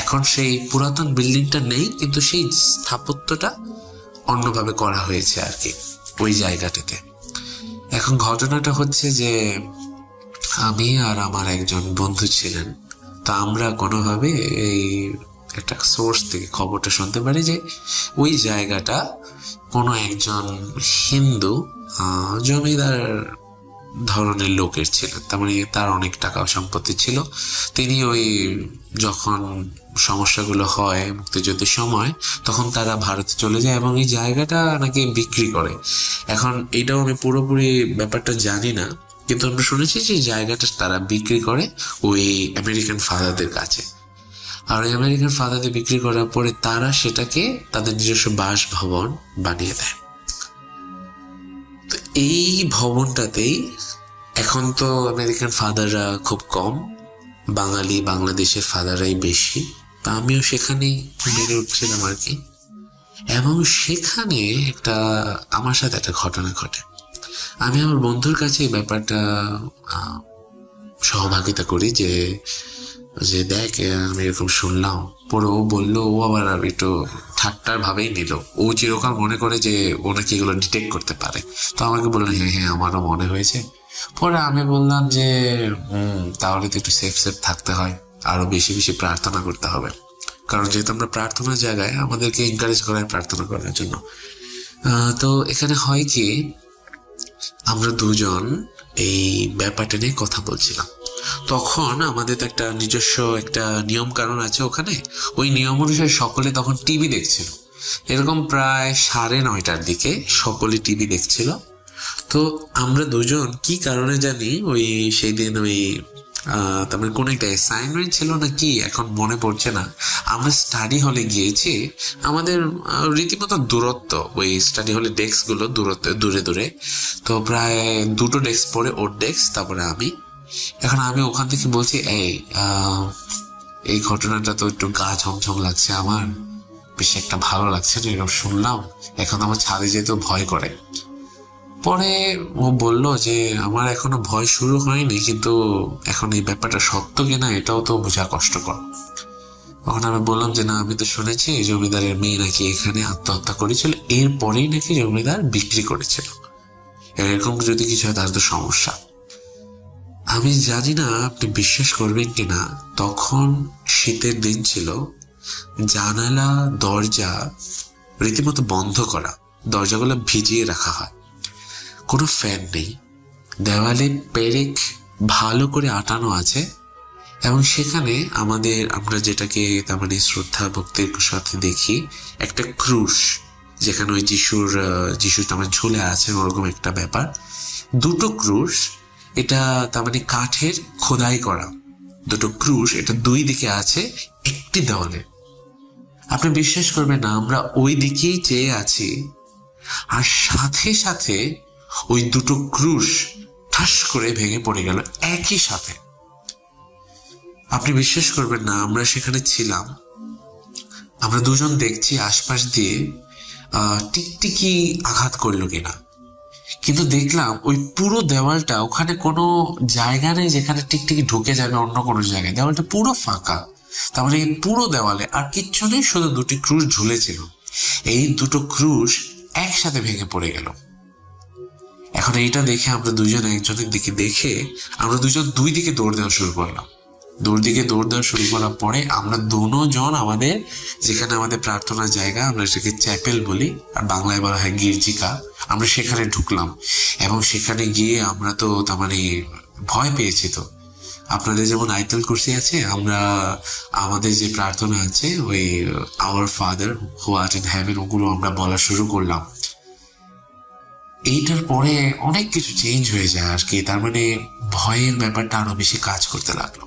এখন সেই পুরাতন বিল্ডিংটা নেই, কিন্তু সেই স্থাপত্যটা অন্যভাবে করা হয়েছে আর কি ওই জায়গাটাতে। এখন ঘটনাটা হচ্ছে যে আমি আর আমার একজন বন্ধু ছিলেন, তা আমরা কোনোভাবে এই একটা সোর্স থেকে খবরটা শুনতে পারি যে ওই জায়গাটা কোনো একজন হিন্দু জমিদার ধরনের লোকের ছিলেন, তার মানে তার অনেক টাকা সম্পত্তি ছিল। তিনি ওই যখন সমস্যাগুলো হয় মুক্তিযুদ্ধের সময়, তখন তারা ভারতে চলে যায় এবং এই জায়গাটা নাকি বিক্রি করে। এখন এটাও আমি পুরোপুরি ব্যাপারটা জানি না, কিন্তু আমরা শুনেছি যে জায়গাটা তারা বিক্রি করে ওই আমেরিকান ফাদারদের কাছে। আর ওই আমেরিকান ফাদারদের বিক্রি করার পরে তারা সেটাকে তাদের নিজস্ব বাসভবন বানিয়ে দেয়। তো এই ভবনটাতেই এখন তো আমেরিকান ফাদাররা খুব কম, বাংলাদেশের ফাদাররাই বেশি। তা আমিও সেখানেই বেড়ে উঠছিলাম আর কি। এবং সেখানে আমার সাথে একটা ঘটনা ঘটে। আমি আমার বন্ধুর কাছে এই ব্যাপারটা সহভাগিতা করি যে যে দেখ আমি এরকম শুনলাম। পরে ও বললো, ও আবার একটু ঠাট্টার ভাবেই নিল। ও চিরকাল মনে করে যে ও নাকি এগুলো ডিটেক্ট করতে পারে। তো আমাকে বললো হ্যাঁ হ্যাঁ আমারও মনে হয়েছে। পরে আমি বললাম যে তাহলে তো একটু সেফ থাকতে হয়, আরো বেশি বেশি প্রার্থনা করতে হবে, কারণ যেহেতু আমরা প্রার্থনার জায়গায়, আমাদেরকে এনকারেজ করায় প্রার্থনা করার জন্য। তো এখানে হয় কি, আমরা দুজন এই ব্যাপারটা নিয়ে কথা বলছিলাম। তখন আমাদের তো একটা নিজস্ব একটা নিয়ম কানুন আছে ওখানে। ওই নিয়ম অনুসারে সকলে তখন টিভি দেখছিল। এরকম প্রায় 9:30টার দিকে সকলে টিভি দেখছিল। তো আমরা দুজন কি কারণে জানি ওই সেই দিন ওই তারপরে কোন একটা অ্যাসাইনমেন্ট ছিল না কি, এখন মনে পড়ছে না, আমরা স্টাডি হলে গিয়েছি। আমাদের রীতিমতো দূরত্ব, ওই স্টাডি হলে ডেস্ক গুলো দূরে দূরে। তো প্রায় 2টো ডেস্ক পরে ওর ডেস্ক, তারপরে আমি। এখন আমি ওখান থেকে বলছি, এই ঘটনাটা তো একটু গা ঝমঝম লাগছে, আমার বেশি একটা ভালো লাগছে না এরকম শুনলাম, এখন আমার ছাদে যেতেও ভয় করে। পরে ও বলল যে আমার এখনো ভয় শুরু হয়নি, কিন্তু এখন এই ব্যাপারটা সত্য কিনা এটাও তো বোঝা কষ্টকর। তখন আমি বললাম যে না, আমি তো শুনেছি জমিদারের মেয়ে নাকি এখানে আত্মহত্যা করেছিল, এরপরেই নাকি জমিদার বিক্রি করেছিল। এরকম যদি কিছু হয় তাহলে তো সমস্যা। আমি জানি না আপনি বিশ্বাস করবেন কিনা, তখন শীতের দিন ছিল, জানালা দরজা রীতিমতো বন্ধ করা, দরজাগুলো ভিজিয়ে রাখা হয়, কোনো ফ্যান নেই, দেওয়ালে পেরেক ভালো করে আটানো আছে, এবং সেখানে আমরা যেটাকে তার মানে শ্রদ্ধা ভক্তির সাথে দেখি, একটা ক্রুশ, যেখানে ওই যিশু তার মানে ঝুলে আছে, ওরকম একটা ব্যাপার। 2টো ক্রুশ, এটা তার মানে কাঠের খোদাই করা 2টো ক্রুশ, এটা 2 দিকে আছে একটি দেওয়ালে। আপনি বিশ্বাস করবেন না, আমরা ওই দিকেই চেয়ে আছি, আর সাথে সাথে ওই 2টো ক্রুশ ঠাস করে ভেঙে পড়ে গেল একই সাথে। আপনি বিশ্বাস করবেন না, আমরা সেখানে ছিলাম, আমরা দুজন দেখছি আশপাশ দিয়ে টিকটিকি আঘাত করলো কিনা, কিন্তু দেখলাম ওই পুরো দেওয়ালটা, ওখানে কোনো জায়গা নেই যেখানে টিকটিকি ঢুকে যাবে অন্য কোনো জায়গায়, দেওয়ালটা পুরো ফাঁকা। তার মানে পুরো দেওয়ালে আর কিচ্ছু নেই, শুধু 2টি ক্রুশ ঝুলেছিল। এই 2টো ক্রুশ একসাথে ভেঙে পড়ে গেল। এখন এইটা দেখে আমরা দুজন একজনের দিকে দেখে আমরা দুজন 2 দিকে দৌড় দেওয়া শুরু করলাম। দৌড় দেওয়া শুরু করার পরে আমরা দুজন আমাদের যেখানে আমাদের প্রার্থনার জায়গা, আমরা সেটাকে চ্যাপেল বলি, আর বাংলায় বলা হয় গির্জিকা, আমরা সেখানে ঢুকলাম। এবং সেখানে গিয়ে আমরা তো তার মানে ভয় পেয়েছি। তো আপনাদের যেমন আয়াতুল কুরসি আছে, আমরা আমাদের যে প্রার্থনা আছে ওই hour father who art in heaven, ওগুলো আমরা বলা শুরু করলাম। এইটার পরে অনেক কিছু চেঞ্জ হয়ে যায় আর কি, তার মানে ভয়ের ব্যাপারটা আরো বেশি কাজ করতে লাগলো।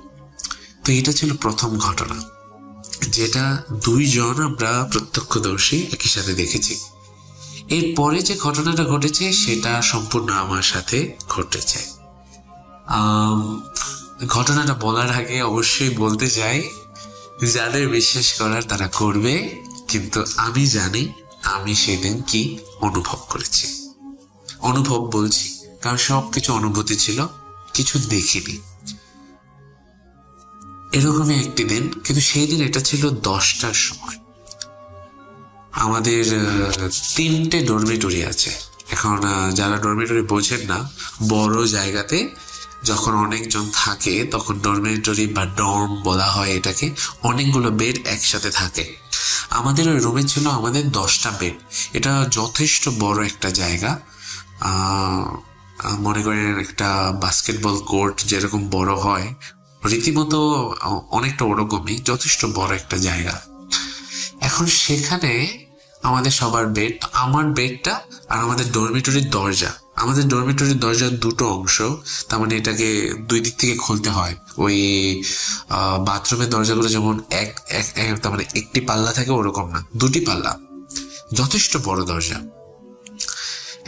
তো এটা ছিল প্রথম ঘটনা, যেটা 2 জন আমরা প্রত্যক্ষদর্শী একই সাথে দেখেছি। এরপরে যে ঘটনাটা ঘটেছে সেটা সম্পূর্ণ আমার সাথে ঘটেছে। ঘটনাটা বলার আগে অবশ্যই বলতে চাই, যাদের বিশ্বাস করার তারা করবে, কিন্তু আমি জানি আমি সেদিন কি অনুভব করেছি। অনুভব বলছি কারণ সবকিছু অনুভূতি ছিল, কিছু দেখিনি। এরকমই একটি দিন, কিন্তু সেই দিন এটা ছিল 10টার সময়। আমাদের 3টে ডরমিটরি আছে। এখন যারা ডরমিটরি বোঝেন না, বড় জায়গাতে যখন অনেকজন থাকে তখন ডরমিটরি বা ডর্ম বলা হয় এটাকে, অনেকগুলো বেড একসাথে থাকে। আমাদের ওই রুমে ছিল আমাদের 10টা বেড। এটা যথেষ্ট বড় একটা জায়গা, মনে করেন একটা বাস্কেটবল কোর্ট যেরকম বড় হয়, রীতিমতো অনেকটা ওরকমই, যথেষ্ট বড় একটা জায়গা। এখন সেখানে আমাদের সবার বেড, আমার বেডটা আর আমাদের ডরমিটরির দরজা, আমাদের ডরমিটরির দরজার 2টো অংশ, তার মানে এটাকে 2 দিক থেকে খুলতে হয়। ওই বাথরুমের দরজাগুলো যেমন তার মানে একটি পাল্লা থাকে, ওরকম না, 2টি পাল্লা, যথেষ্ট বড় দরজা।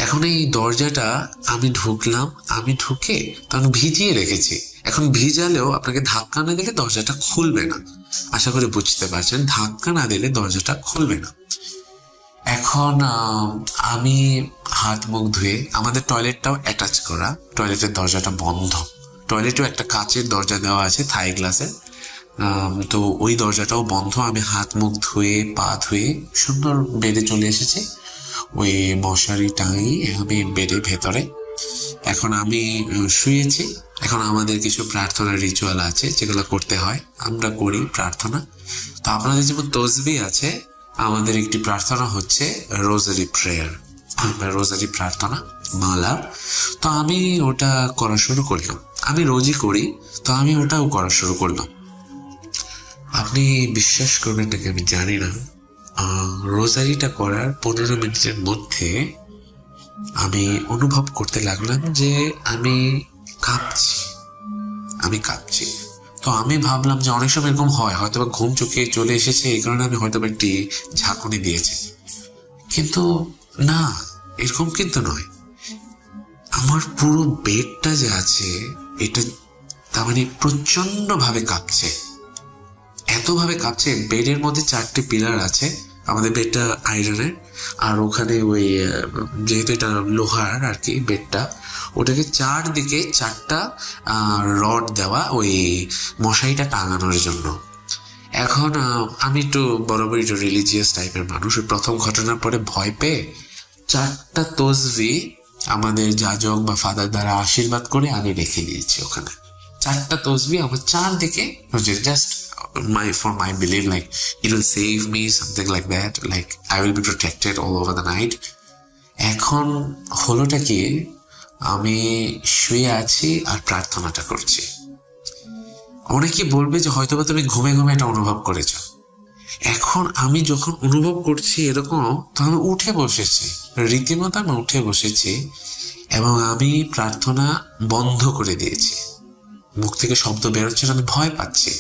এখন এই দরজাটা আমি ঢুকলাম, আমি ঢুকে তখন ভিজিয়ে রেখেছি। এখন ভিজালেও আপনাকে ধাক্কা না দিলে দরজাটা খুলবে না, আশা করি বুঝতে পারছেন, ধাক্কা না দিলে দরজাটা খুলবে না। এখন আমি হাত মুখ ধুয়ে, আমাদের টয়লেটটাও অ্যাটাচ করা, টয়লেটের দরজাটা বন্ধ, টয়লেটেও একটা কাচের দরজা দেওয়া আছে থাই গ্লাসের, তো ওই দরজাটাও বন্ধ। আমি হাত মুখ ধুয়ে পা ধুয়ে সুন্দর বেডে চলে এসেছি, ওই মশারি টাঙিয়ে আমি বেডের ভেতরে। এখন আমি শুয়েছি। এখন আমাদের কিছু প্রার্থনা রিচুয়াল আছে যেগুলো করতে হয়, আমরা করি প্রার্থনা। তো আপনাদের যেমন তসবি আছে, আমাদের একটি প্রার্থনা হচ্ছে রোজারি প্রেয়ার, আমরা রোজারি প্রার্থনা মালা। তো আমি ওটা করা শুরু করলাম, আমি রোজই করি, তো আমি ওটাও করা শুরু করলাম। আপনি বিশ্বাস করবেন নাকি আমি জানি না, রোজারিটা করার 15 মিনিটের মধ্যে আমি অনুভব করতে লাগলাম যে আমি কাঁপছি। তো আমি ভাবলাম যে অনেক সময় এরকম হয়, হয়তো ঘুম চোখে চলে এসেছে, এই কারণে আমি হয়তো একটি ঝাঁকুনি দিয়েছি, কিন্তু না, এরকম কিন্তু নয়। আমার পুরো বেডটা যে আছে এটা তার মানে প্রচন্ড ভাবে কাঁপছে, এতভাবে কাঁপছে। বেডের মধ্যে 4টে পিলার আছে, আমাদের বেডটা আয়রনের, আর ওখানে ওই যেহেতু এটা লোহার আর কি বেডটা, ওটাকে চারদিকে 4টা রড দেওয়া ওই মশারিটা টাঙানোর জন্য। এখন আমি একটু বরাবরই একটু রিলিজিয়াস টাইপের মানুষ। প্রথম ঘটনার পরে ভয় পেয়ে 4টা তসবি আমাদের যাজক বা ফাদার দ্বারা আশীর্বাদ করে আমি রেখে দিয়েছি ওখানে। 4টা তসবি আমার চারদিকে, just for my belief, like it will save me, something like that, like I will be protected all over the night. এখন হলোটা কি, আমি শুয়ে আছি আর প্রার্থনাটা করছি। অনেকে বলবে যে হয়তো বা তুমি ঘুমে এটা অনুভব করেছ। এখন আমি যখন অনুভব করছি এরকম, তো আমি উঠে বসেছি, রীতিমতো আমি উঠে বসেছি এবং আমি প্রার্থনা বন্ধ করে দিয়েছি। মুখ থেকে শব্দ বেরোচ্ছে না, আমি ভয় পাচ্ছি।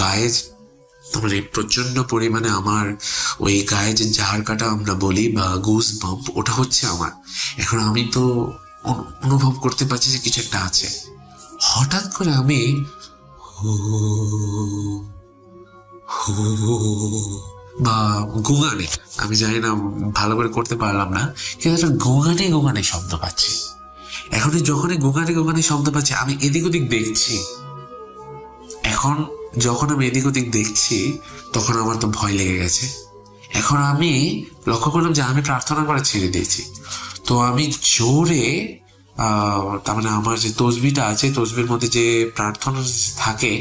গায়ে মানে প্রচন্ড পরিমাণে আমার ওই গায়ে যে জাহার কাটা আমরা বলি বা গুজ বাম্প, ওটা হচ্ছে আমার। এখন আমি তো অনুভব করতে পারছি যে কিছু একটা আছে। হঠাৎ করে আমি বা গুঙানি, আমি জানি না, ভালো করে করতে পারলাম না, কিন্তু একটা গুঙানি শব্দ পাচ্ছি। এখন যখনই গুঙানি শব্দ পাচ্ছি, আমি এদিক ওদিক দেখছি। এখন যখন আমি এদিক ওদিক দেখছি, তখন আমার তো ভয় লেগে গেছে। এখন আমি লক্ষ্য করলাম যে আমি প্রার্থনা করা ছেড়ে দিয়েছি। তো আমি জোরে তার মানে আমার যে তসবিটা আছে, তসবির মধ্যে যে প্রার্থনা থাকে,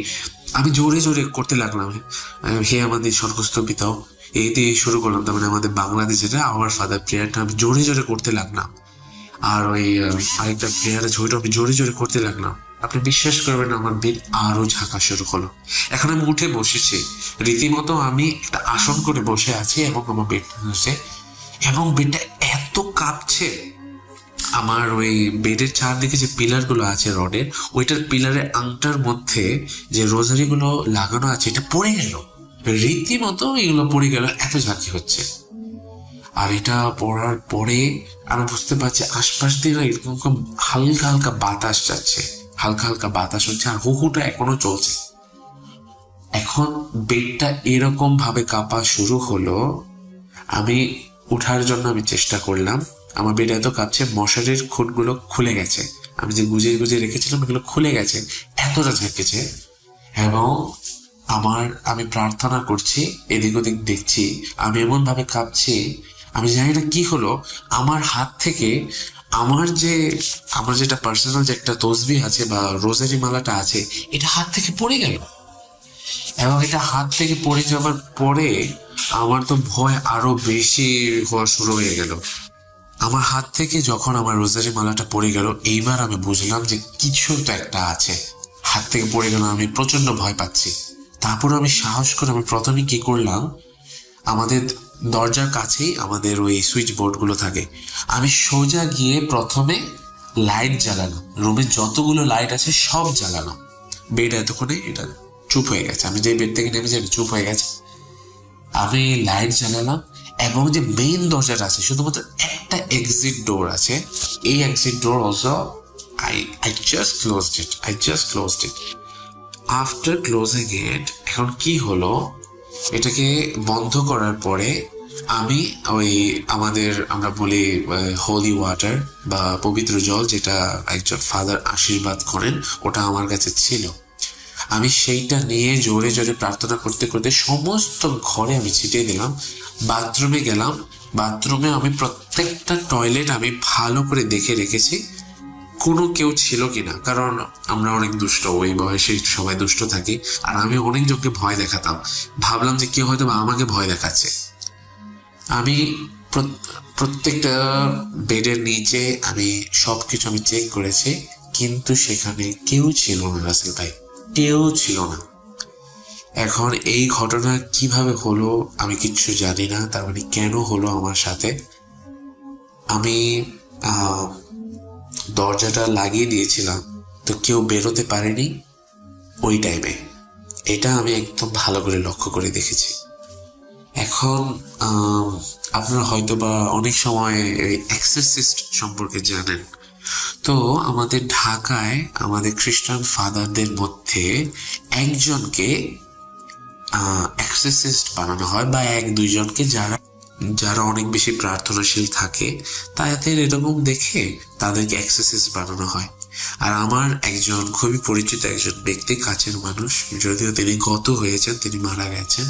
আমি জোরে করতে লাগলাম, হে আমাদের স্বর্গস্থ পিতাও, এই দিয়ে শুরু করলাম। তার মানে আমাদের বাংলাদেশে আওয়ার ফাদার প্রেয়ারটা আমি জোরে করতে লাগলাম। আর ওই আরেকটা প্রেয়ারে ঝোঁটা আমি জোরে করতে লাগলাম। আপনি বিশ্বাস করবেন না, আমার বেড আরো ঝাঁকা শুরু হলো। এখন আমি উঠে বসেছি, রীতিমতো আমি একটা আসন করে বসে আছি এবং আমার বেডটা হচ্ছে, এবং বেডটা এত কাঁপছে। আমার ওই বেডের চারদিকে যে পিলার গুলো আছে রডের, ওইটার পিলারের আংটার মধ্যে যে রোজারি গুলো লাগানো আছে, এটা পড়ে গেল, রীতিমতো এগুলো পড়ে গেল, এত ঝাঁকি হচ্ছে। আর এটা পড়ার পরে আমি বুঝতে পারছি আশপাশ দিয়ে এরকম হালকা বাতাস যাচ্ছে, হালকা বাতাস হচ্ছে, আর হুহুটা এখনো চলছে। এখন বেডটা এরকম ভাবে কাঁপা শুরু হলো। আমি উঠার জন্য আমি চেষ্টা করলাম, আমার বেড এত কাঁপছে, মশারির খুঁটগুলো খুলে গেছে, আমি যে গুজিয়ে রেখেছিলাম এগুলো খুলে গেছে, এতটা ঝেঁকেছে। এবং আমি প্রার্থনা করছি, এদিক ওদিক দেখছি, আমি এমন ভাবে কাঁপছি, আমি জানি না কি হলো, আমার হাত থেকে আমার যেটা পার্সোনাল যে একটা তসবি আছে বা রোজারি মালাটা আছে, এটা হাত থেকে পড়ে গেল। এবং এটা হাত থেকে পড়ে যাওয়ার পরে আমার তো ভয় আরো বেশি হওয়া শুরু হয়ে গেল। আমার হাত থেকে যখন আমার রোজারি মালাটা পড়ে গেল, এইবার আমি বুঝলাম যে কিছু তো একটা আছে। হাত থেকে পড়ে গেল, আমি প্রচন্ড ভয় পাচ্ছি। তারপর আমি সাহস করে আমি প্রথমে কি করলাম, আমাদের দরজার কাছেই আমাদের ওই সুইচ বোর্ড গুলো থাকে, আমি সোজা গিয়ে প্রথমে লাইট জ্বালালাম, রুমের যতগুলো লাইট আছে সব জ্বালালাম। বেড এতক্ষণে এটা চুপ হয়ে গেছে, আমি যে বেড থেকে নেমেছি এটা চুপ হয়ে গেছে। আমি লাইট জ্বালালাম এবং যে মেইন দরজাটা আছে, শুধুমাত্র একটা এক্সিট ডোর আছে, এই exit door also I just closed it. After closing it, এখন কি হলো, এটাকে বন্ধ করার পরে আমি ওই আমরা বলি হোলি ওয়াটার বা পবিত্র জল, যেটা একজন ফাদার আশীর্বাদ করেন, ওটা আমার কাছে ছিল। আমি সেইটা নিয়ে জোরে জোরে প্রার্থনা করতে করতে সমস্ত ঘরে আমি ছিটিয়ে দিলাম। বাথরুমে গেলাম, বাথরুমে আমি প্রত্যেকটা টয়লেট আমি ভালো করে দেখে রেখেছি কোনো কেউ ছিল কিনা, কারণ আমরা অনেক দুষ্ট, ওই বয়সে সবাই দুষ্ট থাকি। আর আমি অনেক জনকে ভয় দেখাতাম, ভাবলাম যে কেউ হয়তো আমাকে ভয় দেখাচ্ছে। আমি প্রত্যেকটা বেডের নিচে আমি সবকিছু আমি চেক করেছি, কিন্তু সেখানে কেউ ছিল না রাসেল ভাই, কেউ ছিল না। এখন এই ঘটনা কিভাবে হলো আমি কিচ্ছু জানি না, তার মানে কেন হলো আমার সাথে। আমি দরজাটা লাগিয়ে দিয়েছিলাম, তো কেউ বেরোতে পারেনি ওই টাইমে। এটা আমি একদম ভালো করে লক্ষ্য করে দেখেছি। এখন আপনারা হয়তো বা অনেক সময় এক্সরসিস্ট সম্পর্কে জানেন। তো আমাদের ঢাকায় আমাদের খ্রিস্টান ফাদারদের মধ্যে একজনকে এক্সরসিস্ট বানানো হয়, বা 1-2 জনকে যারা অনেক বেশি প্রার্থনাশীল থাকে তাদের এরকম দেখে তাদেরকে এক্সরসিস্ট বানানো হয়। আর আমার একজন খুবই পরিচিত একজন ব্যক্তি, কাছের মানুষ, যদিও তিনি গত হয়েছেন, তিনি মারা গেছেন,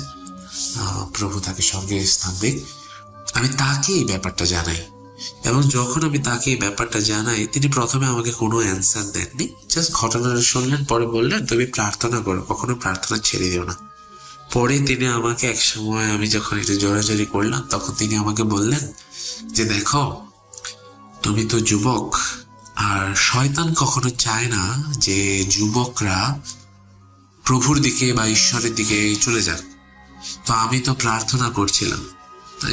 প্রভু তাকে স্বর্গে স্থান দিক, আমি তাকে এই ব্যাপারটা জানাই। এবং যখন আমি তাকে এই ব্যাপারটা জানাই, তিনি প্রথমে আমাকে কোনো অ্যান্সার দেননি, জাস্ট ঘটনাটা শুনলেন, পরে বললেন তুমি প্রার্থনা করো, কখনো প্রার্থনা ছেড়ে দিও না। পরে তিনি আমাকে এক সময়, আমি যখন একটু জোরাজোরি করলাম, তখন তিনি আমাকে বললেন যে দেখো, তুমি তো যুবক, আর শয়তান কখনো চায় না যে যুবকরা প্রভুর দিকে বা ঈশ্বরের দিকে চলে যাক। তো আমি তো প্রার্থনা করছিলাম,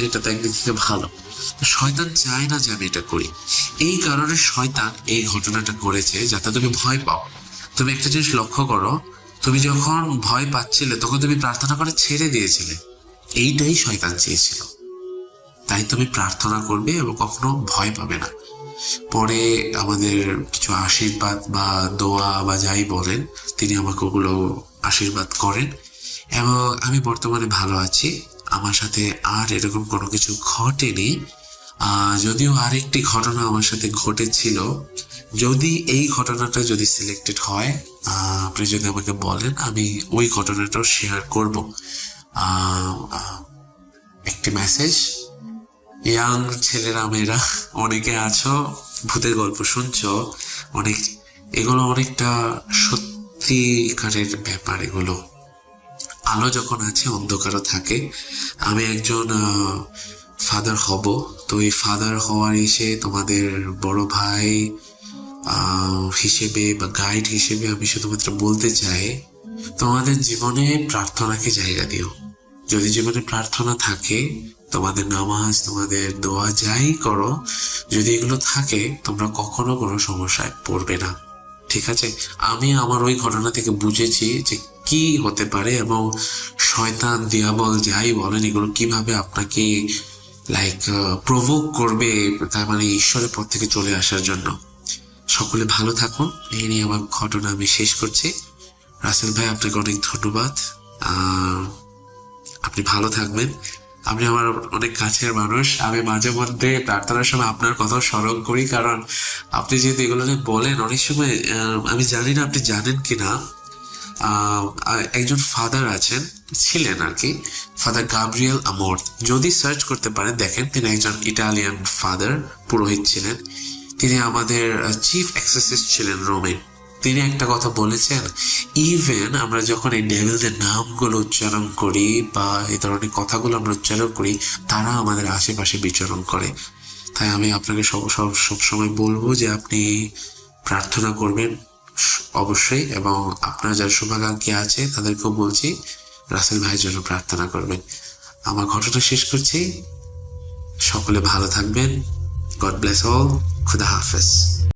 এটা তো একদিক থেকে ভালো, শয়তান চায় না যে আমি এটা করি। এই কারণে শয়তান এই ঘটনাটা করেছে যাতে তুমি ভয় পাও। তুমি একটা জিনিস লক্ষ্য করো, তুমি যখন ভয় পাচ্ছিলে তখন তুমি প্রার্থনা করে ছেড়ে দিয়েছিলে। এইটাই শয়তান চেয়েছিল, তাই তুমি প্রার্থনা করবে এবং কখনো ভয় পাবে না। পরে আমাদের কিছু আশীর্বাদ বা দোয়া বা যাই বলেন, তিনি আমাকে ওগুলো আশীর্বাদ করেন এবং আমি বর্তমানে ভালো আছি। আমার সাথে আর এরকম কোনো কিছু ঘটেনি। যদিও আরেকটি ঘটনা আমার সাথে ঘটেছিল, যদি এই ঘটনাটা যদি সিলেক্টেড হয়, আপনি যদি আমাকে বলেন, আমি ওই ঘটনাটাও শেয়ার করব। একটি মেসেজ, ইয়াং ছেলেরা মেয়েরা অনেকে আছো, ভূতের গল্প শুনছো অনেক, এগুলো অনেকটা সত্যিকারের ব্যাপার। এগুলো আলো যখন আছে অন্ধকারও থাকে। আমি একজন ফাদার হব, তো এই ফাদার হওয়ার এসে তোমাদের বড় ভাই হিসেবে বা গাইড হিসেবে আমি শুধুমাত্র বলতে চাই, তোমাদের জীবনে প্রার্থনাকে জায়গা দিও। যদি জীবনে প্রার্থনা থাকে, তোমাদের নামাজ, তোমাদের দোয়া যাই করো, যদি এগুলো থাকে, তোমরা কখনো কোনো সমস্যায় পড়বে না, ঠিক আছে? আমি আমার ওই ঘটনা থেকে বুঝেছি যে কি হতে পারে এবং শয়তান, দিয়াবল যাই বলেন, এগুলো কিভাবে আপনাকে প্রভোক করবে, তার মানে ঈশ্বরের পথ থেকে চলে আসার জন্য। সকলে ভালো থাকুন, এই নিয়ে আমার ঘটনা আমি শেষ করছি। রাসেল ভাই, আপনাকে অনেক ধন্যবাদ, আপনি ভালো থাকবেন। আপনি আমার অনেক কাছের মানুষ। আমি মাঝে মধ্যে প্রার্থনার সময় আপনার কথাও স্মরণ করি, কারণ আপনি যেহেতু এগুলো বলেন, অনেক সময় আমি জানি না আপনি জানেন কিনা, একজন ফাদার ছিলেন আর কি, ফাদার গাব্রিয়েল আমোর্থ। যদি সার্চ করতে পারেন দেখেন, তিনি একজন ইটালিয়ান ফাদার, পুরোহিত ছিলেন। তিনি আমাদের চিফ এক্সরসিস্ট ছিলেন রোমে। তিনি একটা কথা বলেছেন, ইভেন আমরা যখন এই ডেভিলদের নামগুলো উচ্চারণ করি বা এই ধরনের কথাগুলো আমরা উচ্চারণ করি, তারা আমাদের আশেপাশে বিচরণ করে। তাই আমি আপনাকে সবসময় বলবো যে আপনি প্রার্থনা করবেন অবশ্যই, এবং আপনার যারা শুভাকাঙ্ক্ষী আছে তাদেরকেও বলছি রাসেল ভাইয়ের জন্য প্রার্থনা করবেন। আমার ঘটনা শেষ করছি, সকলে ভালো থাকবেন। গড ব্লেস অল, খুদা হাফেজ।